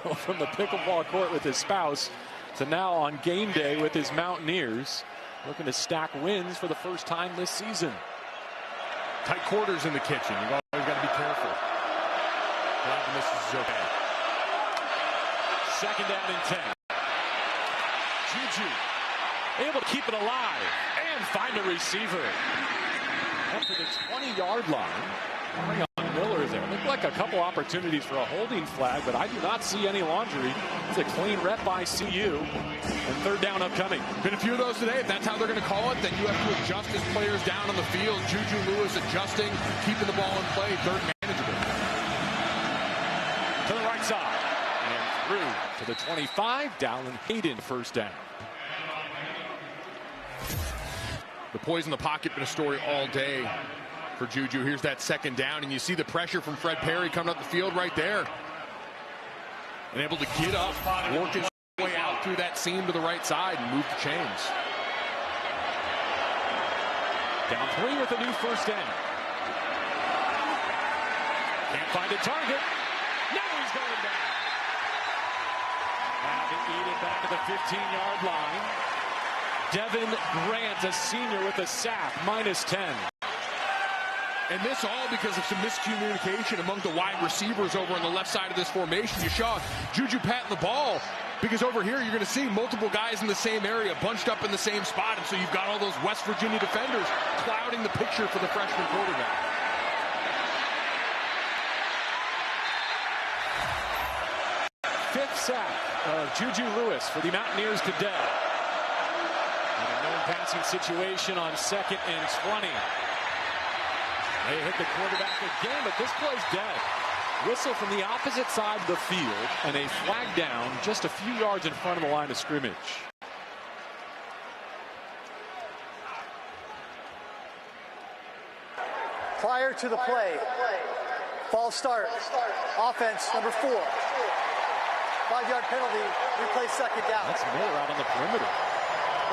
Well, from the pickleball court with his spouse to now on game day with his Mountaineers, looking to stack wins for the first time this season. Tight quarters in the kitchen. You've always got to be careful. Glad the misses is okay. 2nd down and 10. Juju able to keep it alive and find a receiver. Up to the 20-yard line. Miller there. Looked like a couple opportunities for a holding flag, but I do not see any laundry. It's a clean rep by CU. And 3rd down upcoming. Been a few of those today. If that's how they're going to call it, then you have to adjust his players down on the field. Juju Lewis adjusting, keeping the ball in play. 3rd manageable. To the right side. And through to the 25. Dallin Hayden 1st down. The poise in the pocket been a story all day for Juju. Here's that 2nd down, and you see the pressure from Fred Perry coming up the field right there. And able to get up, work his way out through that seam to the right side and move the chains. Down 3 with a new 1st down. Can't find a target. Now he's going down. Having eaten back at the 15-yard line. Devin Grant, a senior, with a sack, -10. And this all because of some miscommunication among the wide receivers over on the left side of this formation. You saw Juju patting the ball because over here you're going to see multiple guys in the same area bunched up in the same spot. And so you've got all those West Virginia defenders clouding the picture for the freshman quarterback. Fifth sack of Juju Lewis for the Mountaineers today. In a known passing situation on 2nd and 20. They hit the quarterback again, but this play's dead. Whistle from the opposite side of the field, and a flag down just a few yards in front of the line of scrimmage. Prior to the play, false start, offense number 4. 5-yard penalty, replay 2nd down. That's Miller out on the perimeter.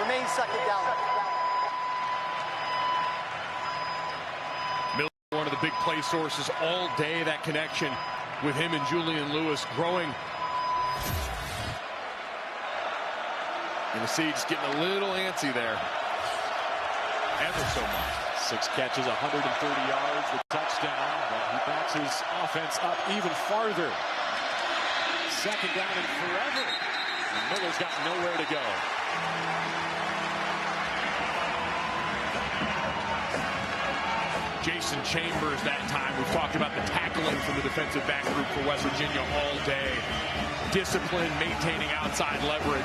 Remains 2nd down. One of the big play sources all day, that connection with him and Julian Lewis growing. And the Siege getting a little antsy there. Ever so much. 6 catches, 130 yards, the touchdown. But he backs his offense up even farther. 2nd down and forever. And Miller's got nowhere to go. Jason Chambers that time. We've talked about the tackling from the defensive back group for West Virginia all day. Discipline, maintaining outside leverage.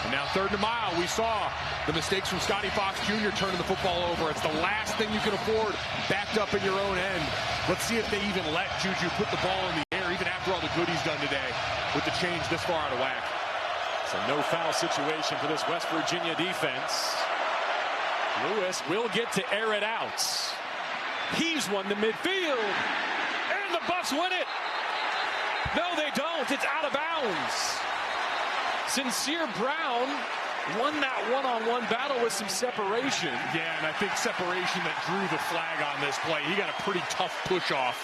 And now 3rd and a mile. We saw the mistakes from Scotty Fox Jr. turning the football over. It's the last thing you can afford backed up in your own end. Let's see if they even let Juju put the ball in the air, even after all the good he's done today with the change this far out of whack. It's a no-foul situation for this West Virginia defense. Lewis will get to air it out. He's one to midfield, and the Bucks win it. No, they don't. It's out of bounds. Sincere Brown won that one-on-one battle with some separation. Yeah, and I think separation that drew the flag on this play. He got a pretty tough push-off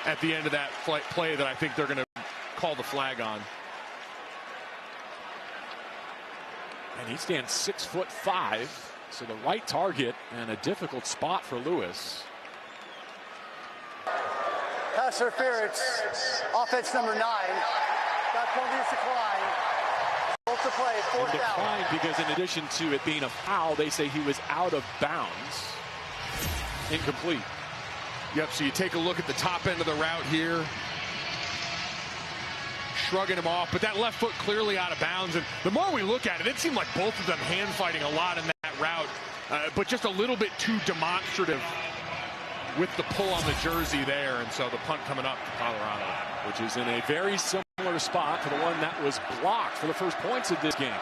at the end of that play that I think they're going to call the flag on. And he stands 6'5", so the right target and a difficult spot for Lewis. Pass interference, offense number 9. That penalty is declined. Both the play, 4th down. Declined because in addition to it being a foul, they say he was out of bounds. Incomplete. Yep, so you take a look at the top end of the route here. Shrugging him off, but that left foot clearly out of bounds. And the more we look at it, it seemed like both of them hand fighting a lot in that route, but just a little bit too demonstrative with the pull on the jersey there. And so the punt coming up to Colorado, which is in a very similar spot to the one that was blocked for the first points of this game.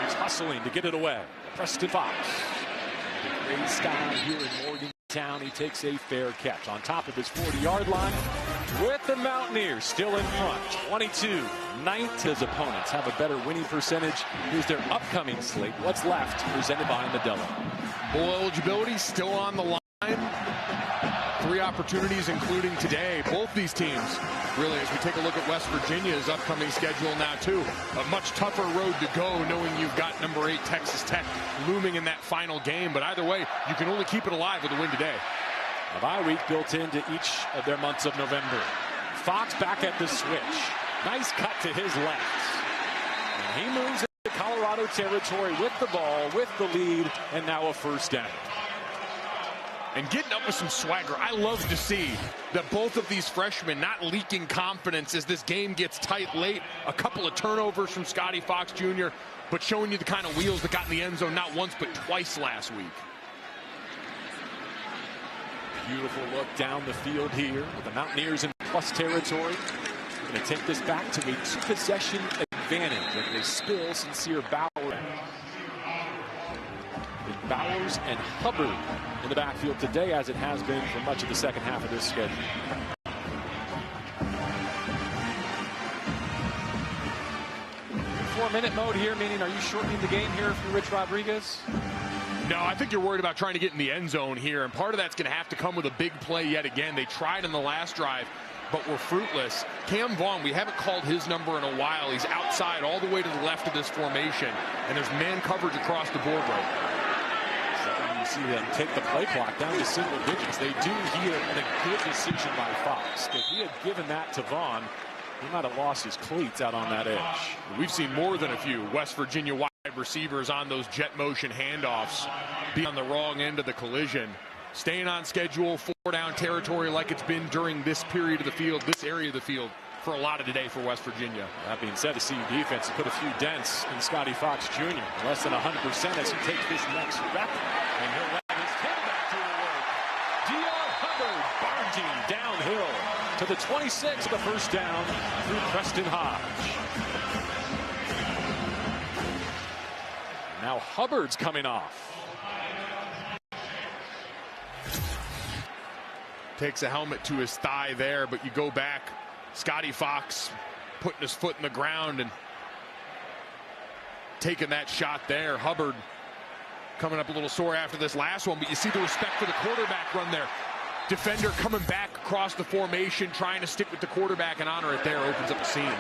He's hustling to get it away. Preston Fox. The great style here in Morgantown. He takes a fair catch on top of his 40-yard line with the Mountaineers still in front. 22-19. His opponents have a better winning percentage. Here's their upcoming slate. What's left? Presented by Modelo. Bowl eligibility still on the line. 3 opportunities, including today. Both these teams, really, as we take a look at West Virginia's upcoming schedule now, too. A much tougher road to go, knowing you've got number 8 Texas Tech looming in that final game. But either way, you can only keep it alive with a win today. A bye week built into each of their months of November. Fox back at the switch. Nice cut to his left. And he moves into Colorado territory with the ball, with the lead, and now a 1st down. And getting up with some swagger. I love to see that both of these freshmen not leaking confidence as this game gets tight late. A couple of turnovers from Scotty Fox Jr., but showing you the kind of wheels that got in the end zone not once but twice last week. Beautiful look down the field here with the Mountaineers in plus territory. Going to take this back to a 2-possession advantage. And they spill Sincere Bowers. Bowers and Hubbard in the backfield today, as it has been for much of the second half of this schedule. Four-minute mode here, meaning are you shortening the game here for Rich Rodriguez? No, I think you're worried about trying to get in the end zone here, and part of that's going to have to come with a big play yet again. They tried in the last drive, but were fruitless. Cam Vaughn, we haven't called his number in a while. He's outside all the way to the left of this formation, and there's man coverage across the board right now. You see them take the play clock down to single digits. They do here, and a good decision by Fox. If he had given that to Vaughn, he might have lost his cleats out on that edge. We've seen more than a few West Virginia wide receivers on those jet motion handoffs be on the wrong end of the collision. Staying on schedule, 4-down territory like it's been during this period of the field, this area of the field, for a lot of today for West Virginia. That being said, the CU defense has put a few dents in Scotty Fox Jr. Less than 100% as he takes this next rep. And he'll let his tailback do the work. D.R. Hubbard barging downhill to the 26, the 1st down through Preston Hodge. Now Hubbard's coming off. Takes a helmet to his thigh there, but you go back. Scotty Fox putting his foot in the ground and taking that shot there. Hubbard coming up a little sore after this last one, but you see the respect for the quarterback run there. Defender coming back across the formation, trying to stick with the quarterback and honor it there. Opens up a seam.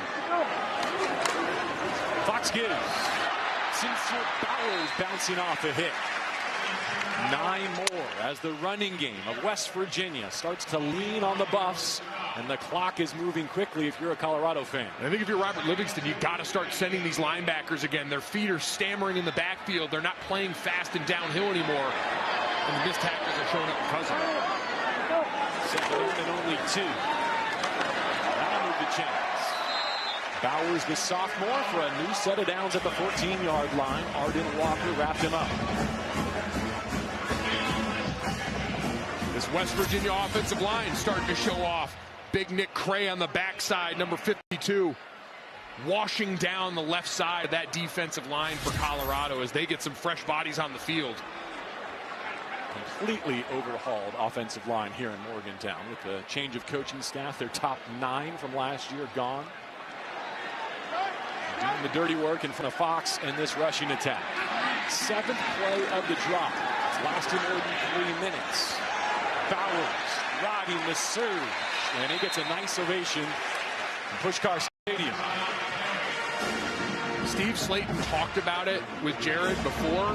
Fox gives. Sincere Bowers bouncing off a hit. 9 more as the running game of West Virginia starts to lean on the Buffs, and the clock is moving quickly if you're a Colorado fan. I think if you're Robert Livingston, you got to start sending these linebackers again. Their feet are stammering in the backfield. They're not playing fast and downhill anymore, and the missed tackles are showing up because of it. Second and only 2. That'll move the chains. Bowers, the sophomore, for a new set of downs at the 14-yard line. Arden Walker wrapped him up. This West Virginia offensive line starting to show off. Big Nick Cray on the backside, number 52. Washing down the left side of that defensive line for Colorado as they get some fresh bodies on the field. Completely overhauled offensive line here in Morgantown with the change of coaching staff. Their top 9 from last year gone. Doing the dirty work in front of Fox in this rushing attack. 7th play of the drive. It's lasting more than 3 minutes. Bowers riding the surge, and he gets a nice ovation in Pushkar Stadium. Steve Slayton talked about it with Jared before.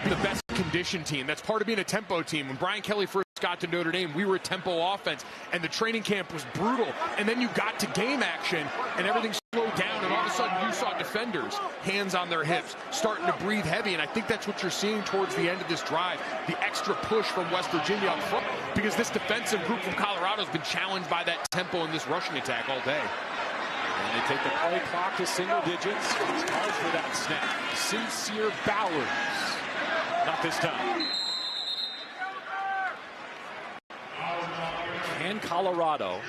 The best condition team. That's part of being a tempo team. When Brian Kelly first got to Notre Dame, we were a tempo offense, and the training camp was brutal. And then you got to game action, and everything slowed down, and all of a sudden you saw defenders, hands on their hips, starting to breathe heavy. And I think that's what you're seeing towards the end of this drive, the extra push from West Virginia up front, because this defensive group from Colorado has been challenged by that tempo in this rushing attack all day. And they take the play clock to single digits. It's hard for that snap. Sincere Bowers. Not this time. Can Colorado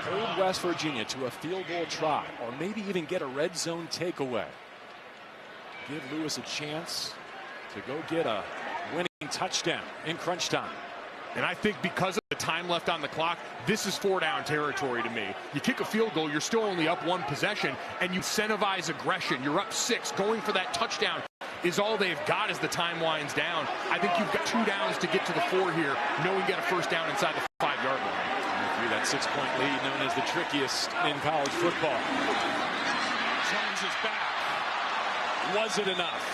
hold West Virginia to a field goal try, or maybe even get a red zone takeaway? Give Lewis a chance to go get a winning touchdown in crunch time. And I think because of the time left on the clock, this is 4-down territory to me. You kick a field goal, you're still only up 1 possession, and you incentivize aggression. You're up 6. Going for that touchdown is all they've got as the time winds down. I think you've got 2 downs to get to the 4 here, knowing you get a first down inside the 5-yard line. That 6-point lead known as the trickiest in college football. Jones is back. Was it enough?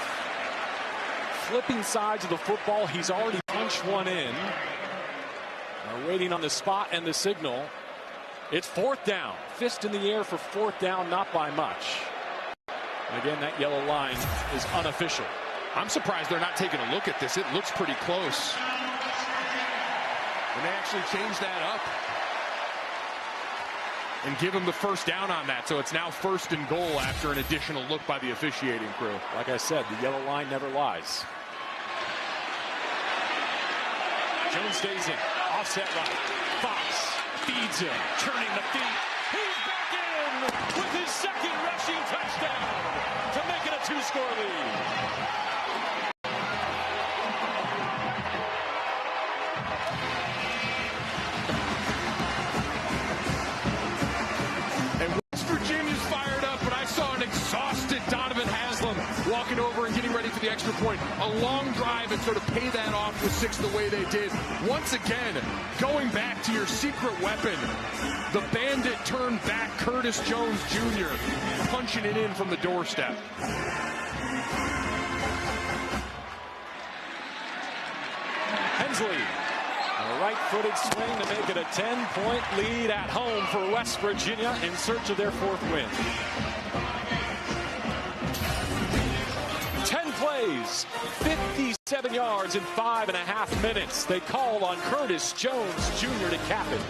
Flipping sides of the football, he's already punched one in. We're waiting on the spot and the signal. It's 4th down. Fist in the air for 4th down, not by much. And again, that yellow line is unofficial. I'm surprised they're not taking a look at this. It looks pretty close. And they actually changed that up and give him the first down on that. So it's now 1st and goal after an additional look by the officiating crew. Like I said, the yellow line never lies. Jones stays in. Offset right. Fox feeds him. Turning the feet. He's back in with his 2nd rushing touchdown to make it a 2-score lead. Walking over and getting ready for the extra point. A long drive and sort of pay that off with 6 the way they did. Once again, going back to your secret weapon, the bandit turned back, Curtis Jones Jr., punching it in from the doorstep. Hensley, a right-footed swing to make it a 10-point lead at home for West Virginia in search of their 4th win. 10 plays, 57 yards in 5.5 minutes. They call on Curtis Jones Jr. to cap it.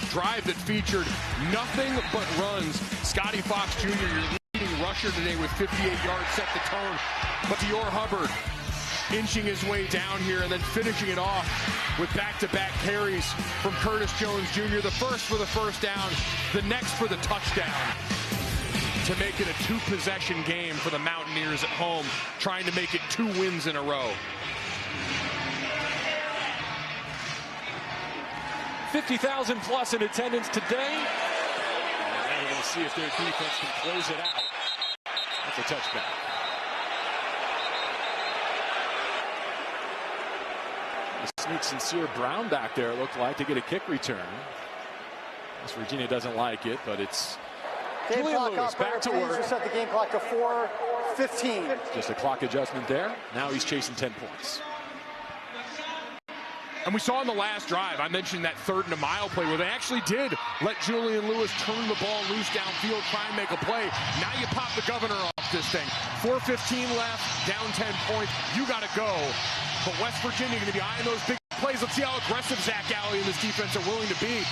Drive that featured nothing but runs. Scotty Fox Jr., your leading rusher today with 58 yards, set the tone. But Dior Hubbard inching his way down here and then finishing it off with back-to-back carries from Curtis Jones Jr. The first for the first down, the next for the touchdown, to make it a 2-possession game for the Mountaineers at home, trying to make it 2 wins in a row. 50,000 plus in attendance today. And now we're going to see if their defense can close it out. That's a touchback. Sneak Sincere Brown back there, it looked like, to get a kick return. West Virginia doesn't like it, but it's Game Julian clock Lewis back to work. Set the game clock to 4:15. Just a clock adjustment there. Now he's chasing 10 points. And we saw in the last drive, I mentioned that 3rd and a mile play where they actually did let Julian Lewis turn the ball loose downfield, try and make a play. Now you pop the governor off this thing. 4:15 left, down 10 points. You got to go. But West Virginia going to be eyeing those big plays. Let's see how aggressive Zach Alley and this defense are willing to be,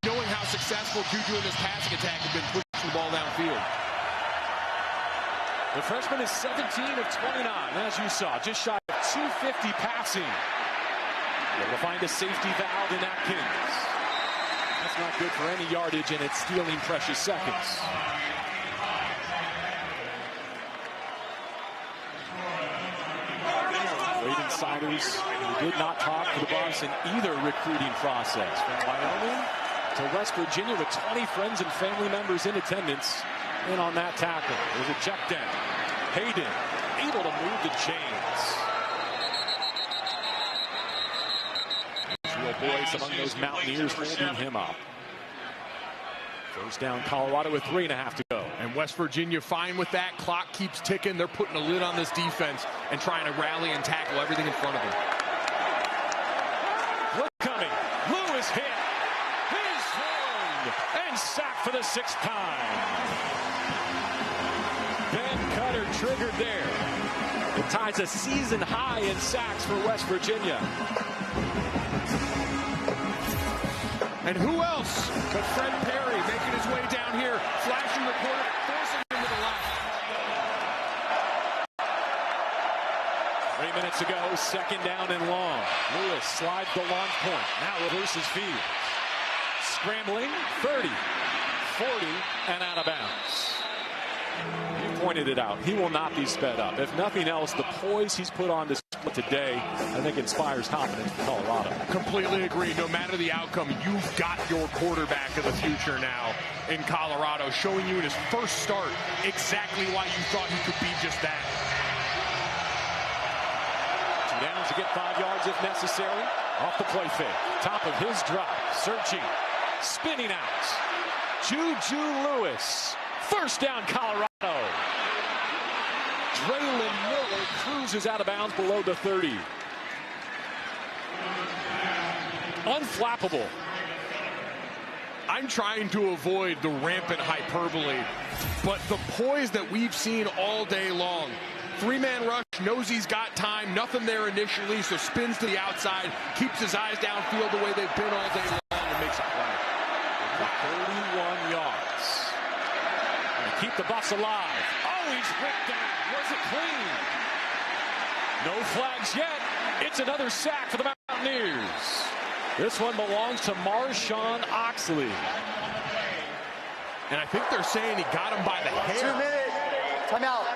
knowing how successful Juju in this passing attack have been pushing the ball downfield. The freshman is 17 of 29, as you saw, just shy of 250 passing. Able to find a safety valve in Atkins. That's not good for any yardage, and it's stealing precious seconds. Late insiders who did not talk to the Buffs in either recruiting process. From Wyoming to West Virginia with 20 friends and family members in attendance. In on that tackle. There's a check down. Hayden able to move the chains. Real voice among those Mountaineers holding him up. First down, Colorado with 3.5 to go. And West Virginia fine with that. Clock keeps ticking. They're putting a lid on this defense and trying to rally and tackle everything in front of them. Blitz coming. Lewis hit. He's turned and sacked for the 6th time. Ben Cutter triggered there. It ties a season high in sacks for West Virginia. And who else but Fred Perry making his way down here, flashing the quarterback, forcing him to the left. 3 minutes ago, 2nd down and long. Lewis slides the launch point. Now reverses field. Scrambling, 30, 40, and out of bounds. You pointed it out. He will not be sped up. If nothing else, the poise he's put on display today, I think, inspires confidence for Colorado. Completely agree. No matter the outcome, you've got your quarterback of the future now in Colorado, showing you in his first start exactly why you thought he could be just that. 2 downs to get 5 yards if necessary. Off the play fake. Top of his drive. Searching. Spinning out. Juju Lewis. First down, Colorado. Draylon Miller cruises out of bounds below the 30. Unflappable. I'm trying to avoid the rampant hyperbole, but the poise that we've seen all day long. 3-man rush, knows he's got time, nothing there initially, so spins to the outside, keeps his eyes downfield the way they've been all day long, and makes a play. 31 yards. And keep the Buffs alive. Oh, he's ripped down. Was it clean? No flags yet. It's another sack for the Mountaineers. This one belongs to Marshawn Oxley. And I think they're saying he got him by the hair. 2 minutes. Timeout.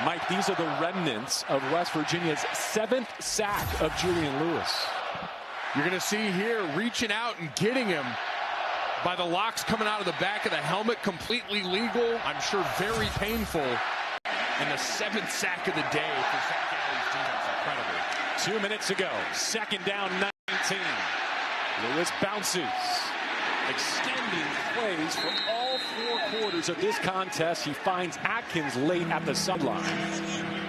Mike, these are the remnants of West Virginia's 7th sack of Julian Lewis. You're going to see here reaching out and getting him by the locks coming out of the back of the helmet. Completely legal. I'm sure very painful. And the 7th sack of the day for Zach Alley's defense. Incredible. 2 minutes ago, 2nd down, 19. Lewis bounces. Extending plays for all 4 quarters of this contest. He finds Atkins late at the sideline.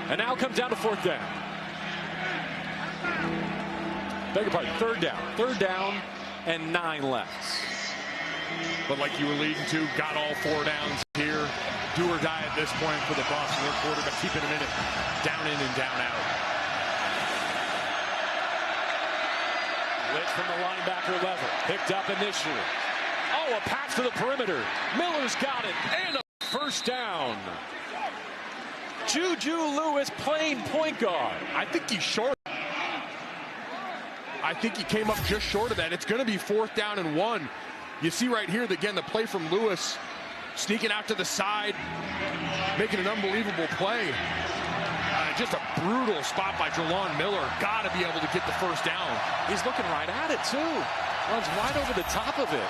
And now comes down to 4th down. Beg your pardon, 3rd down. 3rd down and 9 left. But like you were leading to, got all 4 downs here. Do or die at this point for the Buffs. Their quarterback keeping him in it. Down in and down out. Blitz from the linebacker level. Picked up initially. Oh, a pass to the perimeter. Miller's got it. And a first down. Juju Lewis playing point guard. I think he's short. I think he came up just short of that. It's going to be 4th down and 1. You see right here, again, the play from Lewis. Sneaking out to the side. Making an unbelievable play. Just a brutal spot by Draylon Miller. Got to be able to get the first down. He's looking right at it, too. Runs right over the top of it.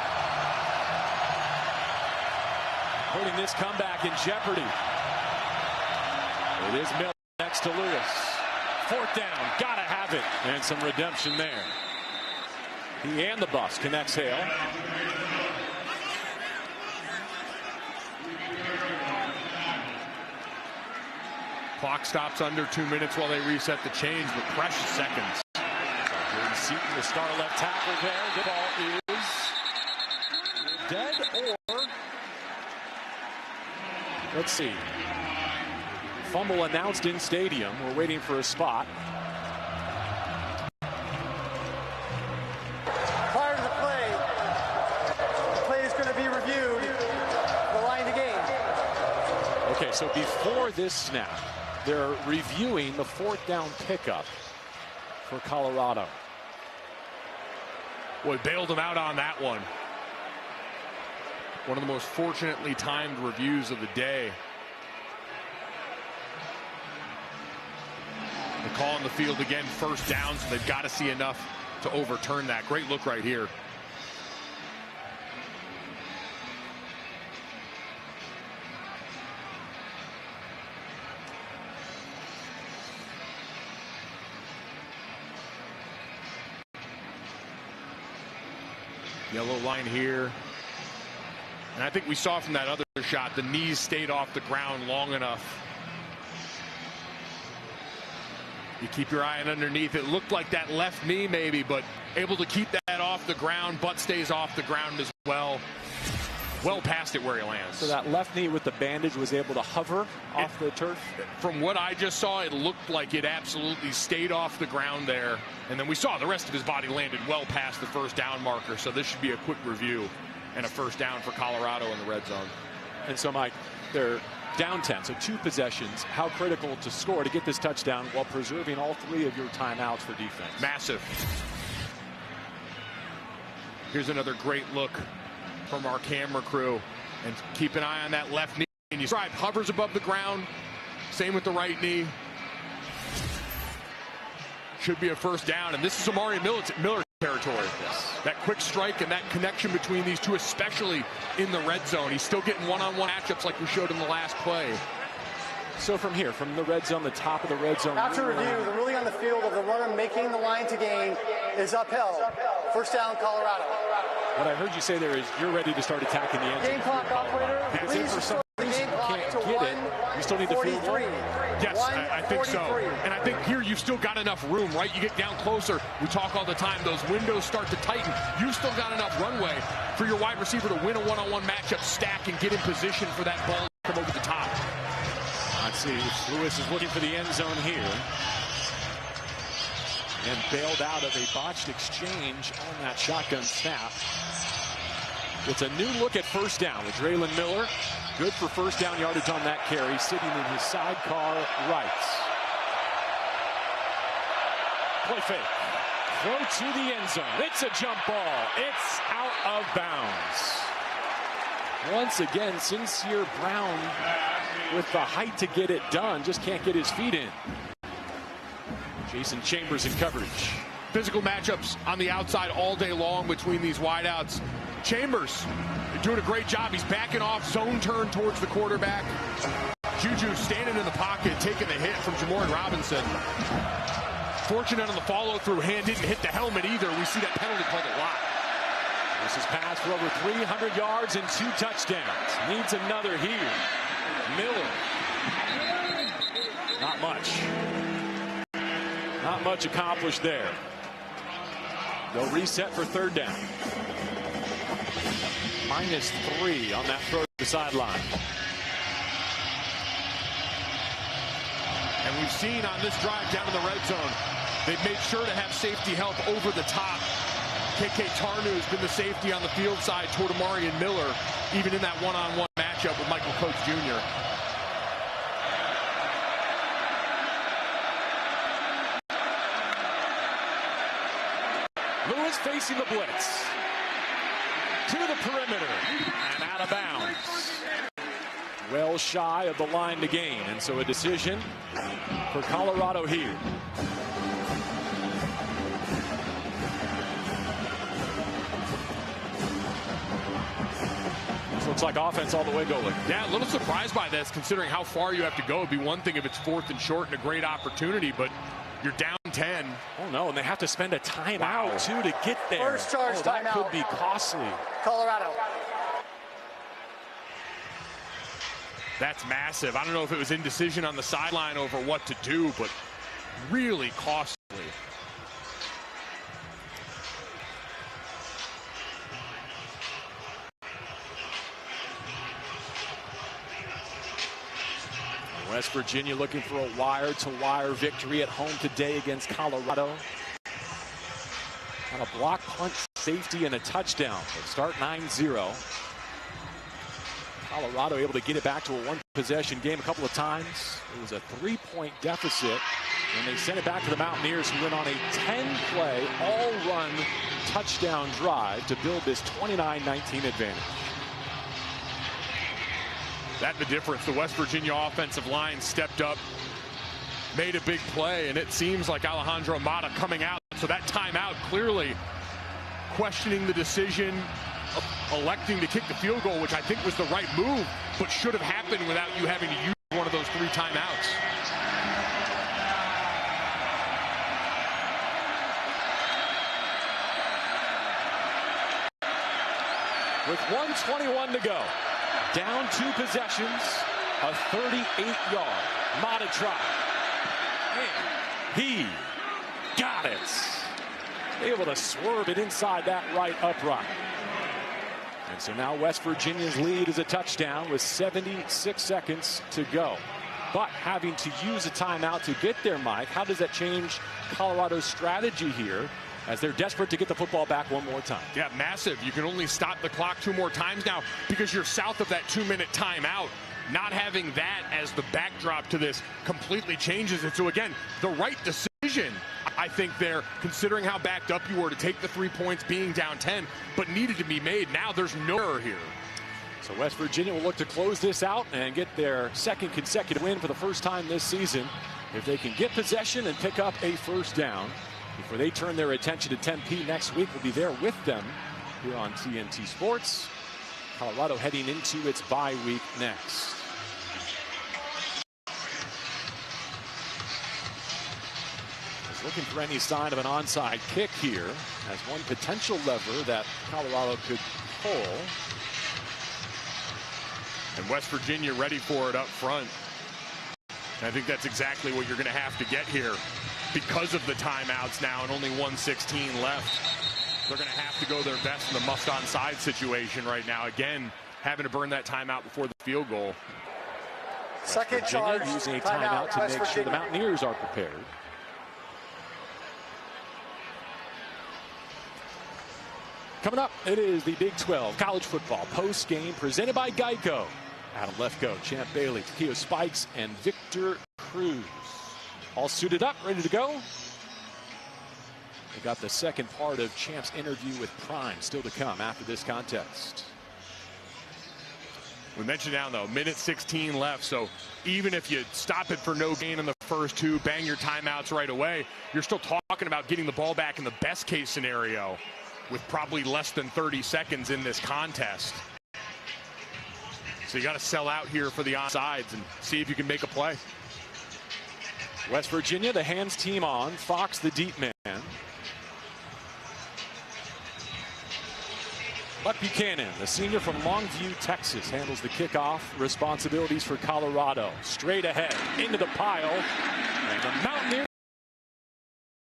Putting this comeback in jeopardy. It is Miller next to Lewis. 4th down. Got to have it. And some redemption there. He and the Buffs can exhale. Clock stops under 2 minutes while they reset the chains with precious seconds. Seaton, the star left tackle there. The ball is dead or... Let's see. Fumble announced in stadium. We're waiting for a spot. Prior to the play is going to be reviewed. The line to gain. Okay, so before this snap, they're reviewing the 4th down pickup for Colorado. Boy, bailed him out on that one. One of the most fortunately timed reviews of the day. The call on the field again, 1st down, so they've got to see enough to overturn that. Great look right here. Yellow line here. And I think we saw from that other shot, the knees stayed off the ground long enough. You keep your eye on underneath. It looked like that left knee maybe, but able to keep that off the ground. Butt stays off the ground as well. Well past it where he lands. So that left knee with the bandage was able to hover off the turf? From what I just saw, it looked like it absolutely stayed off the ground there. And then we saw the rest of his body landed well past the 1st down marker. So this should be a quick review and a 1st down for Colorado in the red zone. And so, Mike, they're down 10, so 2 possessions. How critical to score to get this touchdown while preserving all 3 of your timeouts for defense? Massive. Here's another great look from our camera crew. And keep an eye on that left knee. And you described, hovers above the ground. Same with the right knee. Should be a 1st down. And this is Amari Miller territory. Yes. That quick strike and that connection between these two, especially in the red zone. He's still getting one-on-one matchups like we showed in the last play. So from here, from the red zone, the top of the red zone. After review, the ruling on the field of the runner making the line to gain is upheld. 1st down, Colorado. What I heard you say there is you're ready to start attacking the end zone. Game clock operator, please restore the game clock to 1:43. You still need to field goal? Yes, I think so. And I think here you've still got enough room, right? You get down closer. We talk all the time. Those windows start to tighten. You've still got enough runway for your wide receiver to win a one-on-one matchup, stack, and get in position for that ball to come over the top. Let's see. Lewis is looking for the end zone here. And bailed out of a botched exchange on that shotgun snap. It's a new look at 1st down with Draylon Miller. Good for 1st down yardage on that carry, sitting in his sidecar right. Play fake. Throw to the end zone. It's a jump ball. It's out of bounds. Once again, Sincere Brown with the height to get it done, just can't get his feet in. Jason Chambers in coverage. Physical matchups on the outside all day long between these wideouts. Chambers doing a great job. He's backing off, zone turn towards the quarterback. Juju standing in the pocket, taking the hit from Jamorn Robinson. Fortunate on the follow-through, hand didn't hit the helmet either. We see that penalty called a lot. This is passed for over 300 yards and 2 touchdowns. Needs another here. Miller. Not much. Not much accomplished there. They'll reset for 3rd down. -3 on that throw to the sideline. And we've seen on this drive down in the red zone, they've made sure to have safety help over the top. KK Tarnu has been the safety on the field side toward Amari and Miller, even in that one-on-one matchup with Michael Coates Jr. Lewis facing the blitz. To the perimeter and out of bounds. Well shy of the line to gain, and so a decision for Colorado here. This looks like offense all the way going. Yeah, a little surprised by this, considering how far you have to go. It'd be one thing if it's 4th and short and a great opportunity, but you're down 10. Oh no, and they have to spend a timeout too to get there. First charge that timeout. Could be costly. Colorado. That's massive. I don't know if it was indecision on the sideline over what to do, but really costly. West Virginia looking for a wire-to-wire victory at home today against Colorado. On a block punt, safety, and a touchdown. They start 9-0. Colorado able to get it back to a one-possession game a couple of times. It was a 3-point deficit, and they sent it back to the Mountaineers, who went on a 10-play, all-run touchdown drive to build this 29-19 advantage. That's the difference. The West Virginia offensive line stepped up, made a big play, and it seems like Alejandro Mata coming out. So that timeout clearly questioning the decision, electing to kick the field goal, which I think was the right move, but should have happened without you having to use one of those 3 timeouts. With 1:21 to go, down 2 possessions, a 38-yard Mata try. And he got it. Able to swerve it inside that right upright. And so now West Virginia's lead is a touchdown with 76 seconds to go. But having to use a timeout to get there, Mike, how does that change Colorado's strategy here as they're desperate to get the football back one more time? Yeah, massive. You can only stop the clock 2 more times now because you're south of that 2-minute timeout. Not having that as the backdrop to this completely changes it. So again, the right decision, I think, there, considering how backed up you were to take the 3 points being down 10, but needed to be made. Now there's no error here. So West Virginia will look to close this out and get their 2nd consecutive win for the first time this season. If they can get possession and pick up a first down before they turn their attention to Tempe next week, we'll be there with them here on TNT Sports. Colorado heading into its bye week next. Looking for any sign of an onside kick here as one potential lever that Colorado could pull. And West Virginia ready for it up front. I think that's exactly what you're going to have to get here because of the timeouts now and only 1:16 left. They're going to have to go their best in the must-onside situation right now. Again, having to burn that timeout before the field goal. Second charge. Using a timeout to make sure the Mountaineers are prepared. Coming up, it is the Big 12 college football post game presented by Geico. Adam Lefkoe, Champ Bailey, Takeo Spikes, and Victor Cruz. All suited up, ready to go. We got the second part of Champ's interview with Prime still to come after this contest. We mentioned down though, minute 16 left. So even if you stop it for no gain in the first 2, bang your timeouts right away, you're still talking about getting the ball back in the best case scenario with probably less than 30 seconds in this contest. So you got to sell out here for the onside and see if you can make a play. West Virginia, the hands team on. Fox, the deep man. Buck Buchanan, the senior from Longview, Texas, handles the kickoff responsibilities for Colorado. Straight ahead into the pile. And the Mountaineers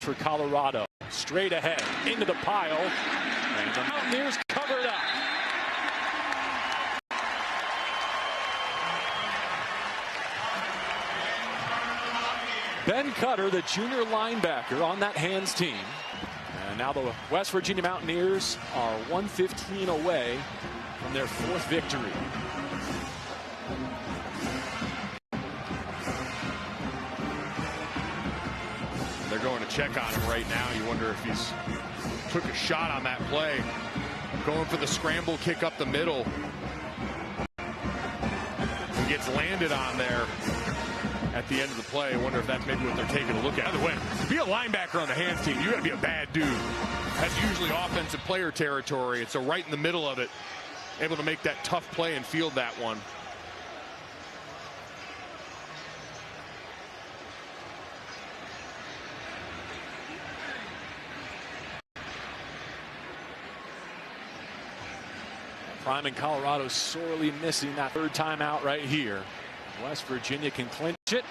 for Colorado. Straight ahead into the pile. And the Mountaineers covered up. Ben Cutter, the junior linebacker on that hands team. And now the West Virginia Mountaineers are 1:15 away from their 4th victory. They're going to check on him right now. You wonder if he's took a shot on that play. Going for the scramble kick up the middle. He gets landed on there at the end of the play. I wonder if that's maybe what they're taking a look at. By the way, to be a linebacker on the hands team, you got to be a bad dude. That's usually offensive player territory. It's so right in the middle of it, able to make that tough play and field that one. Prime in Colorado sorely missing that 3rd timeout right here. West Virginia can clinch it.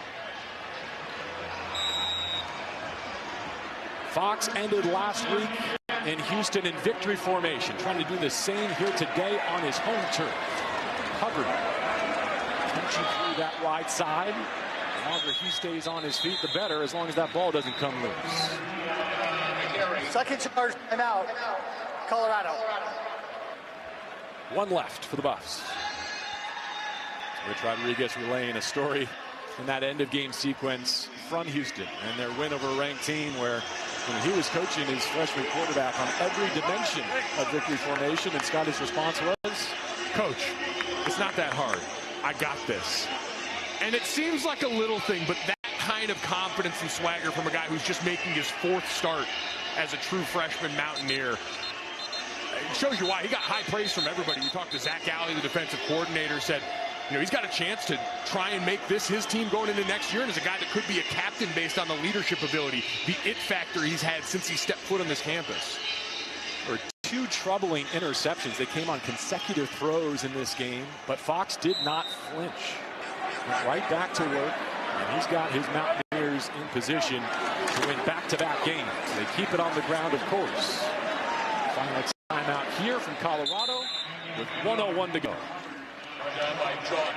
Fox ended last week in Houston in victory formation, trying to do the same here today on his home turf. Hubbard punching through that wide side. The longer he stays on his feet, the better, as long as that ball doesn't come loose. Second charge timeout, Colorado. One left for the Buffs. Rich Rodriguez relaying a story in that end-of-game sequence from Houston and their win over a ranked team where he was coaching his freshman quarterback on every dimension of victory formation, and Scotty's response was, Coach, it's not that hard. I got this. And it seems like a little thing, but that kind of confidence and swagger from a guy who's just making his 4th start as a true freshman Mountaineer, it shows you why. He got high praise from everybody. You talked to Zach Alley, the defensive coordinator, said, he's got a chance to try and make this his team going into next year, and as a guy that could be a captain based on the leadership ability, the it factor he's had since he stepped foot on this campus. There were 2 troubling interceptions. They came on consecutive throws in this game, but Fox did not flinch. Went right back to work, and he's got his Mountaineers in position to win back-to-back games. They keep it on the ground, of course. Final timeout here from Colorado with 1:01 to go.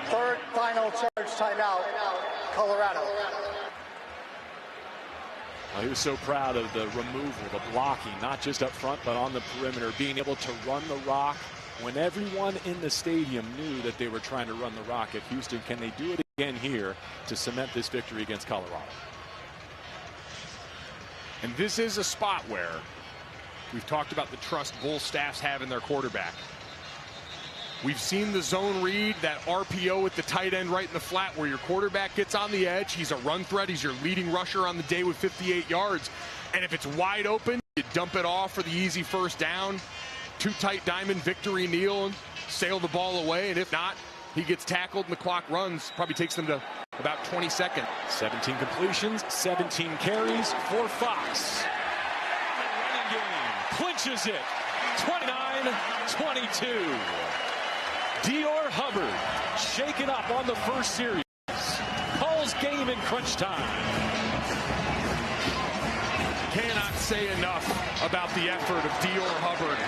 Third final charge timeout, Colorado. Well, he was so proud of the removal, the blocking, not just up front, but on the perimeter, being able to run the rock when everyone in the stadium knew that they were trying to run the rock at Houston. Can they do it again here to cement this victory against Colorado? And this is a spot where we've talked about the trust both staffs have in their quarterback. We've seen the zone read, that RPO with the tight end right in the flat where your quarterback gets on the edge. He's a run threat. He's your leading rusher on the day with 58 yards. And if it's wide open, you dump it off for the easy first down. 2 tight diamond, victory kneel, sail the ball away. And if not, he gets tackled and the clock runs. Probably takes them to about 20 seconds. 17 completions, 17 carries for Fox. Running game, clinches it, 29-22. Dior Hubbard shaken up on the first series. Calls game in crunch time. Cannot say enough about the effort of Dior Hubbard.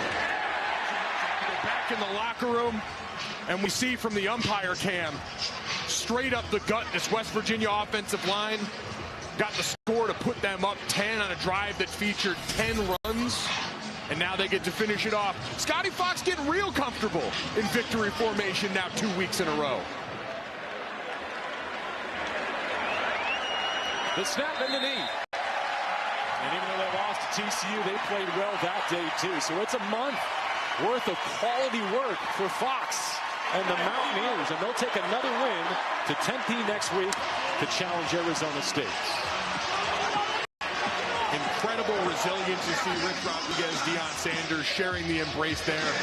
We're back in the locker room, and we see from the umpire cam, straight up the gut, this West Virginia offensive line got the score to put them up 10 on a drive that featured 10 runs. And now they get to finish it off. Scotty Fox getting real comfortable in victory formation now 2 weeks in a row. The snap and the knee. And even though they lost to TCU, they played well that day too. So it's a month worth of quality work for Fox and the Mountaineers. And they'll take another win to Tempe next week to challenge Arizona State. Incredible resilience to see Rich Rodriguez, Deion Sanders sharing the embrace there.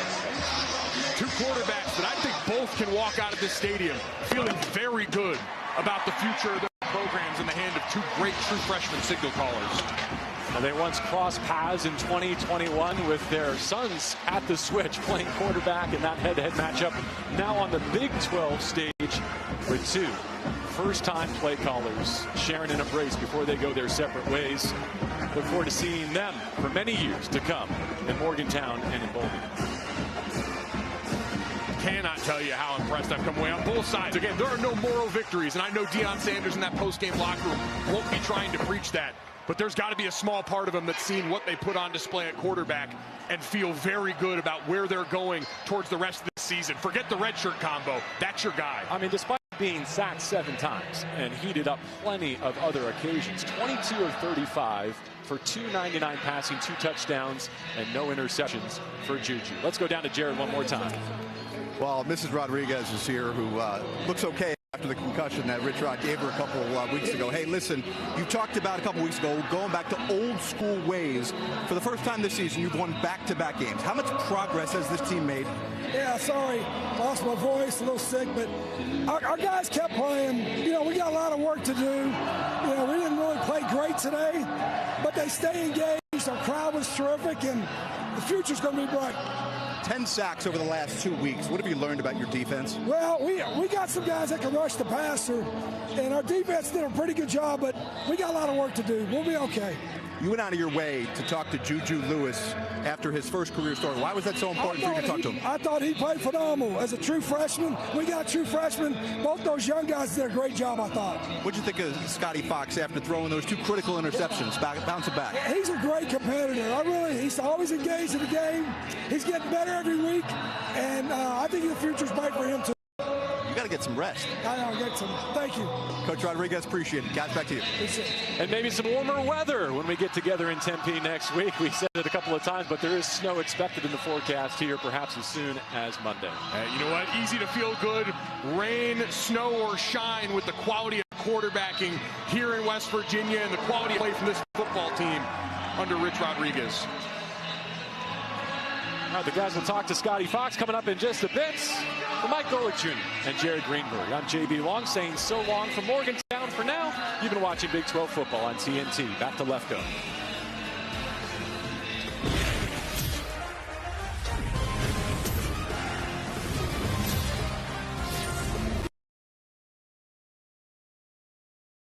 2 quarterbacks that I think both can walk out of this stadium feeling very good about the future of their programs in the hand of 2 great true freshman signal callers. Well, they once crossed paths in 2021 with their sons at the switch playing quarterback in that head-to-head matchup. Now on the Big 12 stage with 2 first-time play callers sharing an embrace before they go their separate ways. Look forward to seeing them for many years to come in Morgantown and in Bowling. Cannot tell you how impressed I've come away on both sides. Again, there are no moral victories, and I know Deion Sanders in that post-game locker room won't be trying to preach that. But there's got to be a small part of them that's seen what they put on display at quarterback and feel very good about where they're going towards the rest of the season. Forget the redshirt combo. That's your guy. I mean, despite being sacked 7 times and heated up plenty of other occasions, 22 of 35 for 299 passing, 2 touchdowns, and no interceptions for Juju. Let's go down to Jared one more time. Well, Mrs. Rodriguez is here, who looks okay after the concussion that Rich Rod gave her a couple weeks ago. Hey, listen, you talked about a couple weeks ago going back to old school ways. For the first time this season, you've won back-to-back games. How much progress has this team made? Yeah, sorry, lost my voice, a little sick, but our guys kept playing. You know, we got a lot of work to do. You know, we didn't really play great today, but they stay engaged. Our crowd was terrific, and the future's going to be bright. 10 sacks over the last 2 weeks. What have you learned about your defense? Well, we got some guys that can rush the passer, and our defense did a pretty good job, but we got a lot of work to do. We'll be okay. You went out of your way to talk to Juju Lewis after his first career start. Why was that so important for you to talk to him? I thought he played phenomenal. As a true freshman, we got true freshmen. Both those young guys did a great job, I thought. What'd you think of Scotty Fox after throwing those 2 critical interceptions, bouncing back? He's a great competitor. He's always engaged in the game. He's getting better every week, and I think the future's bright for him, too. You got to get some rest. I know, get some. Thank you. Coach Rodriguez, appreciate it. Guys, back to you. And maybe some warmer weather when we get together in Tempe next week. We said it a couple of times, but there is snow expected in the forecast here, perhaps as soon as Monday. You know what? Easy to feel good. Rain, snow, or shine with the quality of quarterbacking here in West Virginia and the quality of play from this football team under Rich Rodriguez. All right, the guys will talk to Scotty Fox coming up in just a bit. For Mike Golick Jr. and Jared Greenberg, I'm JB Long saying so long from Morgantown. For now, you've been watching Big 12 football on TNT. Back to Lefko.